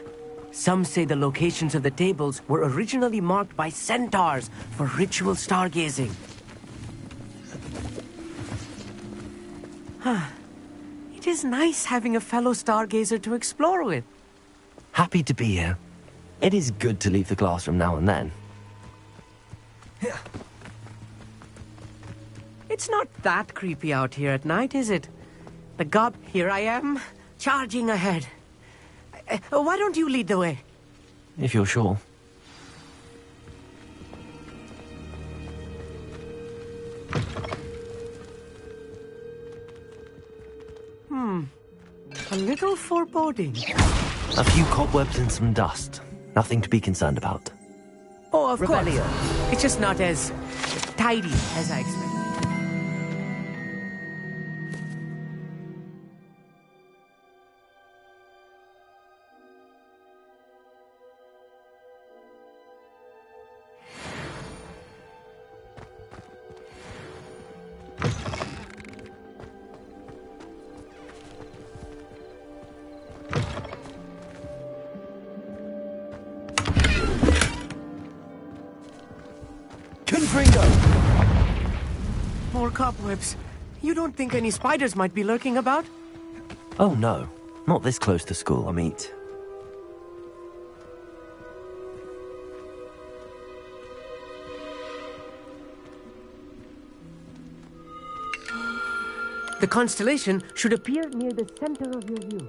Some say the locations of the tables were originally marked by centaurs for ritual stargazing. It is nice having a fellow stargazer to explore with. Happy to be here. It is good to leave the classroom now and then. It's not that creepy out here at night, is it? Here I am, charging ahead. Why don't you lead the way? If you're sure. A little foreboding. A few cobwebs and some dust. Nothing to be concerned about. Oh, of Rebellion. course. It's just not as tidy as I expected. More cobwebs. You don't think any spiders might be lurking about? Oh no, not this close to school, Amit. The constellation should appear near the center of your view.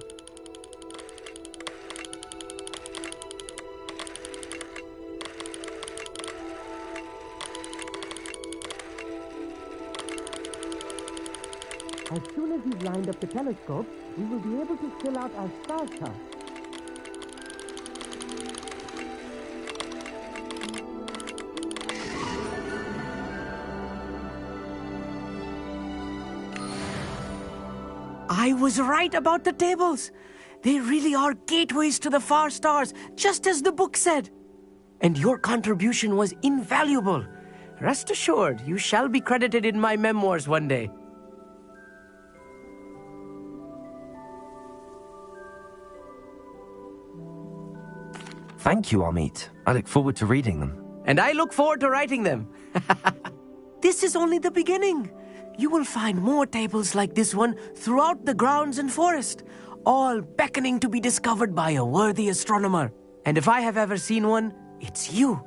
As soon as you've lined up the telescope, we will be able to fill out our star chart. I was right about the tables. They really are gateways to the far stars, just as the book said. And your contribution was invaluable. Rest assured, you shall be credited in my memoirs one day. Thank you, Amit. I look forward to reading them. And I look forward to writing them. This is only the beginning. You will find more tables like this one throughout the grounds and forest, all beckoning to be discovered by a worthy astronomer. And if I have ever seen one, it's you.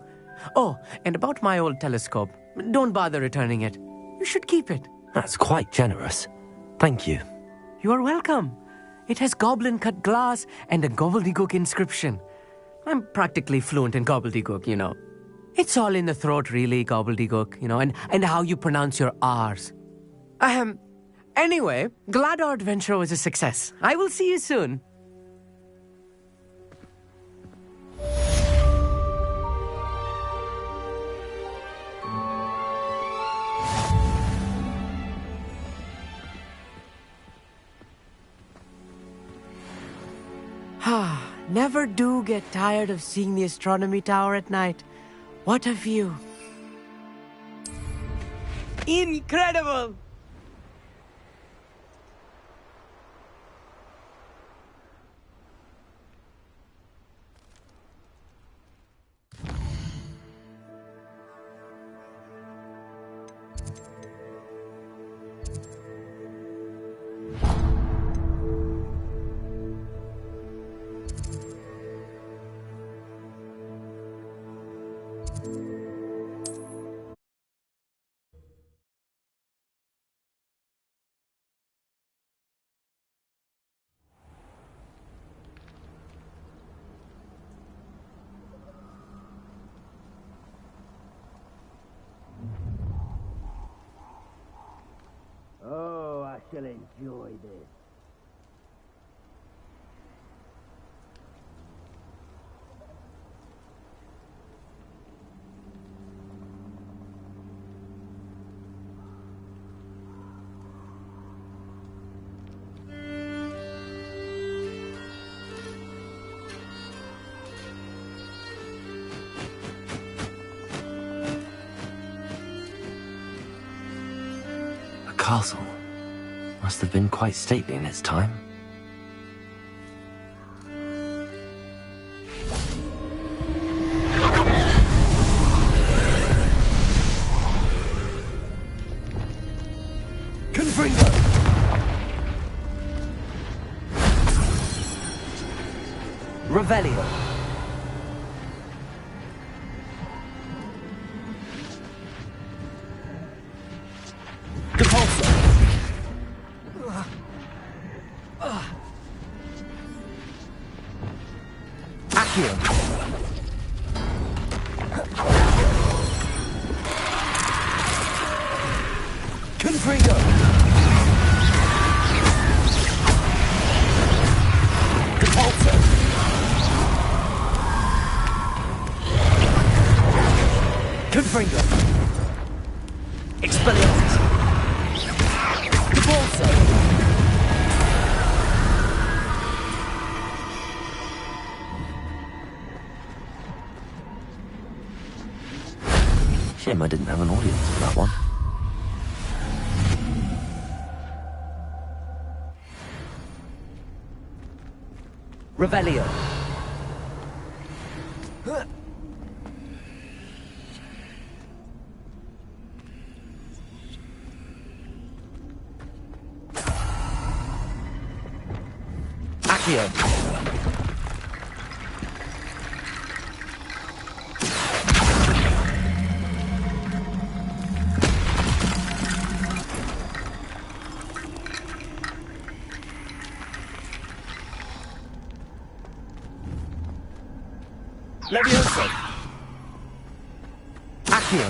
Oh, and about my old telescope, don't bother returning it. You should keep it. That's quite generous. Thank you. You are welcome. It has goblin-cut glass and a gobbledygook inscription. I'm practically fluent in gobbledygook, you know. It's all in the throat, really, gobbledygook, you know, and how you pronounce your R's. Anyway, glad our adventure was a success. I will see you soon. Never do get tired of seeing the astronomy tower at night. What a view. Incredible! Oh, I shall enjoy this. Castle must have been quite stately in its time. Confringo! Revelio. Repulsor! Accio! Confringo! Repulsor! Confringo! Expelliarmus! Repulsor! Shame I didn't have an audience for that one. Revelio. Accio. Levioso. Accio.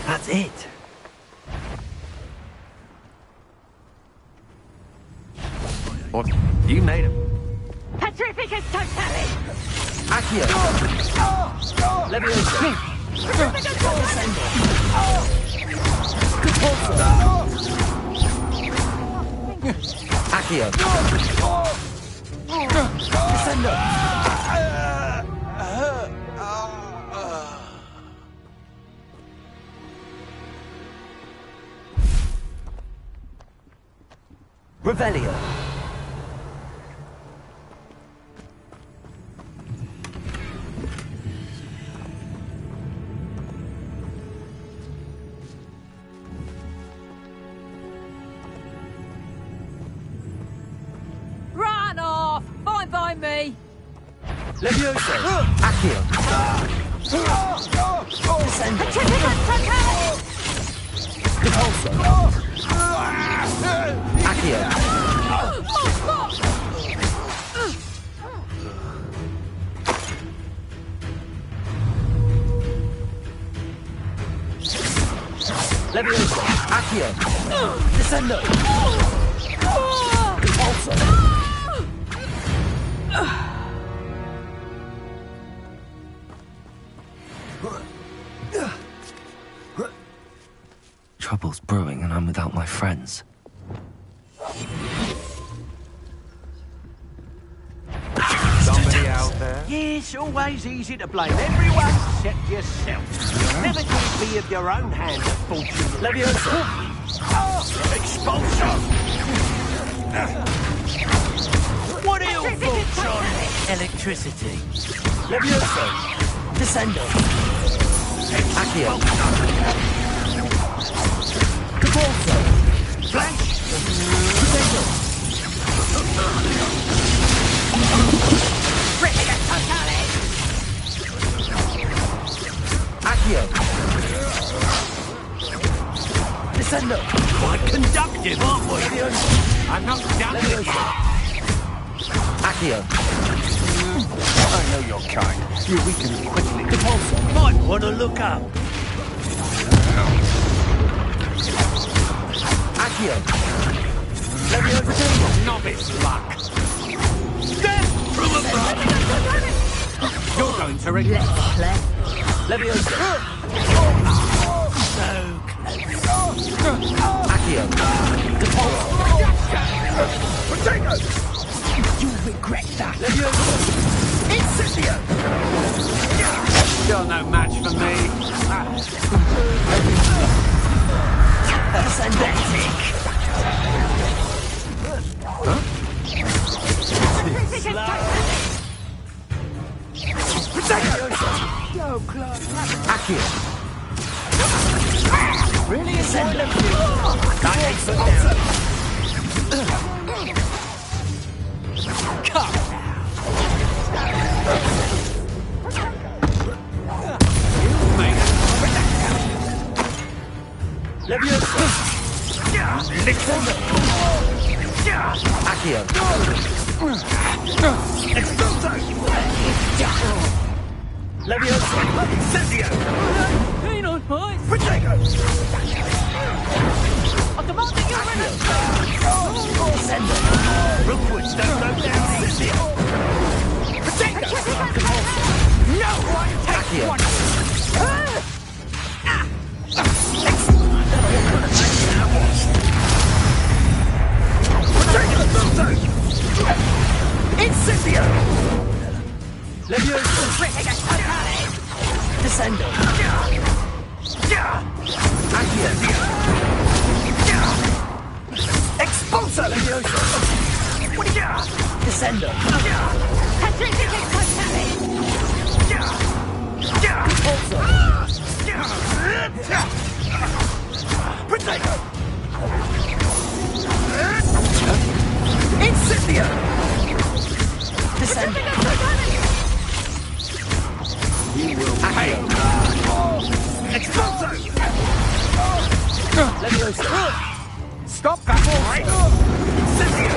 That's it. What? You made him. Petrificus Totale! Accio! Levioso! Accio! Descendo! Revelio! Run off! Fine by me! Levioso! Accio! Descend. Accio. Leviosa. Accio. Descendo. Repulsor. Trouble's brewing and I'm without my friends. Somebody out there? Yes, always easy to blame everyone except yourself. Never can it be of your own hand that fortune. Leviosa. Expulsion! What are your thoughts on electricity? Leviosa. Descendo. Accio. Repulsor. Flash! Descendo. Accio. Descendo. Quite conductive, aren't we? I'm not done with you. Accio. I know your kind. You weaken quickly. Repulsor. Might want to look up. Accio. Leviosa. Novice luck. Death from above. You're going to regret that. Leviosa. So close. Accio. Potato! You'll regret that. Leviosa. Incendio! You're no match for me. Pathetic. Huh? So close. Accio. Really Descendo. That ain't put down. Come Leviosa. Accio. Leviosa. Incendio! Pain on ice! Potato! I demand that you Descendo. Rookwood, don't go down easy! Potato! No one takes Accio. one! Incendio! Leviosa. Descendo. Accio. Expulso! Leviosa. Descendo. Repulsor. Potato! Incendio! Descendo. You will pay! Expulso! Leviosa. Stop that, all right? Incendio!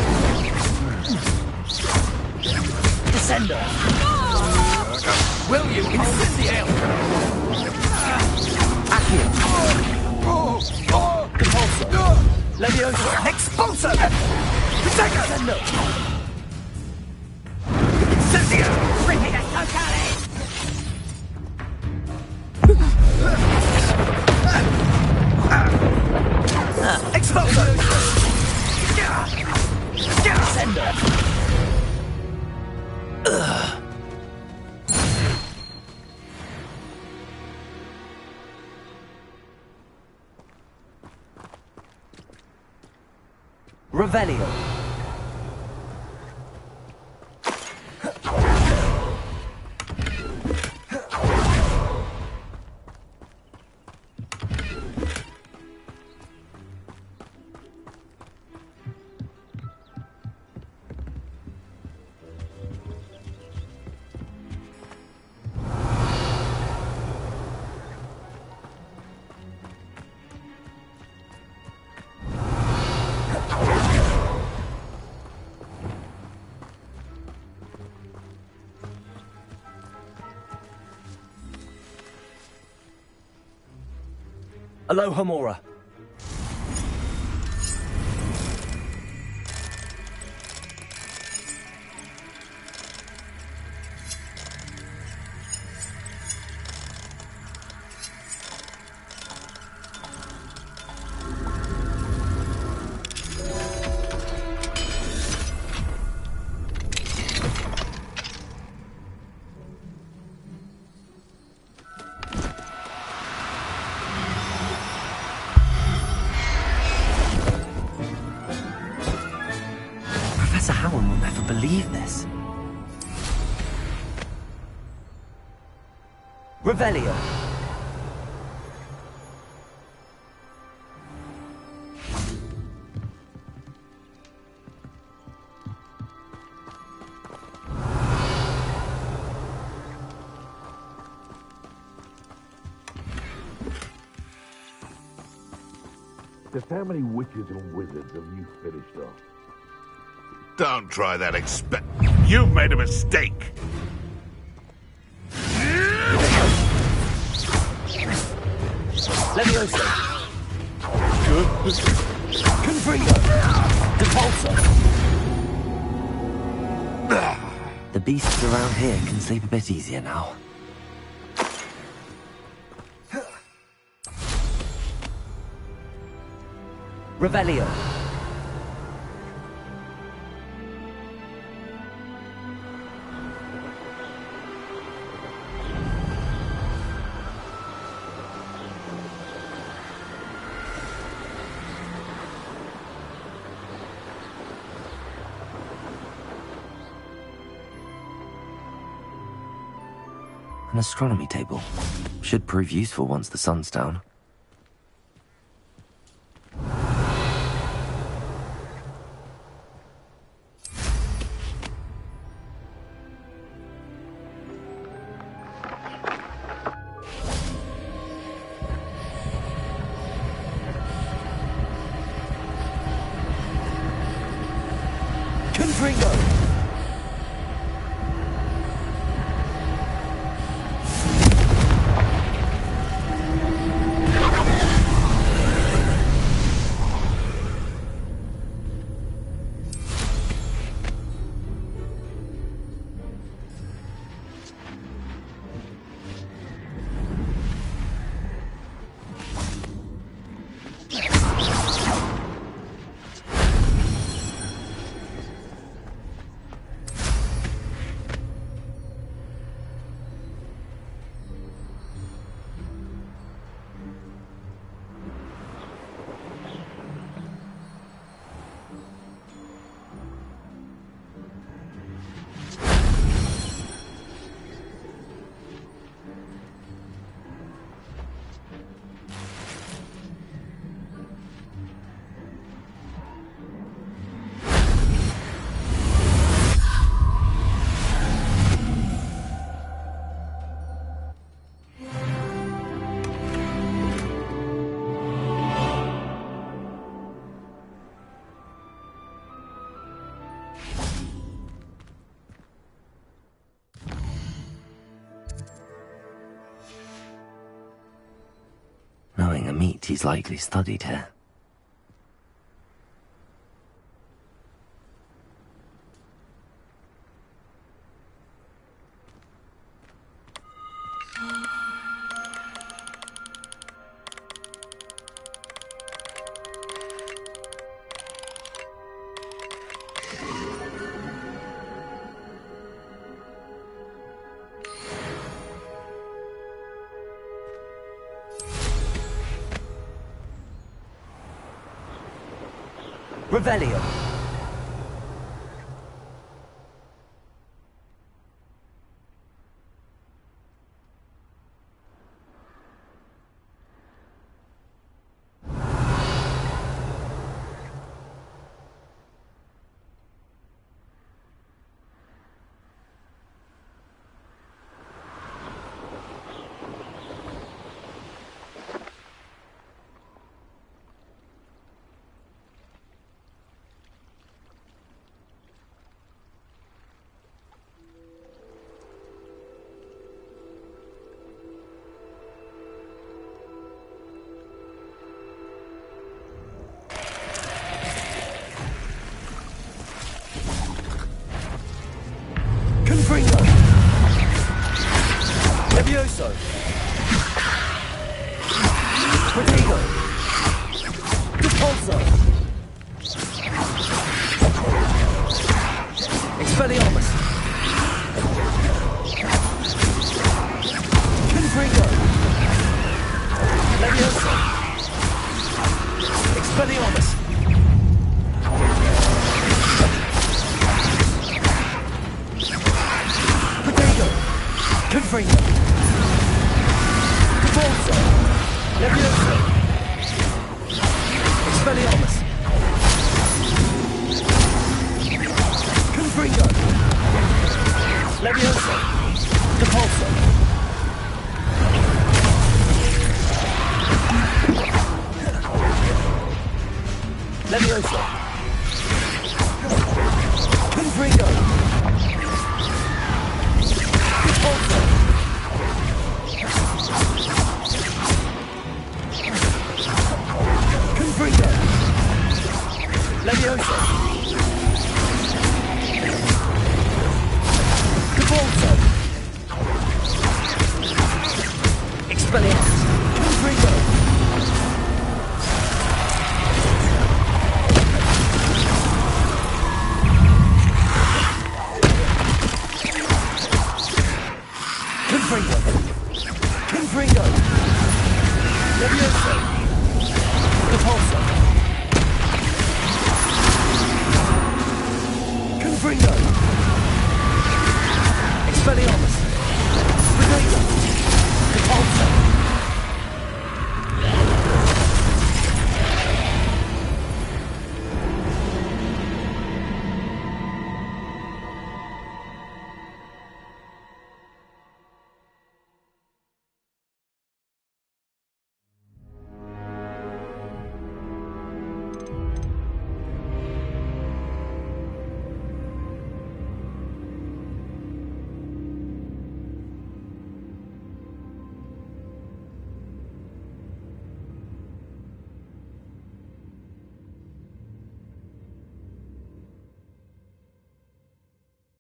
Descendo. Will you incendio? Accio. Repulsor. Leviosa. Expulso! Potato! Descendo. Incendio! Expulso! Descendo. Revelio. Aloha Mora. Professor Howard will never believe this. Revelio. Just how many witches and wizards have you finished off? Don't try that You've made a mistake! Levioso. Confringo. Depulso. The beasts around here can sleep a bit easier now. Revelio. An astronomy table. Should prove useful once the sun's down. Confringo! Knowing a meat, he's likely studied here. Revelio. Levioso! Protego! Repulso! Expelliarmus! Confringo! Levioso! Expelliarmus! Protego! Confringo! Repulso! Levioso! Expelliarmus! Confringo! Levioso! Repulso! Levioso! Confringo! Repulso! Confringo! Levioso! Repulso! Expelliarmus! Confringo! Confringo! Confringo! Levioso! Repulso! Confringo! Expelliarmus!